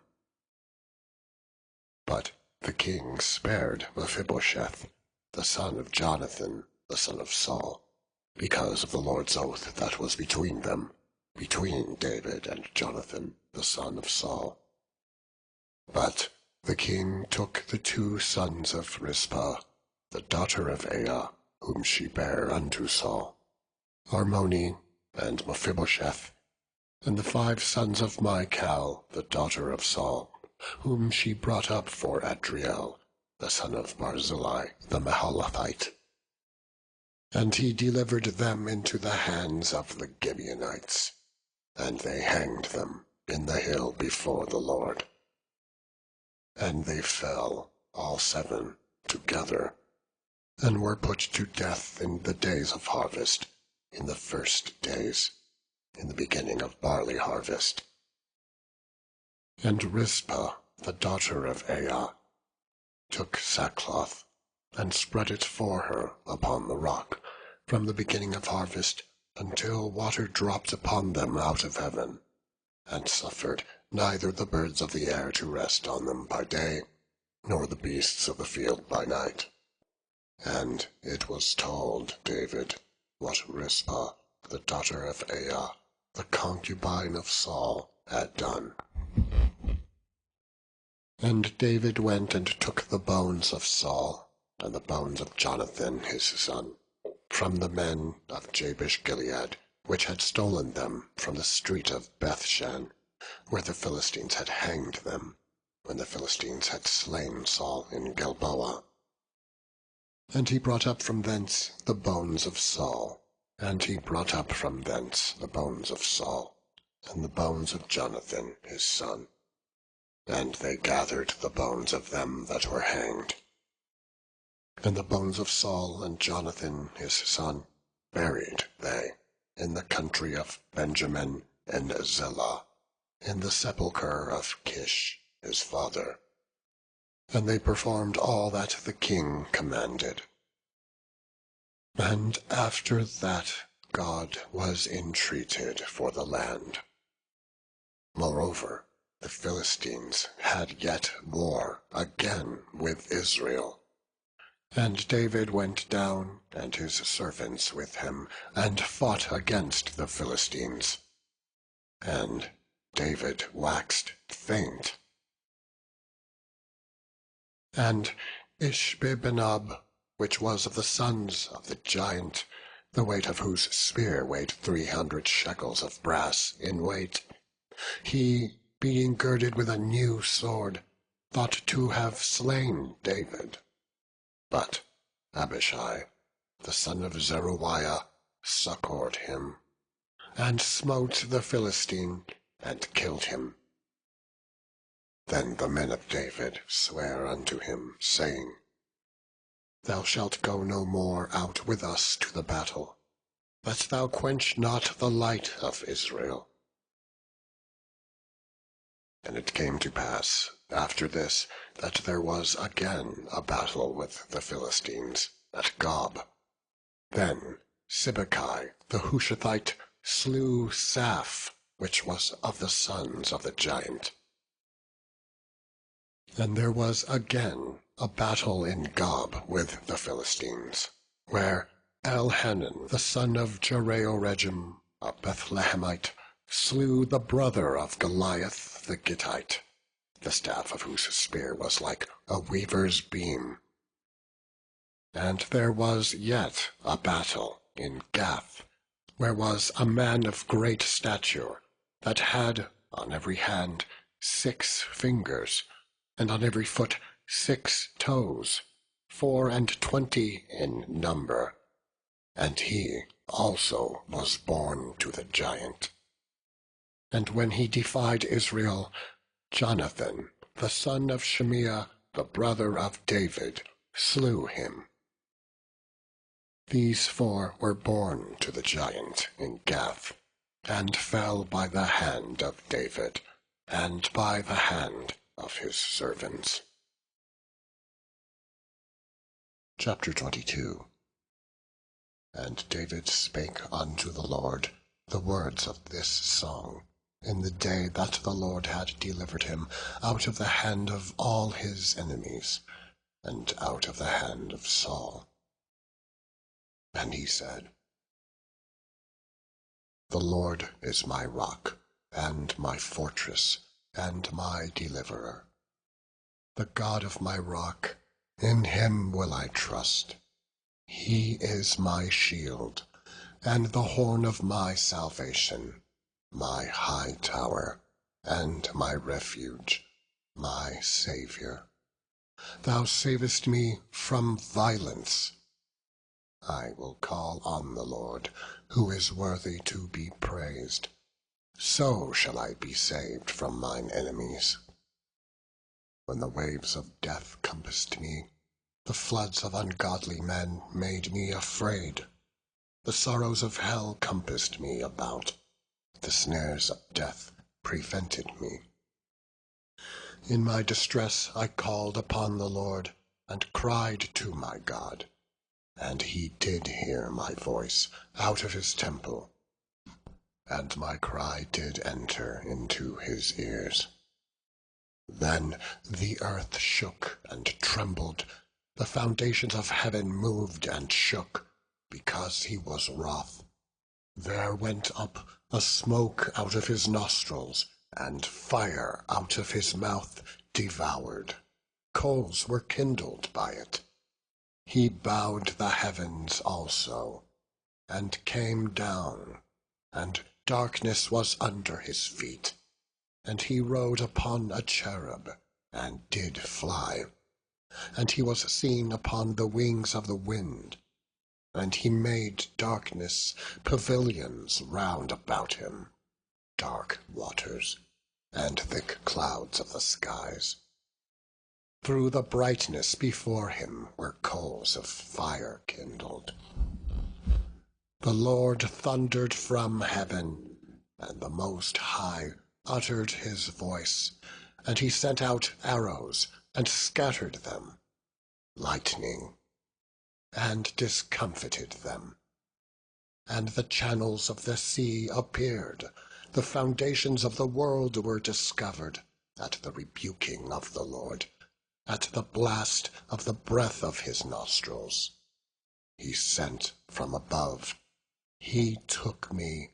But the king spared Mephibosheth, the son of Jonathan, the son of Saul, because of the Lord's oath that was between them, between David and Jonathan, the son of Saul. But the king took the 2 sons of Rizpah, the daughter of Aiah, whom she bare unto Saul, Armoni and Mephibosheth, and the 5 sons of Michal, the daughter of Saul, whom she brought up for Adriel, the son of Barzillai the Mahalathite. And he delivered them into the hands of the Gibeonites, and they hanged them in the hill before the Lord. And they fell, all 7 together, and were put to death in the days of harvest, in the first days, in the beginning of barley harvest. And Rizpah, the daughter of Aiah, took sackcloth, and spread it for her upon the rock, from the beginning of harvest until water dropped upon them out of heaven, and suffered neither the birds of the air to rest on them by day, nor the beasts of the field by night. And it was told David what Rizpah, the daughter of Aiah, the concubine of Saul, had done. And David went and took the bones of Saul, and the bones of Jonathan his son, from the men of Jabesh-Gilead, which had stolen them from the street of Bethshan, where the Philistines had hanged them, when the Philistines had slain Saul in Gilboa. And he brought up from thence the bones of Saul, and he brought up from thence the bones of Saul, and the bones of Jonathan his son. And they gathered the bones of them that were hanged. And the bones of Saul and Jonathan his son buried they in the country of Benjamin and Zelah, in the sepulchre of Kish his father. And they performed all that the king commanded. And after that God was entreated for the land. Moreover, the Philistines had yet war again with Israel. And David went down, and his servants with him, and fought against the Philistines. And David waxed faint. And Ishbi-benob, which was of the sons of the giant, the weight of whose spear weighed 300 shekels of brass in weight, he, being girded with a new sword, thought to have slain David. But Abishai, the son of Zeruiah, succoured him, and smote the Philistine, and killed him. Then the men of David sware unto him, saying, Thou shalt go no more out with us to the battle, that thou quench not the light of Israel. And it came to pass after this, that there was again a battle with the Philistines at Gob. Then Sibbecai the Hushathite slew Saph, which was of the sons of the giant. And there was again a battle in Gob with the Philistines, where Elhanan the son of Jereoregim, a Bethlehemite, slew the brother of Goliath the Gittite, the staff of whose spear was like a weaver's beam. And there was yet a battle in Gath, where was a man of great stature, that had on every hand 6 fingers, and on every foot 6 toes, 24 in number, and he also was born to the giant. And when he defied Israel, Jonathan, the son of Shimea, the brother of David, slew him. These 4 were born to the giant in Gath, and fell by the hand of David, and by the hand of his servants. Chapter 22. And David spake unto the Lord the words of this song, in the day that the Lord had delivered him out of the hand of all his enemies, and out of the hand of Saul. And he said, The Lord is my rock, and my fortress, and my deliverer. The God of my rock, in him will I trust. He is my shield, and the horn of my salvation, my high tower, and my refuge, my Saviour. Thou savest me from violence. I will call on the Lord, who is worthy to be praised. So shall I be saved from mine enemies. When the waves of death compassed me, the floods of ungodly men made me afraid. The sorrows of hell compassed me about. The snares of death prevented me. In my distress I called upon the Lord, and cried to my God. And he did hear my voice out of his temple, and my cry did enter into his ears. Then the earth shook and trembled, the foundations of heaven moved and shook, because he was wroth. There went up a smoke out of his nostrils, and fire out of his mouth devoured. Coals were kindled by it. He bowed the heavens also, and came down, and darkness was under his feet. And he rode upon a cherub, and did fly. And he was seen upon the wings of the wind. And he made darkness pavilions round about him. dark waters, and thick clouds of the skies. Through the brightness before him were coals of fire kindled. The Lord thundered from heaven, and the Most High uttered his voice, and he sent out arrows, and scattered them, lightning, and discomfited them. And the channels of the sea appeared, the foundations of the world were discovered, at the rebuking of the Lord, at the blast of the breath of his nostrils. He sent from above, he took me,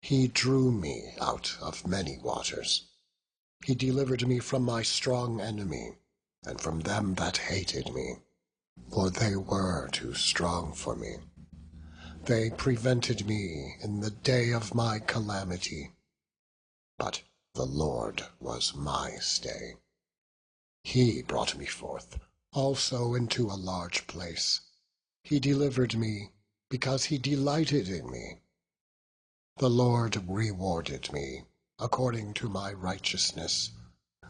he drew me out of many waters. He delivered me from my strong enemy, and from them that hated me, for they were too strong for me. They prevented me in the day of my calamity, but the Lord was my stay. He brought me forth also into a large place. He delivered me because he delighted in me. The Lord rewarded me according to my righteousness,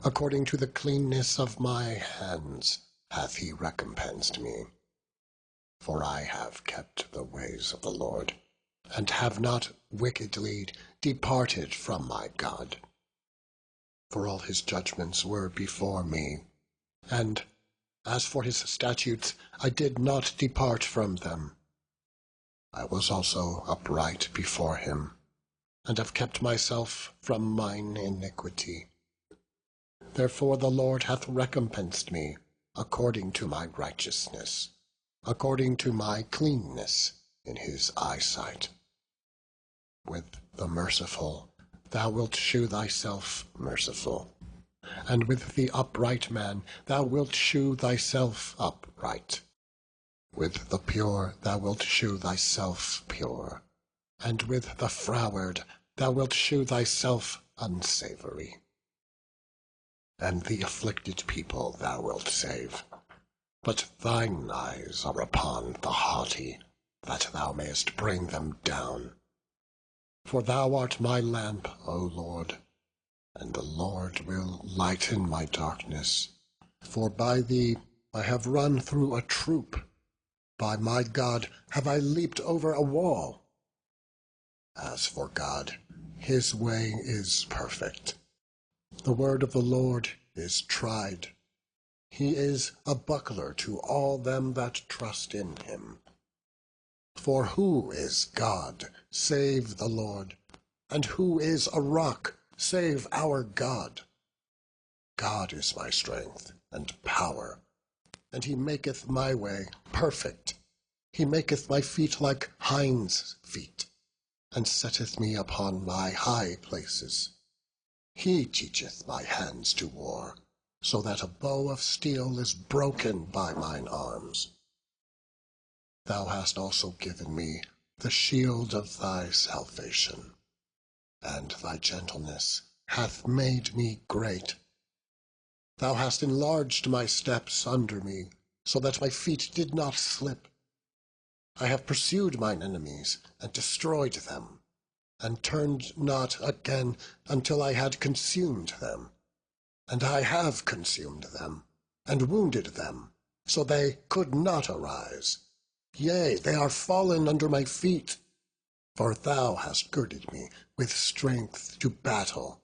according to the cleanness of my hands hath he recompensed me. For I have kept the ways of the Lord, and have not wickedly departed from my God. For all his judgments were before me, and as for his statutes, I did not depart from them. I was also upright before him, and have kept myself from mine iniquity. Therefore the Lord hath recompensed me according to my righteousness, according to my cleanness in his eyesight. With the merciful thou wilt shew thyself merciful, and with the upright man thou wilt shew thyself upright. With the pure thou wilt shew thyself pure, and with the froward thou wilt shew thyself unsavoury. And the afflicted people thou wilt save. But thine eyes are upon the haughty, that thou mayest bring them down. For thou art my lamp, O Lord, and the Lord will lighten my darkness. For by thee I have run through a troop, by my God have I leaped over a wall. As for God, his way is perfect. The word of the Lord is tried. He is a buckler to all them that trust in him. For who is God, save the Lord? And who is a rock, save our God? God is my strength and power, and he maketh my way perfect. He maketh my feet like hinds' feet, and setteth me upon my high places. He teacheth my hands to war, so that a bow of steel is broken by mine arms. Thou hast also given me the shield of thy salvation, and thy gentleness hath made me great. Thou hast enlarged my steps under me, so that my feet did not slip. I have pursued mine enemies, and destroyed them, and turned not again until I had consumed them. And I have consumed them, and wounded them, so they could not arise. Yea, they are fallen under my feet. For thou hast girded me with strength to battle.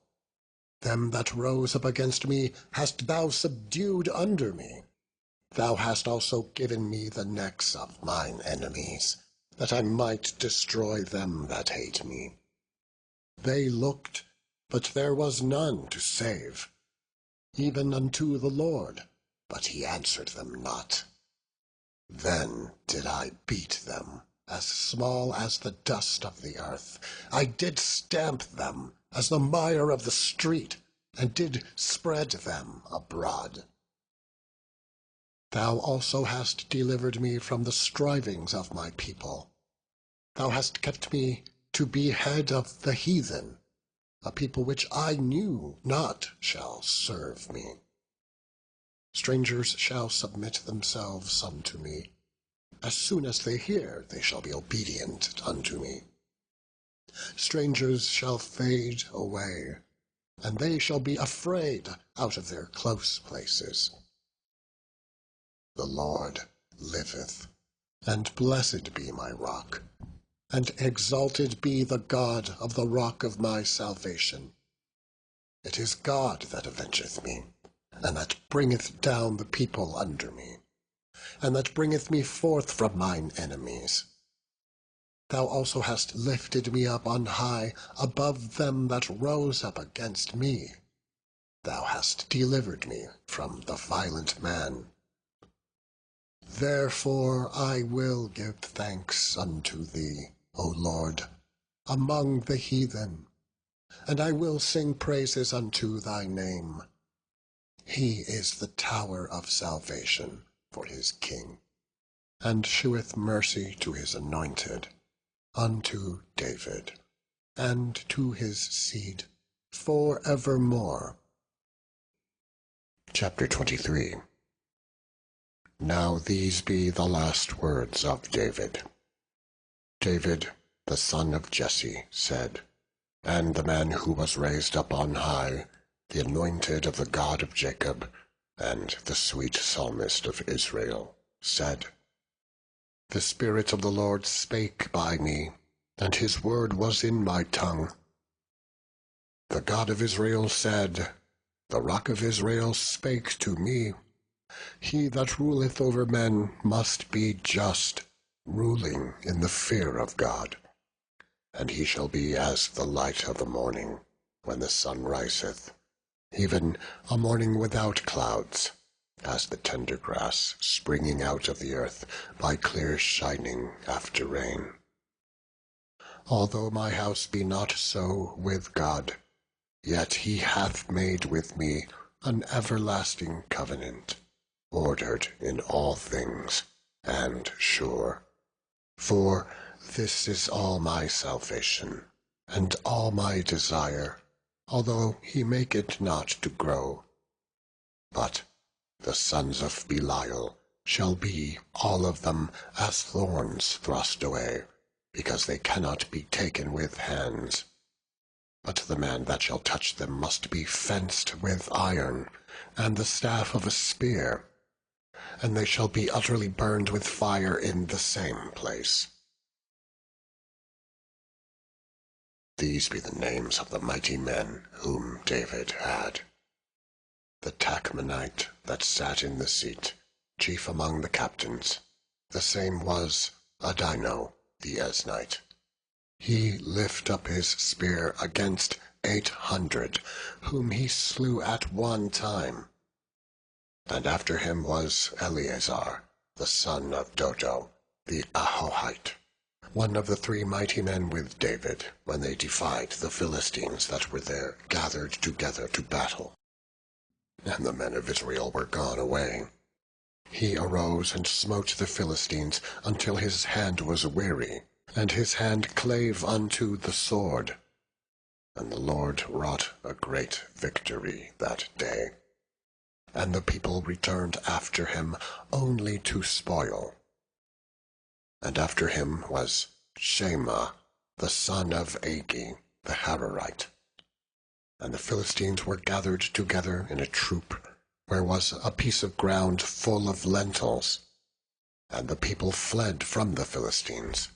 Them that rose up against me hast thou subdued under me. Thou hast also given me the necks of mine enemies, that I might destroy them that hate me. They looked, but there was none to save, even unto the Lord, but he answered them not. Then did I beat them, as small as the dust of the earth. I did stamp them as the mire of the street, and did spread them abroad. Thou also hast delivered me from the strivings of my people. Thou hast kept me to be head of the heathen. A people which I knew not shall serve me. Strangers shall submit themselves unto me. As soon as they hear, they shall be obedient unto me. Strangers shall fade away, and they shall be afraid out of their close places. The Lord liveth, and blessed be my rock, and exalted be the God of the rock of my salvation. It is God that avengeth me, and that bringeth down the people under me, and that bringeth me forth from mine enemies. Thou also hast lifted me up on high above them that rose up against me. Thou hast delivered me from the violent man. Therefore I will give thanks unto thee, O Lord, among the heathen, and I will sing praises unto thy name. He is the tower of salvation for his king, and sheweth mercy to his anointed, unto David, and to his seed for evermore. Chapter 23. Now these be the last words of David. David, the son of Jesse, said, and the man who was raised up on high, the anointed of the God of Jacob, and the sweet psalmist of Israel, said, The Spirit of the Lord spake by me, and his word was in my tongue. The God of Israel said, The rock of Israel spake to me. He that ruleth over men must be just, ruling in the fear of God. And he shall be as the light of the morning, when the sun riseth, even a morning without clouds, as the tender grass springing out of the earth by clear shining after rain. Although my house be not so with God, yet he hath made with me an everlasting covenant, ordered in all things, and sure. For this is all my salvation, and all my desire, although he make it not to grow. But the sons of Belial shall be all of them as thorns thrust away, because they cannot be taken with hands. But the man that shall touch them must be fenced with iron, and the staff of a spear, and they shall be utterly burned with fire in the same place. These be the names of the mighty men whom David had. The Tachmonite that sat in the seat, chief among the captains, the same was Adino the Eznite. He lift up his spear against 800, whom he slew at one time. And after him was Eleazar, the son of Dodo, the Ahohite, one of the 3 mighty men with David, when they defied the Philistines that were there gathered together to battle. And the men of Israel were gone away. He arose and smote the Philistines until his hand was weary, and his hand clave unto the sword. And the Lord wrought a great victory that day. And the people returned after him only to spoil. And after him was Shema, the son of Agi, the Hararite. And the Philistines were gathered together in a troop, where was a piece of ground full of lentils. And the people fled from the Philistines.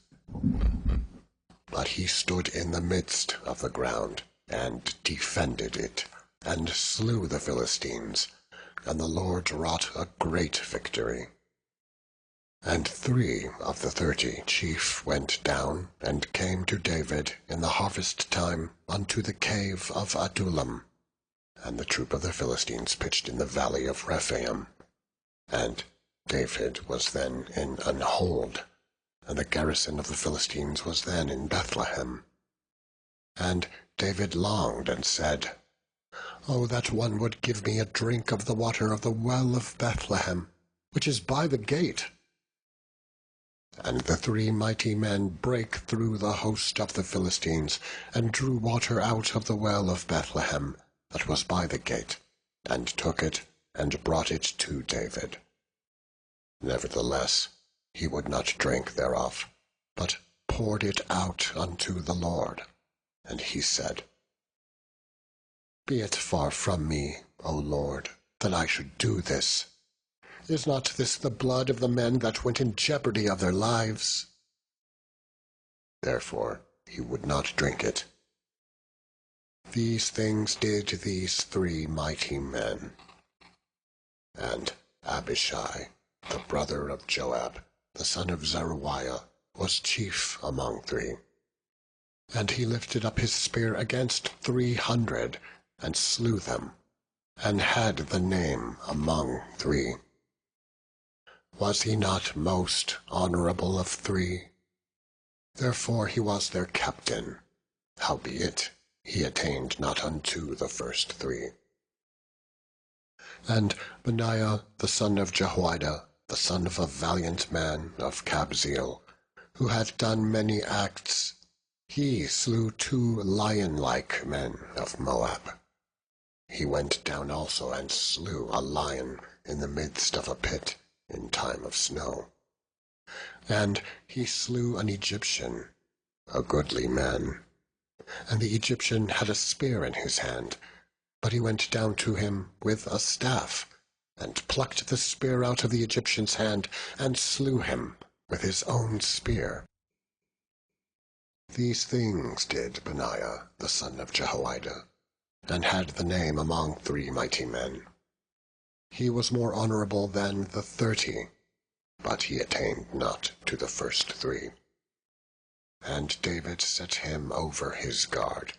But he stood in the midst of the ground, and defended it, and slew the Philistines, and the Lord wrought a great victory. And 3 of the 30 chief went down, and came to David in the harvest time unto the cave of Adullam. And the troop of the Philistines pitched in the valley of Rephaim. And David was then in an hold, and the garrison of the Philistines was then in Bethlehem. And David longed and said, O that one would give me a drink of the water of the well of Bethlehem, which is by the gate. And the 3 mighty men brake through the host of the Philistines, and drew water out of the well of Bethlehem, that was by the gate, and took it, and brought it to David. Nevertheless, he would not drink thereof, but poured it out unto the Lord. And he said, Be it far from me, O Lord, that I should do this. Is not this the blood of the men that went in jeopardy of their lives? Therefore he would not drink it. These things did these 3 mighty men. And Abishai, the brother of Joab, the son of Zeruiah, was chief among 3. And he lifted up his spear against 300, and slew them, and had the name among 3. Was he not most honorable of 3? Therefore he was their captain, howbeit he attained not unto the first 3. And Benaiah the son of Jehoiada, the son of a valiant man of Kabzeel, who had done many acts, he slew 2 lion-like men of Moab. He went down also and slew a lion in the midst of a pit in time of snow. And he slew an Egyptian, a goodly man. And the Egyptian had a spear in his hand, but he went down to him with a staff, and plucked the spear out of the Egyptian's hand, and slew him with his own spear. These things did Benaiah the son of Jehoiada, and had the name among 3 mighty men. He was more honorable than the 30, but he attained not to the first 3. And David set him over his guard.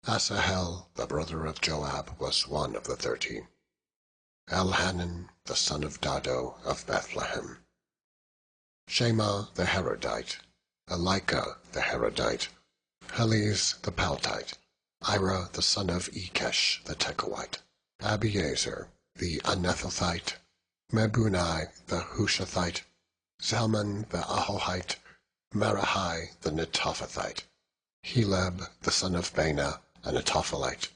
Asahel, the brother of Joab, was one of the 30. Elhanan, the son of Dado of Bethlehem. Shema the Harodite, Elika the Harodite, Heliz the Paltite, Ira the son of Ikesh the Tekoite, Abiezer the Anethothite, Mebunai the Hushathite, Zalman the Ahohite, Merahai the Netophathite, Heleb the son of Baana, a Netophalite,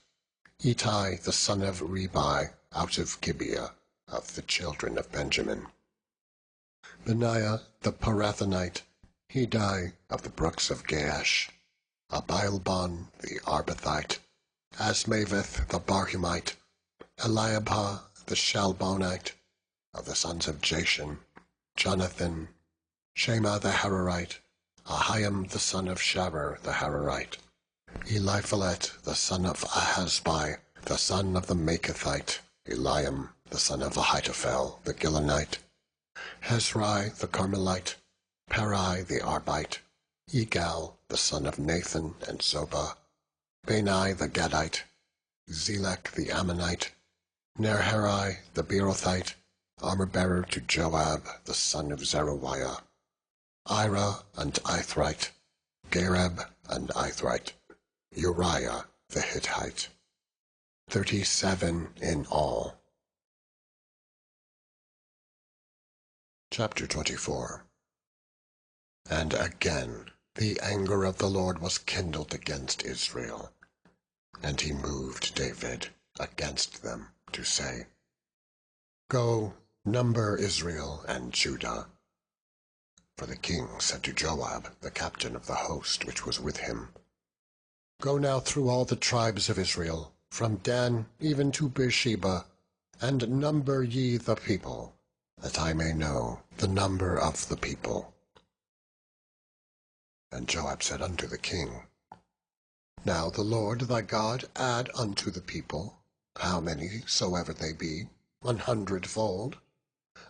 Itai the son of Ribai, out of Gibeah of the children of Benjamin, Benaiah the Parathonite, Hidai of the brooks of Gaash, Abialbon the Arbathite, Asmaveth the Barhumite, Eliabah the Shalbonite, of the sons of Jashan, Jonathan, Shema the Hararite, Ahiam the son of Sharer the Hararite, Eliphalet the son of Ahasbai, the son of the Maachathite, Eliam the son of Ahitophel the Gilonite, Hezrai the Carmelite, Parai the Arbite, Egal the son of Nathan and Zobah, Bani the Gadite, Zelek the Ammonite, Nerharai the Beerothite, armor-bearer to Joab the son of Zeruiah, Ira and Ithrite, Gareb and Ithrite, Uriah the Hittite. 37 in all. Chapter 24. And again the anger of the Lord was kindled against Israel, and he moved David against them to say, Go, number Israel and Judah. For the king said to Joab, the captain of the host which was with him, Go now through all the tribes of Israel, from Dan even to Beersheba, and number ye the people, that I may know the number of the people. And Joab said unto the king, Now the Lord thy God add unto the people, how many soever they be, 100-fold,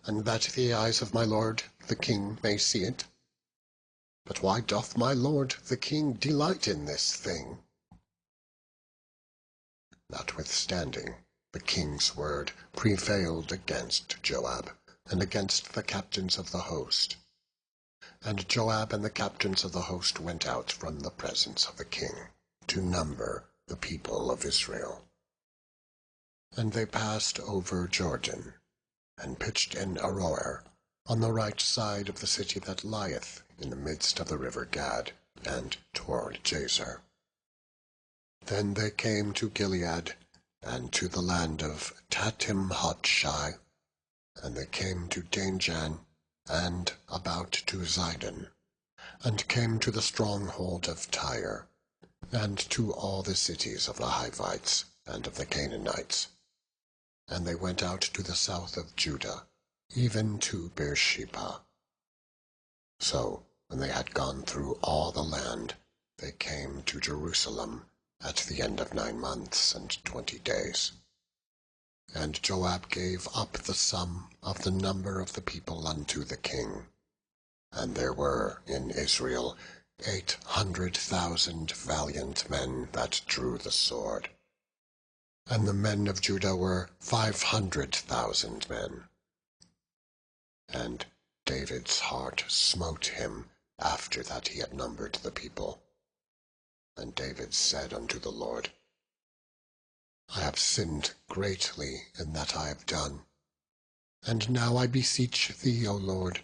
and that the eyes of my lord the king may see it. But why doth my lord the king delight in this thing? Notwithstanding, the king's word prevailed against Joab, and against the captains of the host. And Joab and the captains of the host went out from the presence of the king, to number the people of Israel. And they passed over Jordan, and pitched in Aroer, on the right side of the city that lieth in the midst of the river Gad, and toward Jazer. Then they came to Gilead, and to the land of Tatim-Hodshai, and they came to Danjan, and about to Zidon, and came to the stronghold of Tyre, and to all the cities of the Hivites and of the Canaanites. And they went out to the south of Judah, even to Beersheba. So, when they had gone through all the land, they came to Jerusalem at the end of 9 months and 20 days. And Joab gave up the sum of the number of the people unto the king. And there were in Israel 800,000 valiant men that drew the sword. And the men of Judah were 500,000 men. And David's heart smote him after that he had numbered the people. And David said unto the Lord, I have sinned greatly in that I have done. And now I beseech thee, O Lord,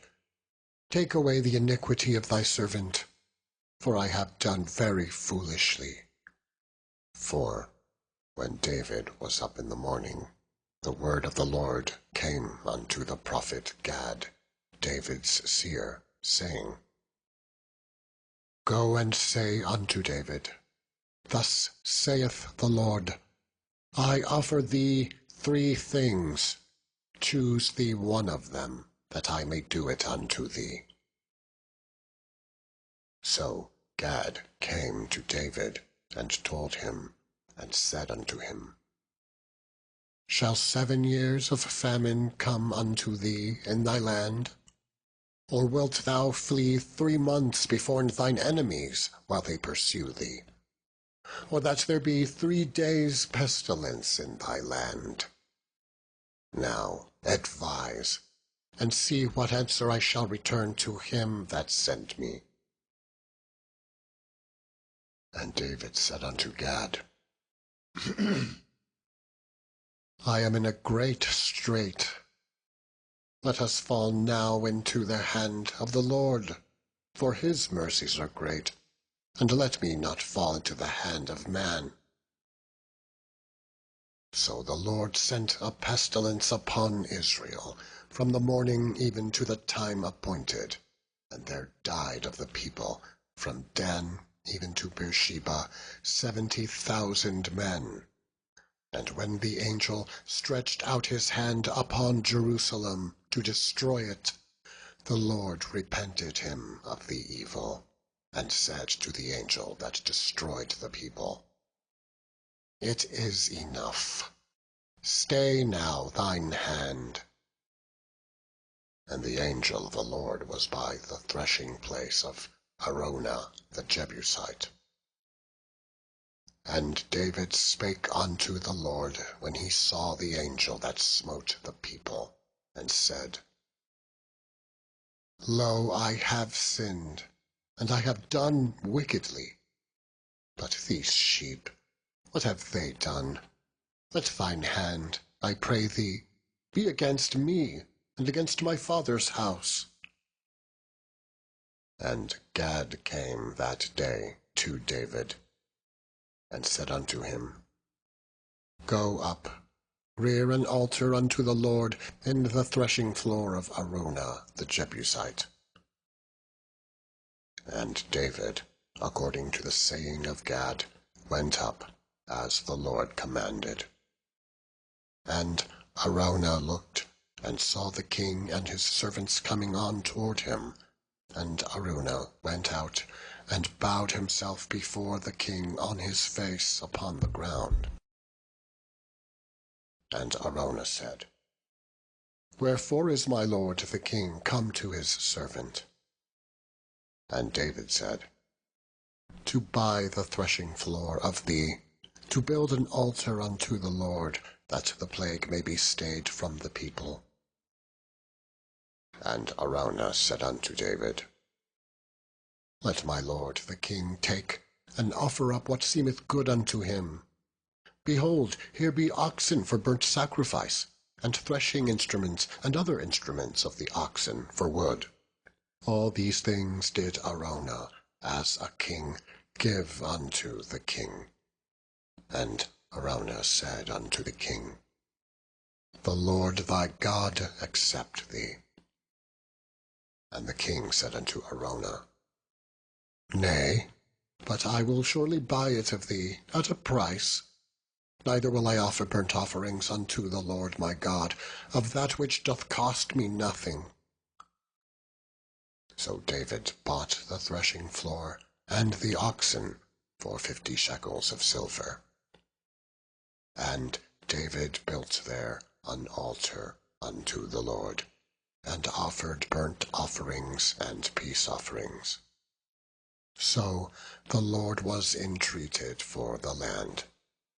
take away the iniquity of thy servant, for I have done very foolishly. For when David was up in the morning, the word of the Lord came unto the prophet Gad, David's seer, saying, Go and say unto David, Thus saith the Lord, I offer thee 3 things. Choose thee one of them, that I may do it unto thee. So Gad came to David, and told him, and said unto him, Shall 7 years of famine come unto thee in thy land? Or wilt thou flee 3 months before thine enemies, while they pursue thee? Or that there be 3 days' pestilence in thy land? Now advise, and see what answer I shall return to him that sent me. And David said unto Gad, I am in a great strait. Let us fall now into the hand of the Lord, for his mercies are great, and let me not fall into the hand of man. So the Lord sent a pestilence upon Israel, from the morning even to the time appointed, and there died of the people, from Dan even to Beersheba, 70,000 men. And when the angel stretched out his hand upon Jerusalem to destroy it, the Lord repented him of the evil, and said to the angel that destroyed the people, It is enough. Stay now thine hand. And the angel of the Lord was by the threshing place of Araunah the Jebusite. And David spake unto the Lord when he saw the angel that smote the people, and said, Lo, I have sinned, and I have done wickedly. But these sheep, what have they done? Let thine hand, I pray thee, be against me, and against my father's house. And Gad came that day to David, and said unto him, Go up, rear an altar unto the Lord in the threshing floor of Araunah the Jebusite. And David, according to the saying of Gad, went up, as the Lord commanded. And Araunah looked, and saw the king and his servants coming on toward him. And Araunah went out, and bowed himself before the king on his face upon the ground. And Araunah said, Wherefore is my lord the king come to his servant? And David said, To buy the threshing floor of thee, to build an altar unto the Lord, that the plague may be stayed from the people. And Araunah said unto David, Let my lord the king take, and offer up what seemeth good unto him. Behold, here be oxen for burnt sacrifice, and threshing instruments, and other instruments of the oxen for wood. All these things did Araunah, as a king, give unto the king. And Araunah said unto the king, The Lord thy God accept thee. And the king said unto Araunah, Nay, but I will surely buy it of thee at a price. Neither will I offer burnt offerings unto the Lord my God of that which doth cost me nothing." So David bought the threshing floor and the oxen for 50 shekels of silver. And David built there an altar unto the Lord, and offered burnt offerings and peace offerings. So the Lord was entreated for the land,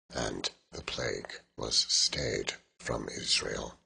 and the plague was stayed from Israel.